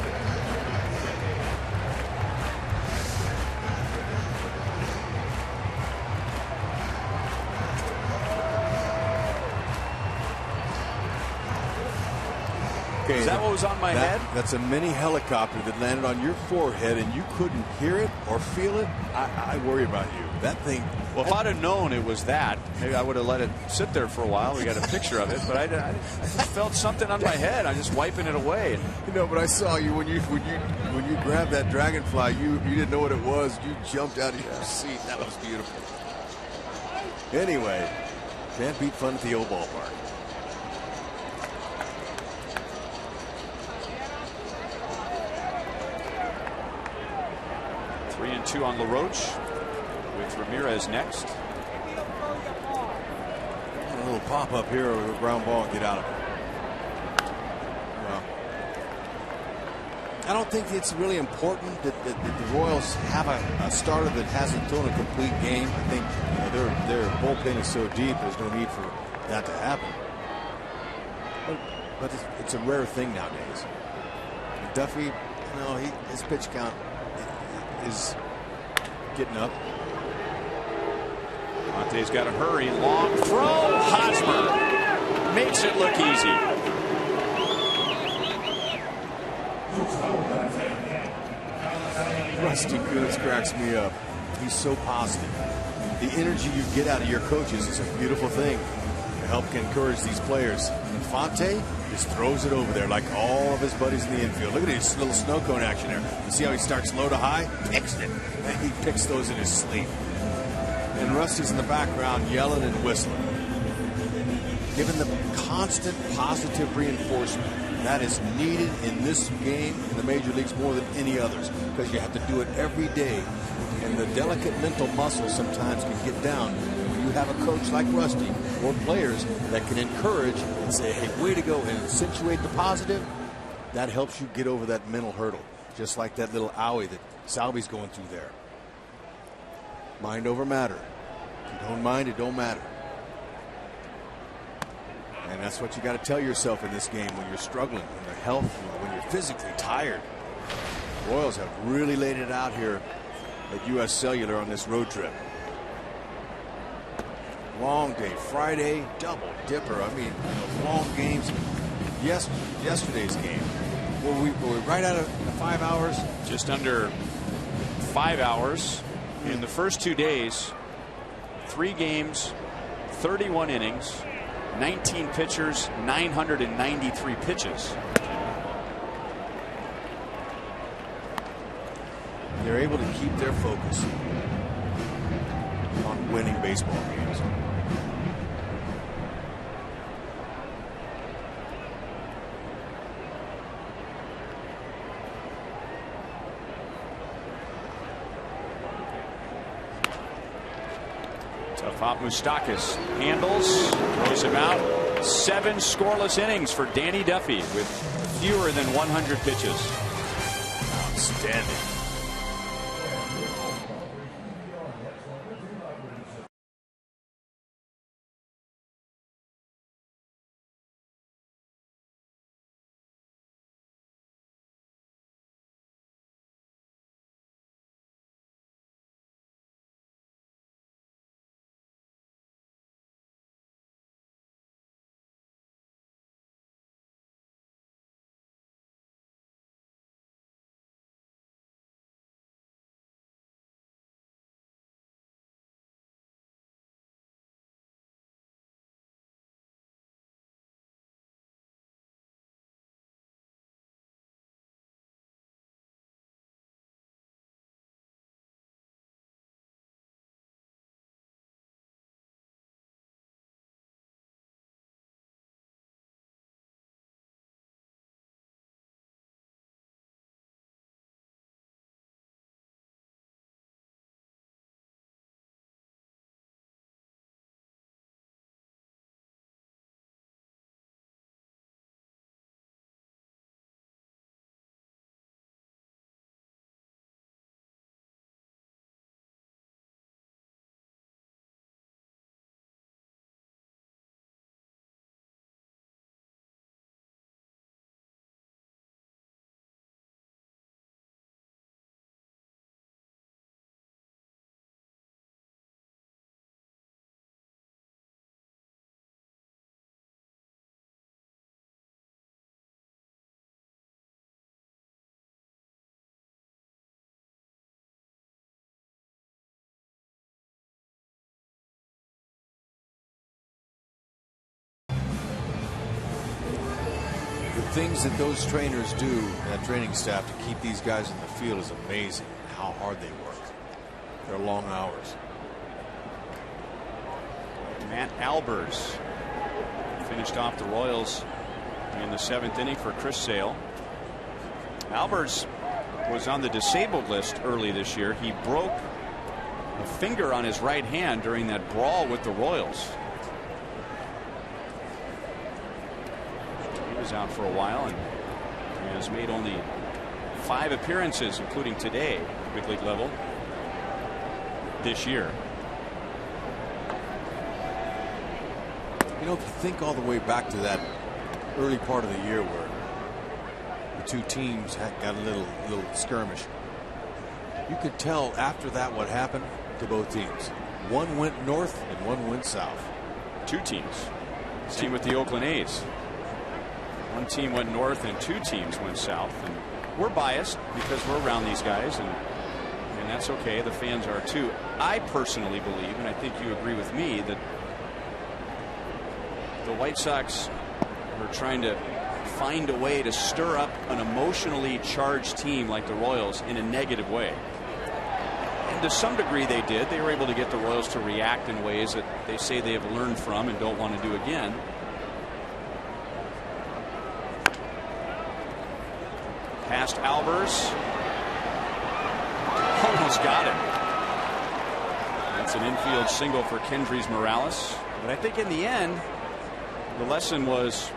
Okay, is that what was on my head? That's a mini helicopter that landed on your forehead and you couldn't hear it or feel it. I worry about you. That thing. Well, if I'd have known it was that, maybe I would have let it sit there for a while. We got a picture of it, but I just felt something on my head. I'm just wiping it away. You know, but I saw you when you grabbed that dragonfly. You didn't know what it was. You jumped out of your seat. That was beautiful. Anyway, can't beat fun at the old ballpark. Three and two on LaRoche, with Ramirez next. A little pop up here or a ground ball and get out of it. Well, I don't think it's really important that the Royals have a starter that hasn't thrown a complete game. I think they're bullpen is so deep, there's no need for that to happen. But it's a rare thing nowadays. And Duffy, you know, his pitch count is getting up. Monte's got to hurry. Long throw. Hosmer makes it look easy. Rusty Goods cracks me up. He's so positive. The energy you get out of your coaches is a beautiful thing to help encourage these players. And Fonte just throws it over there like all of his buddies in the infield. Look at his little snow cone action there. You see how he starts low to high? Picks it. And he picks those in his sleep. And Rusty's in the background yelling and whistling, giving them constant positive reinforcement. That is needed in this game in the major leagues more than any others, because you have to do it every day. And the delicate mental muscles sometimes can get down. When you have a coach like Rusty or players that can encourage and say, hey, way to go, and accentuate the positive, that helps you get over that mental hurdle. Just like that little owie that Salvi's going through there. Mind over matter. If you don't mind, it don't matter. And that's what you got to tell yourself in this game when you're struggling, when your health, when you're physically tired. The Royals have really laid it out here at U.S. Cellular on this road trip. Long day, Friday, double dipper. I mean, you know, long games. Yesterday's game. Were we right out of 5 hours? Just under 5 hours. In the first 2 days, 3 games, 31 innings, 19 pitchers, 993 pitches. They're able to keep their focus on winning baseball games. Tough Moustakas handles, throws him out. 7 scoreless innings for Danny Duffy with fewer than 100 pitches. Outstanding. Things that those trainers do, that training staff, to keep these guys in the field is amazing. How hard they work. They're long hours. Matt Albers finished off the Royals in the 7th inning for Chris Sale. Albers was on the disabled list early this year. He broke a finger on his right hand during that brawl with the Royals. He was out for a while and has made only 5 appearances, including today, big league level, this year. You know, if you think all the way back to that early part of the year where the two teams had got a little skirmish, you could tell after that what happened to both teams. One went north and one went south. Two teams. Same with the Oakland A's. One team went north and two teams went south. And we're biased because we're around these guys, and that's okay. The fans are too. I personally believe, and I think you agree with me, that the White Sox are trying to find a way to stir up an emotionally charged team like the Royals in a negative way. And to some degree they did. They were able to get the Royals to react in ways that they say they have learned from and don't want to do again. Past Albers. Almost got it. That's an infield single for Kendrys Morales. But I think in the end, the lesson was,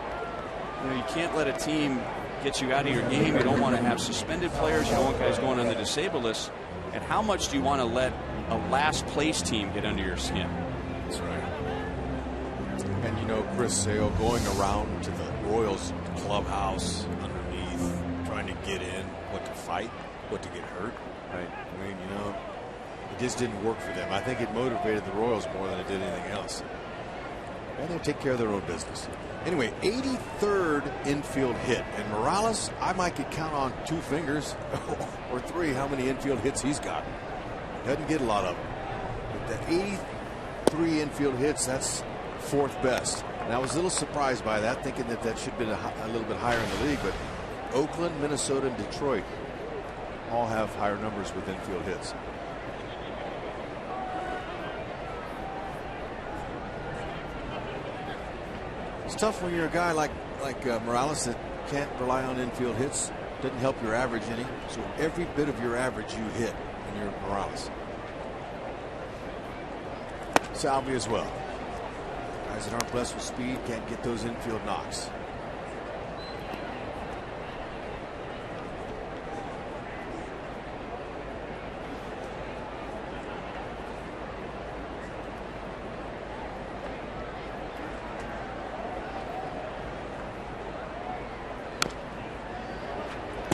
you can't let a team get you out of your game. You don't want to have suspended players. You don't want guys going on the disabled list. And how much do you want to let a last place team get under your skin? That's right. And you know, Chris Sale going around to the Royals clubhouse underneath, trying to get in, what to fight, what to get hurt. Right. I mean, you know, it just didn't work for them. I think it motivated the Royals more than it did anything else. And they take care of their own business. Anyway, 83rd infield hit. And Morales, I might could count on 2 fingers or 3 how many infield hits he's got. Doesn't get a lot of them. But that 83 infield hits, that's 4th best. And I was a little surprised by that, thinking that that should have been a little bit higher in the league. But Oakland, Minnesota, and Detroit all have higher numbers with infield hits. It's tough when you're a guy like Morales that can't rely on infield hits. Doesn't help your average any. So every bit of your average you hit when you're Morales. Salvi as well. Guys that aren't blessed with speed can't get those infield knocks.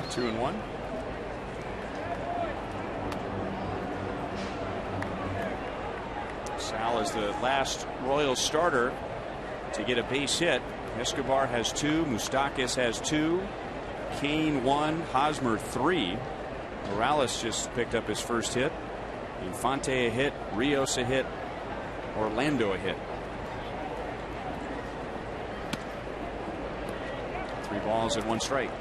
Two and one. Sal is the last Royals starter to get a base hit. Escobar has 2. Moustakas has 2. Kane 1. Hosmer 3. Morales just picked up his first hit. Infante a hit. Rios a hit. Orlando a hit. 3 balls and 1 strike.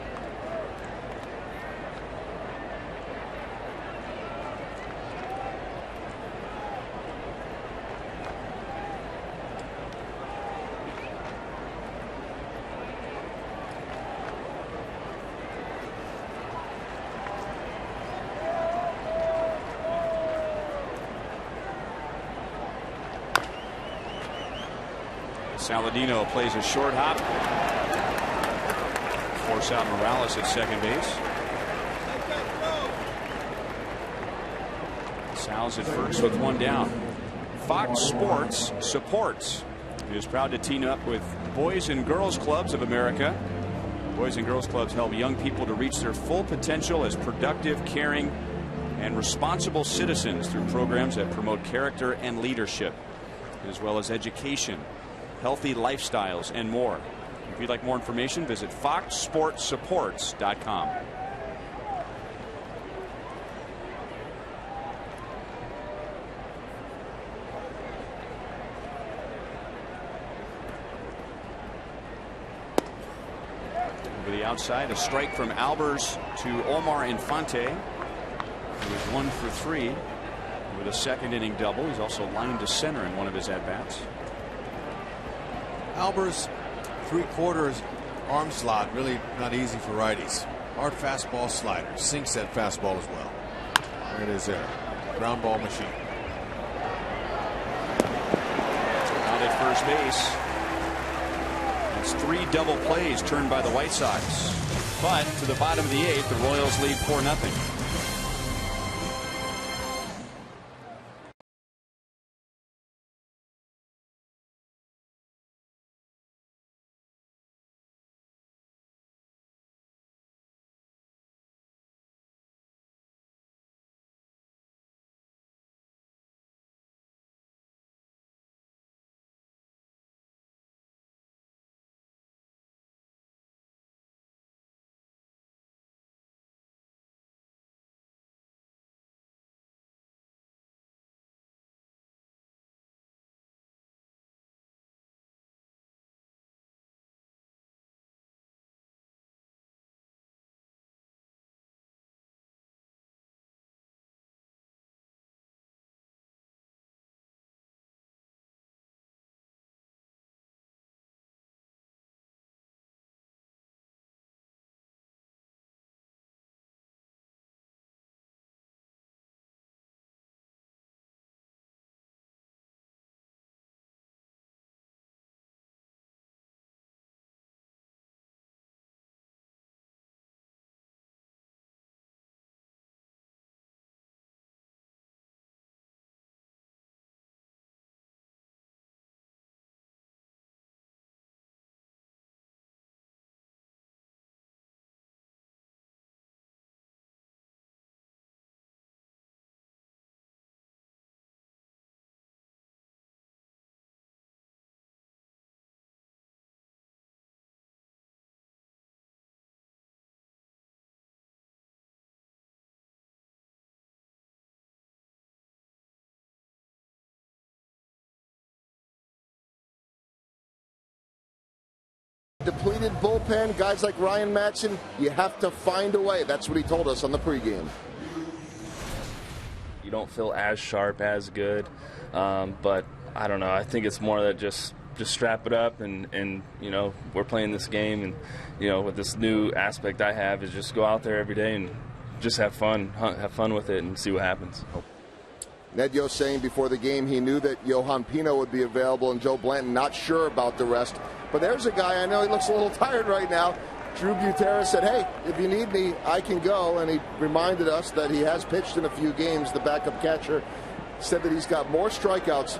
Saladino plays a short hop. Force out Morales at second base. Sal's at first with 1 down. Fox Sports Supports is proud to team up with Boys and Girls Clubs of America. Boys and Girls Clubs help young people to reach their full potential as productive, caring, and responsible citizens through programs that promote character and leadership, as well as education, healthy lifestyles, and more. If you'd like more information, visit foxsportsupports.com. Over the outside, a strike from Albers to Omar Infante, who is 1 for 3 with a second inning double. He's also lined to center in one of his at-bats. Albers, 3/4 arm slot, really not easy for righties. Hard fastball slider, sinks that fastball as well. There it is there. Ground ball machine. Out at first base. It's 3 double plays turned by the White Sox. But to the bottom of the 8th, the Royals lead 4-0. depleted bullpen, guys like Ryan Madson, you have to find a way. That's what he told us on the pregame. You don't feel as sharp, as good, but I don't know. I think it's more that just strap it up, and you know, we're playing this game, and you know, with this new aspect I have is just go out there every day and just have fun with it and see what happens. Ned Yost saying before the game he knew that Johan Pino would be available and Joe Blanton not sure about the rest. But there's a guy, I know he looks a little tired right now. Drew Butera said, hey, if you need me, I can go. And he reminded us that he has pitched in a few games. The backup catcher said that he's got more strikeouts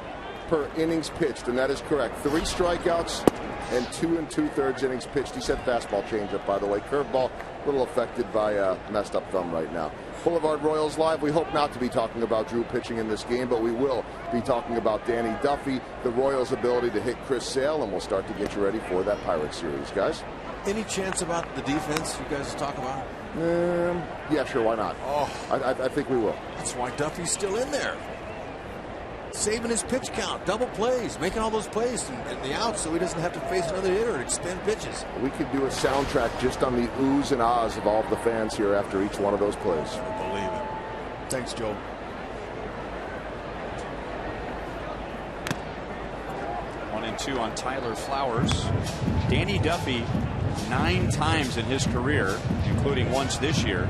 per innings pitched, and that is correct. 3 strikeouts and 2 2/3 innings pitched. He said fastball changeup, by the way. Curveball, a little affected by a messed up thumb right now. Boulevard Royals Live. We hope not to be talking about Drew pitching in this game, but we will be talking about Danny Duffy, the Royals' ability to hit Chris Sale, and we'll start to get you ready for that Pirates series, guys. Any chance about the defense you guys are talking about? Yeah, sure, why not? Oh, I think we will. That's why Duffy's still in there. Saving his pitch count, double plays, making all those plays and the outs so he doesn't have to face another hitter and extend pitches. We could do a soundtrack just on the oohs and ahs of all of the fans here after each one of those plays. I believe it. Thanks, Joe. One and two on Tyler Flowers. Danny Duffy, 9 times in his career, including once this year,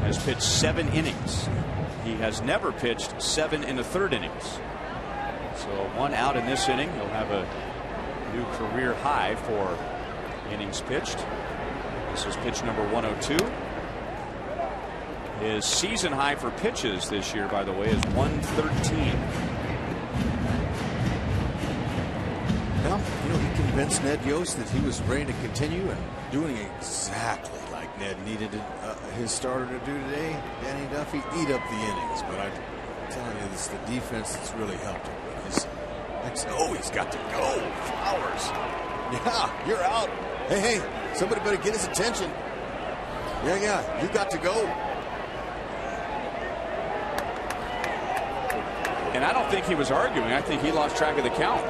has pitched 7 innings. He has never pitched 7 1/3 innings. So 1 out in this inning. He'll have a new career high for innings pitched. This is pitch number 102. His season high for pitches this year, by the way, is 113. Well, you know, he convinced Ned Yost that he was ready to continue and doing exactly like Ned needed his starter to do today. Danny Duffy eat up the innings, but I'm telling you, it's the defense that's really helped him. He's got to go. Flowers. Yeah, you're out. Hey, somebody better get his attention. Yeah, you got to go. And I don't think he was arguing. I think he lost track of the count.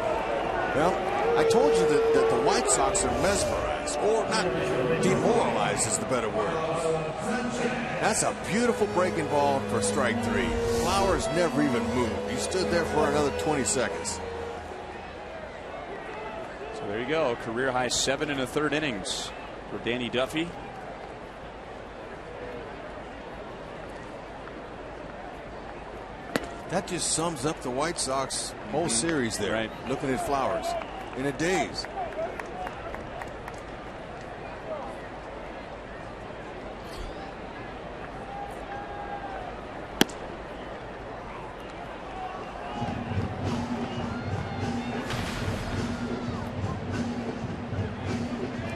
Well, I told you that the White Sox are mesmerized, or not demoralized is the better word. That's a beautiful breaking ball for strike 3. Flowers never even moved. He stood there for another 20 seconds. So there you go. Career high 7 1/3 innings for Danny Duffy. That just sums up the White Sox whole series there. Right. Looking at Flowers in a daze.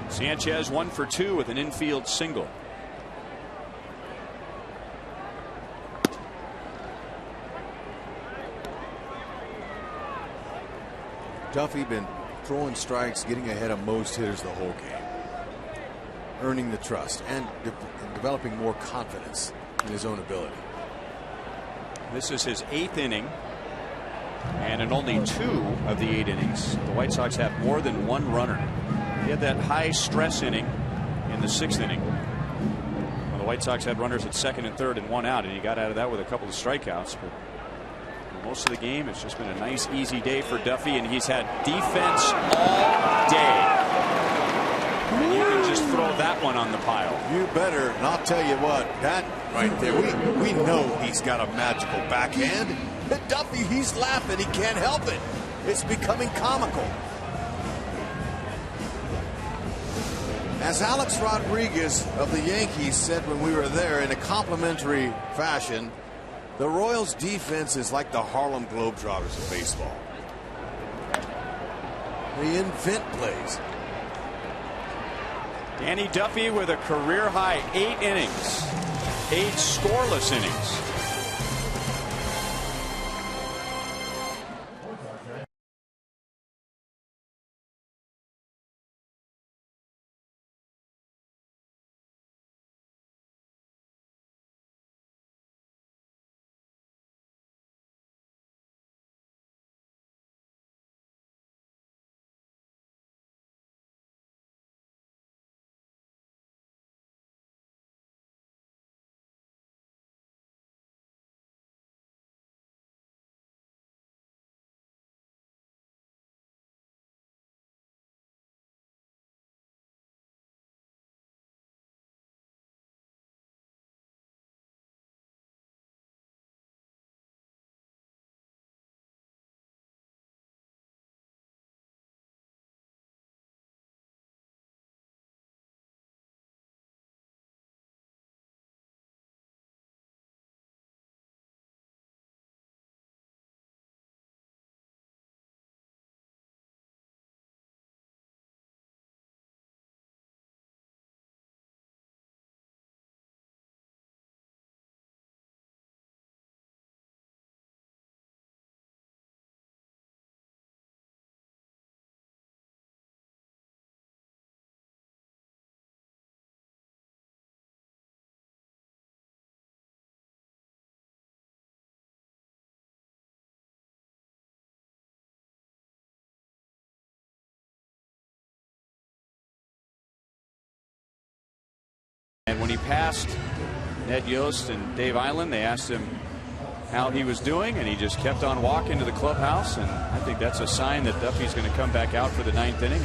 Sanchez 1 for 2 with an infield single. Duffy been throwing strikes, getting ahead of most hitters the whole game, earning the trust and developing more confidence in his own ability. This is his 8th inning, and in only 2 of the 8 innings, the White Sox have more than 1 runner. He had that high stress inning in the 6th inning. Well, the White Sox had runners at 2nd and 3rd and 1 out, and he got out of that with a couple of strikeouts. But most of the game, it's just been a nice, easy day for Duffy, and he's had defense all day. And you can just throw that one on the pile. You better, and I'll tell you what, that right there, we know he's got a magical backhand. But Duffy, he's laughing, he can't help it. It's becoming comical. As Alex Rodriguez of the Yankees said when we were there in a complimentary fashion, the Royals defense is like the Harlem Globetrotters of baseball. They invent plays. Danny Duffy with a career high 8 innings, 8 scoreless innings. And when he passed Ned Yost and Dave Island, they asked him how he was doing, and he just kept on walking to the clubhouse. And I think that's a sign that Duffy's going to come back out for the 9th inning.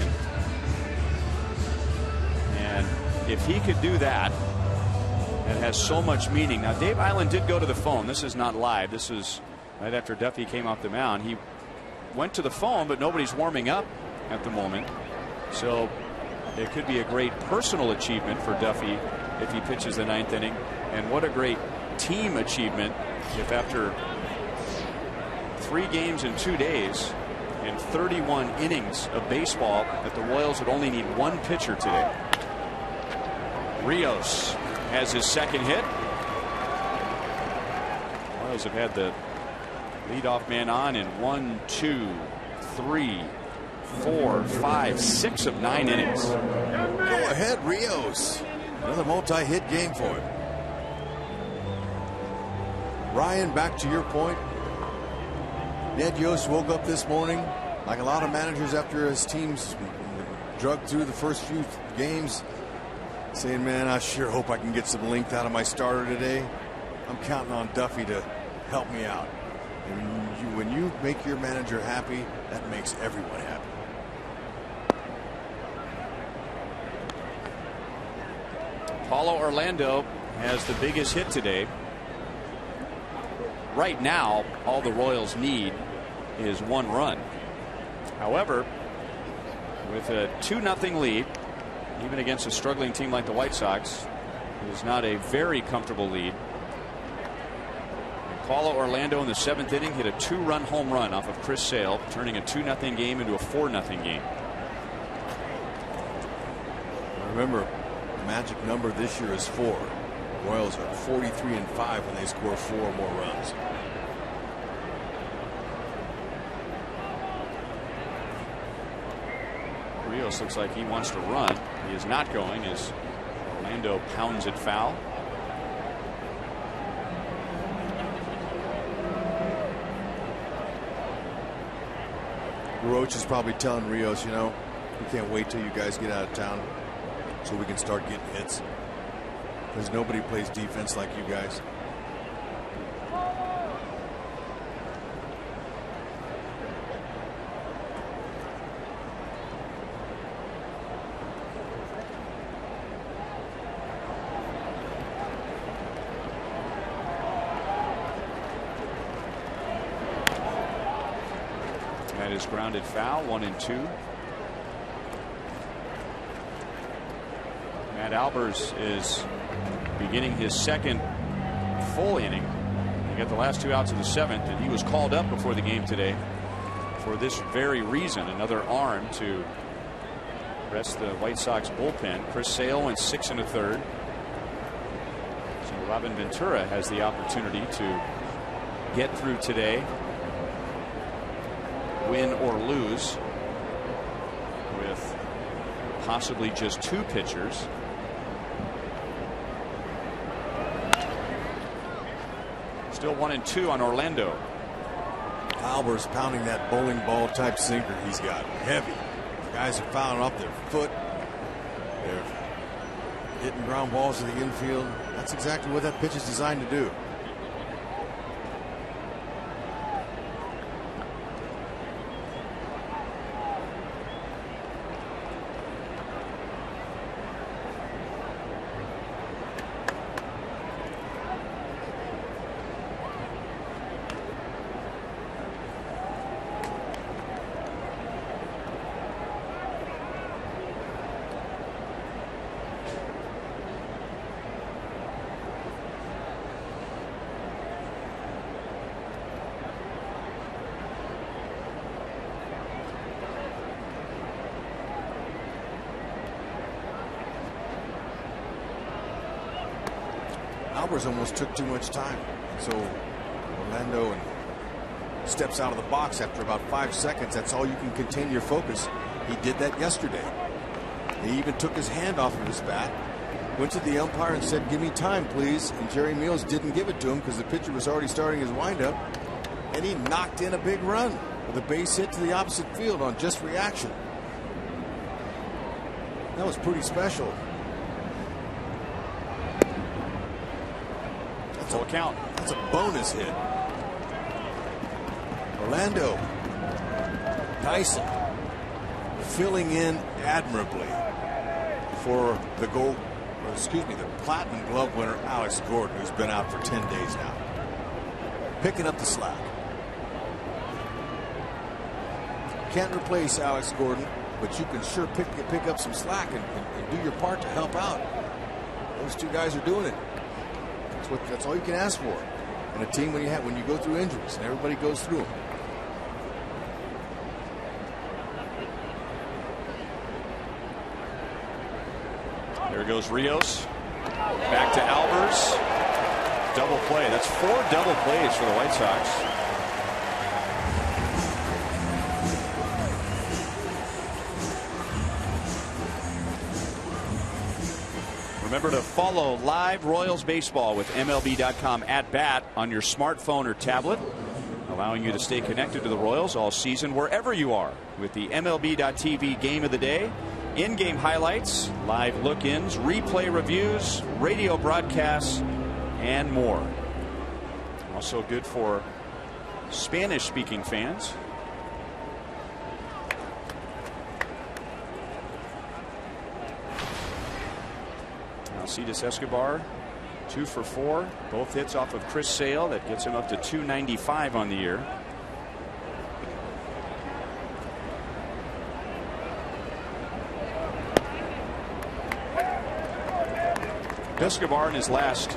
And if he could do that, it has so much meaning. Now, Dave Island did go to the phone. This is not live. This is right after Duffy came off the mound. He went to the phone, but nobody's warming up at the moment. So it could be a great personal achievement for Duffy if he pitches the 9th inning. And what a great team achievement if after 3 games in 2 days and 31 innings of baseball that the Royals would only need 1 pitcher today. Rios has his 2nd hit. Royals have had the leadoff man on in 1, 2, 3, 4, 5, 6 of 9 innings. Go ahead, Rios. Another multi-hit game for him. Ryan, back to your point. Ned Yost woke up this morning like a lot of managers after his teams drug through the first few games, saying, man, I sure hope I can get some length out of my starter today. I'm counting on Duffy to help me out. And when you make your manager happy, that makes everyone happy. Paulo Orlando has the biggest hit today. Right now, all the Royals need is 1 run. However, with a 2-0 lead, even against a struggling team like the White Sox, it is not a very comfortable lead. Paulo Orlando in the 7th inning hit a 2-run home run off of Chris Sale, turning a 2-0 game into a 4-0 game. Remember, the magic number this year is 4. Royals are 43-5 when they score 4 or more runs. Rios looks like he wants to run. He is not going as Orlando pounds it foul. Roach is probably telling Rios, you know, we can't wait till you guys get out of town so we can start getting hits. Because nobody plays defense like you guys. That is grounded foul, 1-2. Matt Albers is beginning his 2nd full inning. He got the last 2 outs of the 7th, and he was called up before the game today for this very reason. Another arm to rest the White Sox bullpen. Chris Sale went 6 1/3. So Robin Ventura has the opportunity to get through today, win or lose, with possibly just 2 pitchers. Still 1-2 on Orlando. Albers pounding that bowling ball type sinker he's got. Heavy. Guys are fouling off their foot. They're hitting ground balls to the infield. That's exactly what that pitch is designed to do. Albers almost took too much time, so Orlando steps out of the box after about 5 seconds. That's all you can contain your focus. He did that yesterday. He even took his hand off of his bat, went to the umpire and said, give me time please, and Jerry Meals didn't give it to him because the pitcher was already starting his windup, and he knocked in a big run with a base hit to the opposite field on just reaction. That was pretty special. Full count. That's a bonus hit. Orlando. Dyson filling in admirably for the Platinum Glove winner Alex Gordon, who's been out for 10 days now. Picking up the slack. Can't replace Alex Gordon, but you can sure pick up some slack and do your part to help out. Those two guys are doing it. That's all you can ask for in a team when you go through injuries, and everybody goes through them. There goes Rios. Back to Albers. Double play. That's 4 double plays for the White Sox. Remember to follow live Royals baseball with MLB.com at bat on your smartphone or tablet, allowing you to stay connected to the Royals all season wherever you are with the MLB.TV Game of the Day, in-game highlights, live look-ins, replay reviews, radio broadcasts, and more. Also good for Spanish-speaking fans. Alcides Escobar, 2 for 4. Both hits off of Chris Sale. That gets him up to 295 on the year. Escobar in his last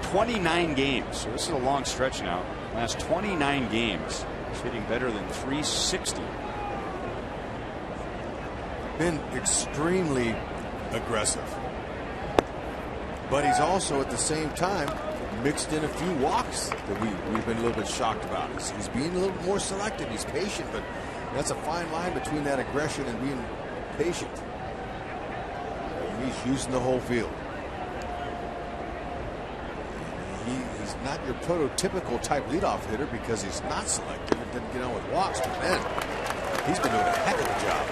29 games. So this is a long stretch now. Last 29 games. He's hitting better than 360. Been extremely aggressive. But he's also at the same time mixed in a few walks that we've been a little bit shocked about. He's being a little bit more selective. He's patient, but that's a fine line between that aggression and being patient. He's using the whole field. He's not your prototypical type leadoff hitter because he's not selective and didn't get on with walks, but man, he's been doing a heck of a job.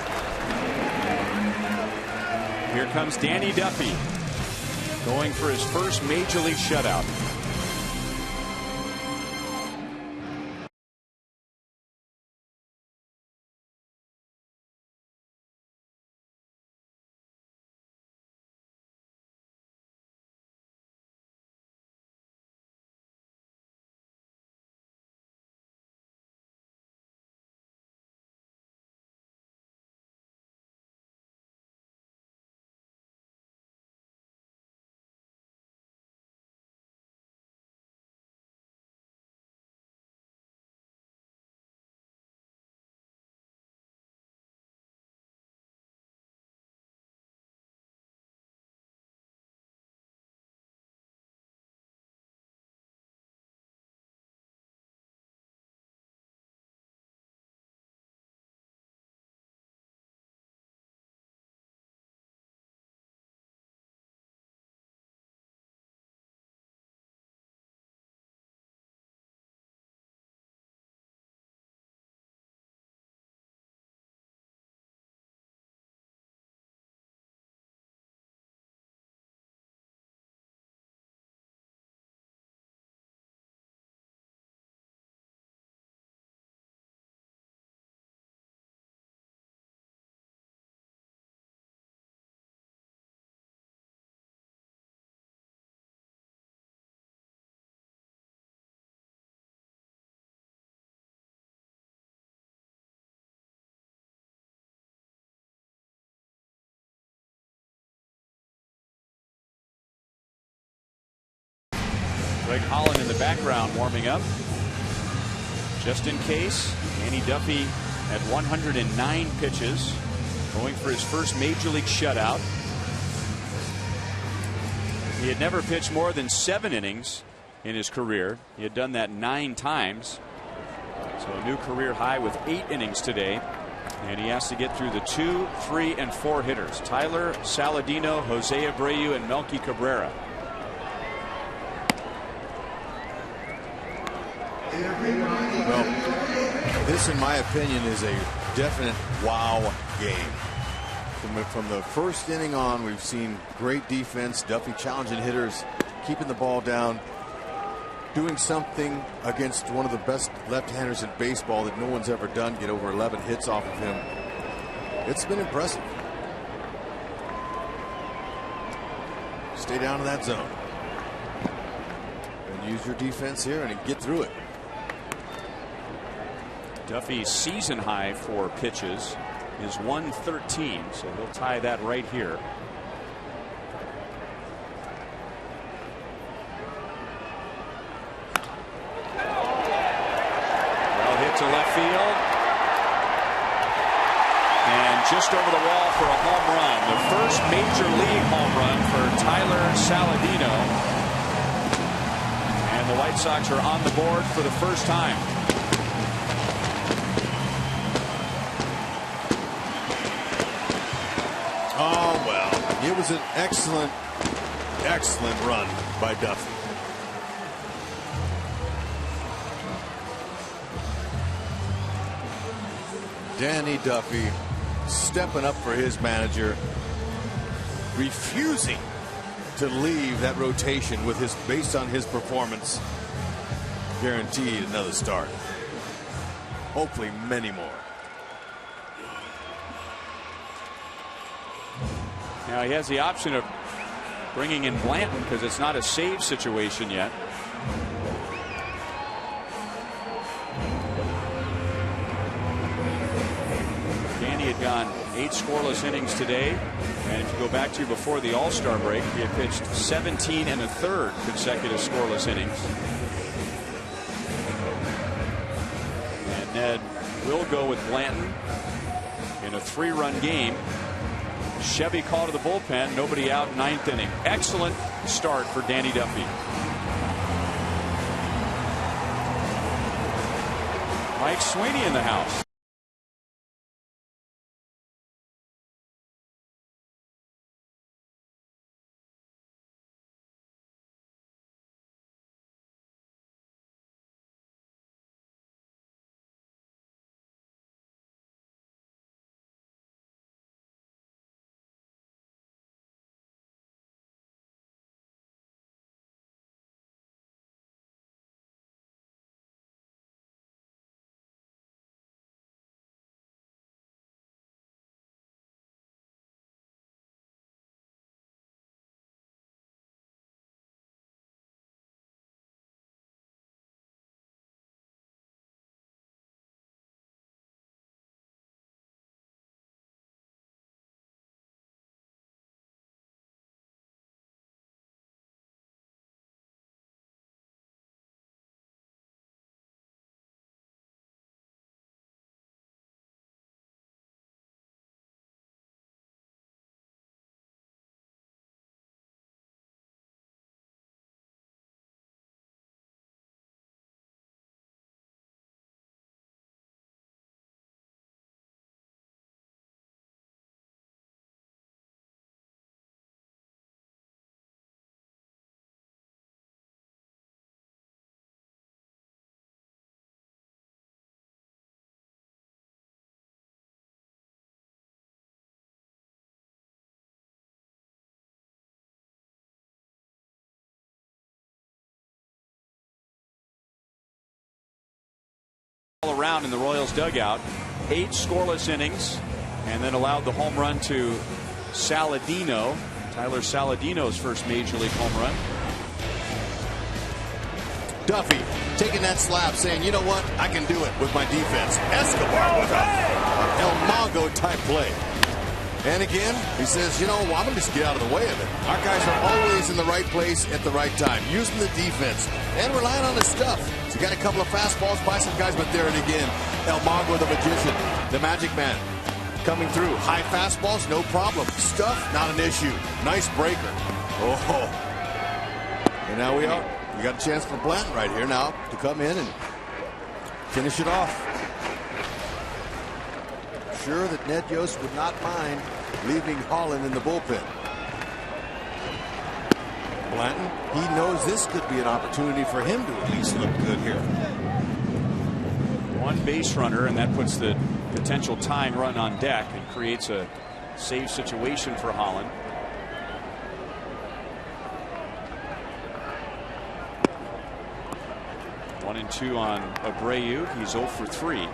Here comes Danny Duffy, going for his first major league shutout. Greg Holland in the background warming up. Just in case, Danny Duffy at 109 pitches, going for his first major league shutout. He had never pitched more than 7 innings in his career. He had done that 9 times. So a new career high with 8 innings today. And he has to get through the 2, 3, and 4 hitters. Tyler Saladino, Jose Abreu, and Melky Cabrera. Well, this, in my opinion, is a definite wow game. From the first inning on, we've seen great defense. Duffy challenging hitters, keeping the ball down. doing something against one of the best left-handers in baseball that no one's ever done, get over 11 hits off of him. It's been impressive. Stay down in that zone and use your defense here and get through it. Duffy's season high for pitches is 113, so he'll tie that right here. Well hit to left field. And just over the wall for a home run. The first major league home run for Tyler Saladino. And the White Sox are on the board for the first time. Oh, well, it was an excellent run by Duffy. Danny Duffy stepping up for his manager, refusing to leave that rotation with his, based on his performance, guaranteed another start. Hopefully many more. Now he has the option of bringing in Blanton because it's not a save situation yet. Danny had gone 8 scoreless innings today, and if you go back to before the All-Star break, he had pitched 17 1/3 consecutive scoreless innings. And Ned will go with Blanton in a 3-run game. Chevy call to the bullpen, nobody out, 9th inning. Excellent start for Danny Duffy. Mike Sweeney in the house. All around in the Royals dugout, 8 scoreless innings, and then allowed the home run to Saladino. Tyler Saladino's first major league home run. Duffy taking that slap, saying, you know what, I can do it with my defense. Escobar with a El Mago type play. And again, he says, you know, I'm going to just get out of the way of it. Our guys are always in the right place at the right time, using the defense and relying on the stuff. So he got a couple of fastballs by some guys, but there it again. El Mago, the magician, the magic man, coming through. High fastballs, no problem. Stuff, not an issue. Nice breaker. Oh. And now we got a chance for Blanton right here now to come in and finish it off. Sure that Ned Yost would not mind leaving Holland in the bullpen. Blanton, he knows this could be an opportunity for him to at least look good here. One base runner, and that puts the potential tying run on deck and creates a save situation for Holland. 1-2 on Abreu. He's 0 for 3.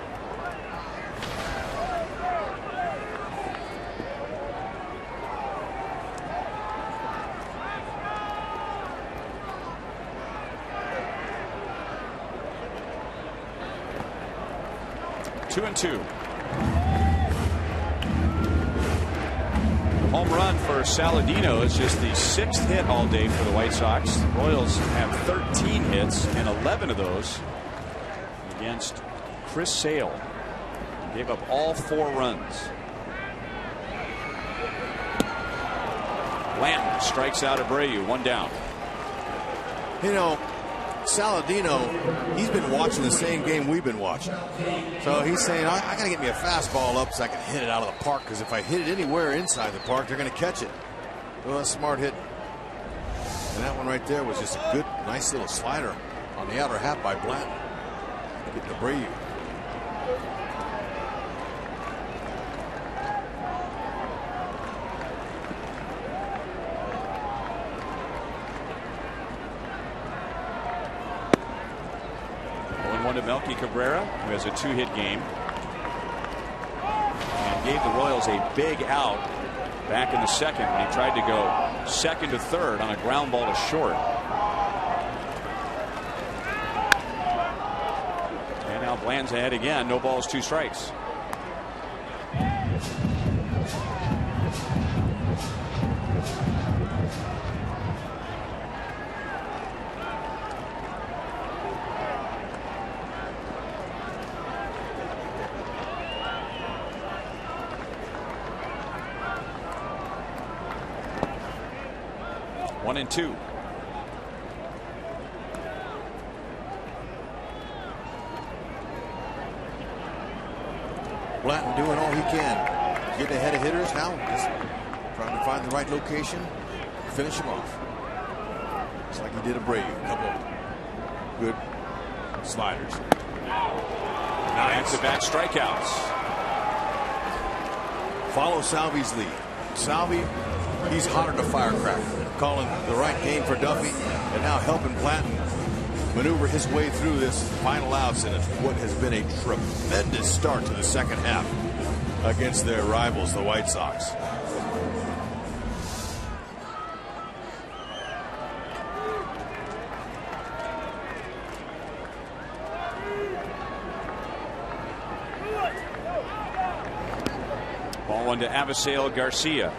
Two and two. Home run for Saladino is just the 6th hit all day for the White Sox. The Royals have 13 hits, and 11 of those against Chris Sale. Gave up all 4 runs. Blanton strikes out Abreu, 1 down. You know, Saladino, he's been watching the same game we've been watching. So he's saying, I got to get me a fastball up so I can hit it out of the park, because if I hit it anywhere inside the park, they're going to catch it. Well, a smart hit. And that one right there was just a good, nice little slider on the outer half by Blanton. Get the Abreu. To Melky Cabrera, who has a 2-hit game, and gave the Royals a big out back in the second when he tried to go second to third on a ground ball to short. And now Bland's ahead again. No balls, 2 strikes. One and two. Blanton doing all he can. Getting ahead of hitters now. Just trying to find the right location. Finish him off. Just like he did Abreu. A couple good sliders. Back-to-back strikeouts. Follow Salvi's lead. Salvi, he's hotter than a firecracker. Calling the right game for Duffy, and now helping Blanton maneuver his way through this final outs in what has been a tremendous start to the second half against their rivals, the White Sox. Ball one to Avisail Garcia.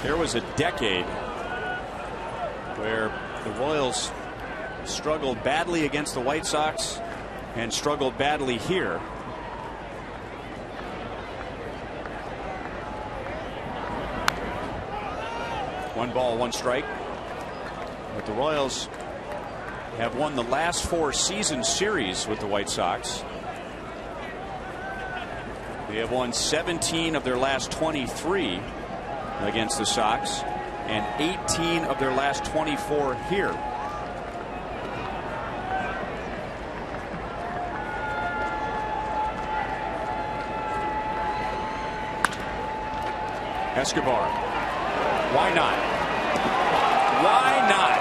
There was a decade where the Royals struggled badly against the White Sox and struggled badly here. One ball, 1 strike. But the Royals have won the last 4 season series with the White Sox. They have won 17 of their last 23 against the Sox, and 18 of their last 24 here. Escobar. Why not? Why not?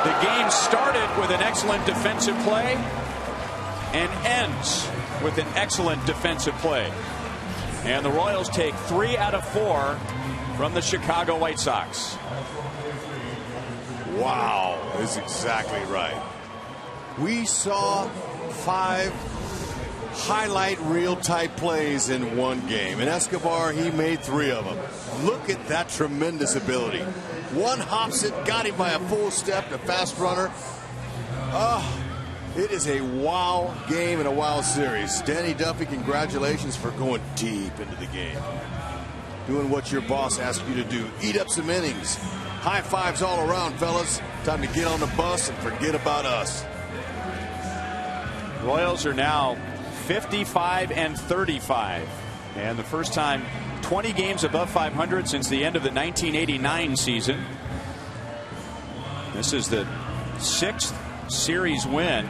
The game started with an excellent defensive play and ends with an excellent defensive play. And the Royals take 3 out of 4 from the Chicago White Sox. Wow, is exactly right. We saw 5 highlight reel type plays in one game, and Escobar, he made 3 of them. Look at that tremendous ability. One hops it, got him by a full step, the fast runner. It is a wow game and a wow series. Danny Duffy, congratulations for going deep into the game. Doing what your boss asked you to do. Eat up some innings. High fives all around, fellas. Time to get on the bus and forget about us. Royals are now 55 and 35. And the first time 20 games above 500 since the end of the 1989 season. This is the 6th series win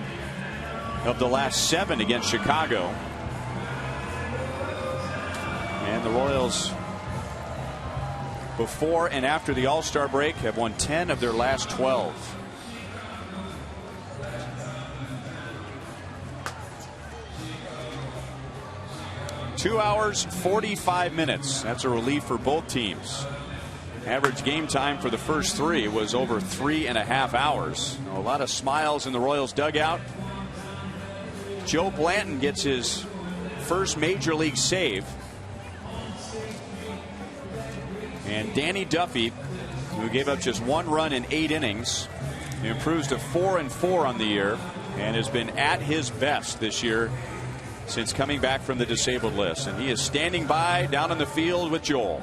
of the last 7 against Chicago. And the Royals before and after the All-Star break have won 10 of their last 12. Two hours, 45 minutes. That's a relief for both teams. Average game time for the first three was over 3.5 hours. A lot of smiles in the Royals dugout. Joe Blanton gets his first major league save. And Danny Duffy, who gave up just 1 run in 8 innings, improves to 4-4 on the year and has been at his best this year since coming back from the disabled list. And he is standing by down on the field with Joel.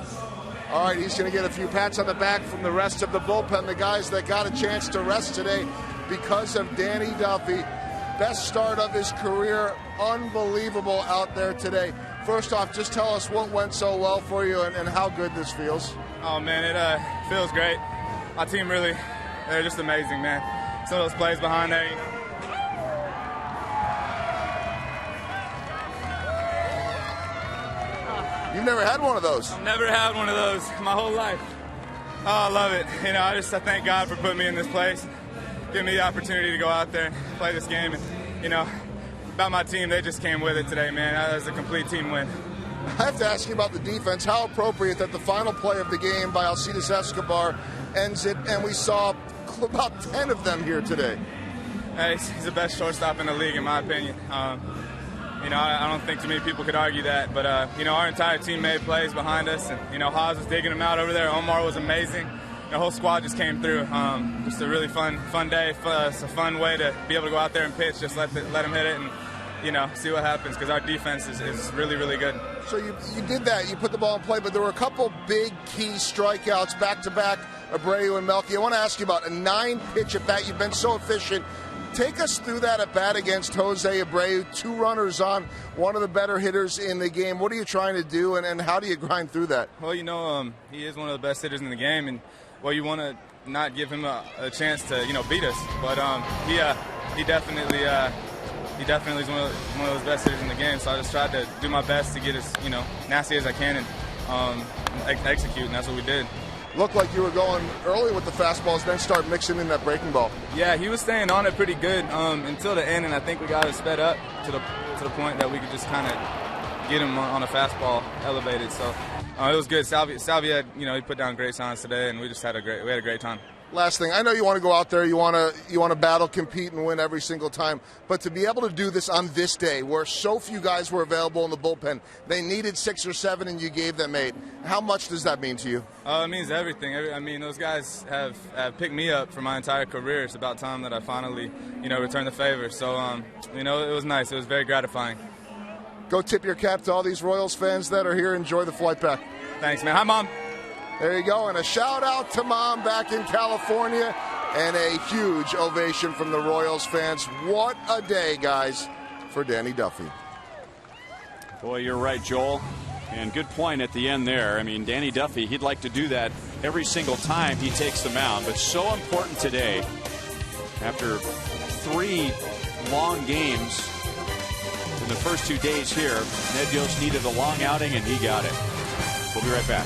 All right, he's going to get a few pats on the back from the rest of the bullpen, the guys that got a chance to rest today because of Danny Duffy. Best start of his career. Unbelievable out there today. First off, just tell us what went so well for you and how good this feels. Oh, man, it feels great. My team really, they're just amazing, man. Some of those plays behind there. You've never had one of those? I've never had one of those my whole life. Oh, I love it. You know, I thank God for putting me in this place, giving me the opportunity to go out there and play this game. And, you know, about my team, they just came with it today, man. That was a complete team win. I have to ask you about the defense. How appropriate that the final play of the game by Alcides Escobar ends it, and we saw about 10 of them here today. He's the best shortstop in the league, in my opinion. You know, I don't think too many people could argue that. But, you know, our entire team made plays behind us. And, you know, Haas was digging them out over there. Omar was amazing. The whole squad just came through. Just a really fun day. It's a fun way to be able to go out there and pitch. Just let them hit it and, you know, see what happens. Because our defense is really, really good. So you did that. You put the ball in play. But there were a couple big key strikeouts back-to-back, Abreu and Melky. I want to ask you about a 9-pitch at-bat. You've been so efficient. Take us through that at bat against Jose Abreu. 2 runners on, one of the better hitters in the game. What are you trying to do, and how do you grind through that? Well, you know, he is one of the best hitters in the game, and well, you want to not give him a chance to, you know, beat us. But he definitely is one of those best hitters in the game. So I just tried to do my best to get as, you know, nasty as I can and execute, and that's what we did. Looked like you were going early with the fastballs, then start mixing in that breaking ball. Yeah, he was staying on it pretty good until the end, and I think we got it sped up to the point that we could just kind of get him on a fastball elevated. So it was good. Salvi had, you know, he put down great signs today, and we had a great time. Last thing, I know you want to go out there, you want to battle, compete, and win every single time. But to be able to do this on this day, where so few guys were available in the bullpen, they needed 6 or 7, and you gave them 8. How much does that mean to you? It means everything. I mean, those guys have picked me up for my entire career. It's about time that I finally, you know, return the favor. So, you know, it was nice. It was very gratifying. Go tip your cap to all these Royals fans that are here. Enjoy the flight back. Thanks, man. Hi, Mom. There you go, and a shout-out to Mom back in California, and a huge ovation from the Royals fans. What a day, guys, for Danny Duffy. Boy, you're right, Joel. And good point at the end there. I mean, Danny Duffy, he'd like to do that every single time he takes the mound, but so important today after 3 long games in the first 2 days here. Ned Yost needed a long outing, and he got it. We'll be right back.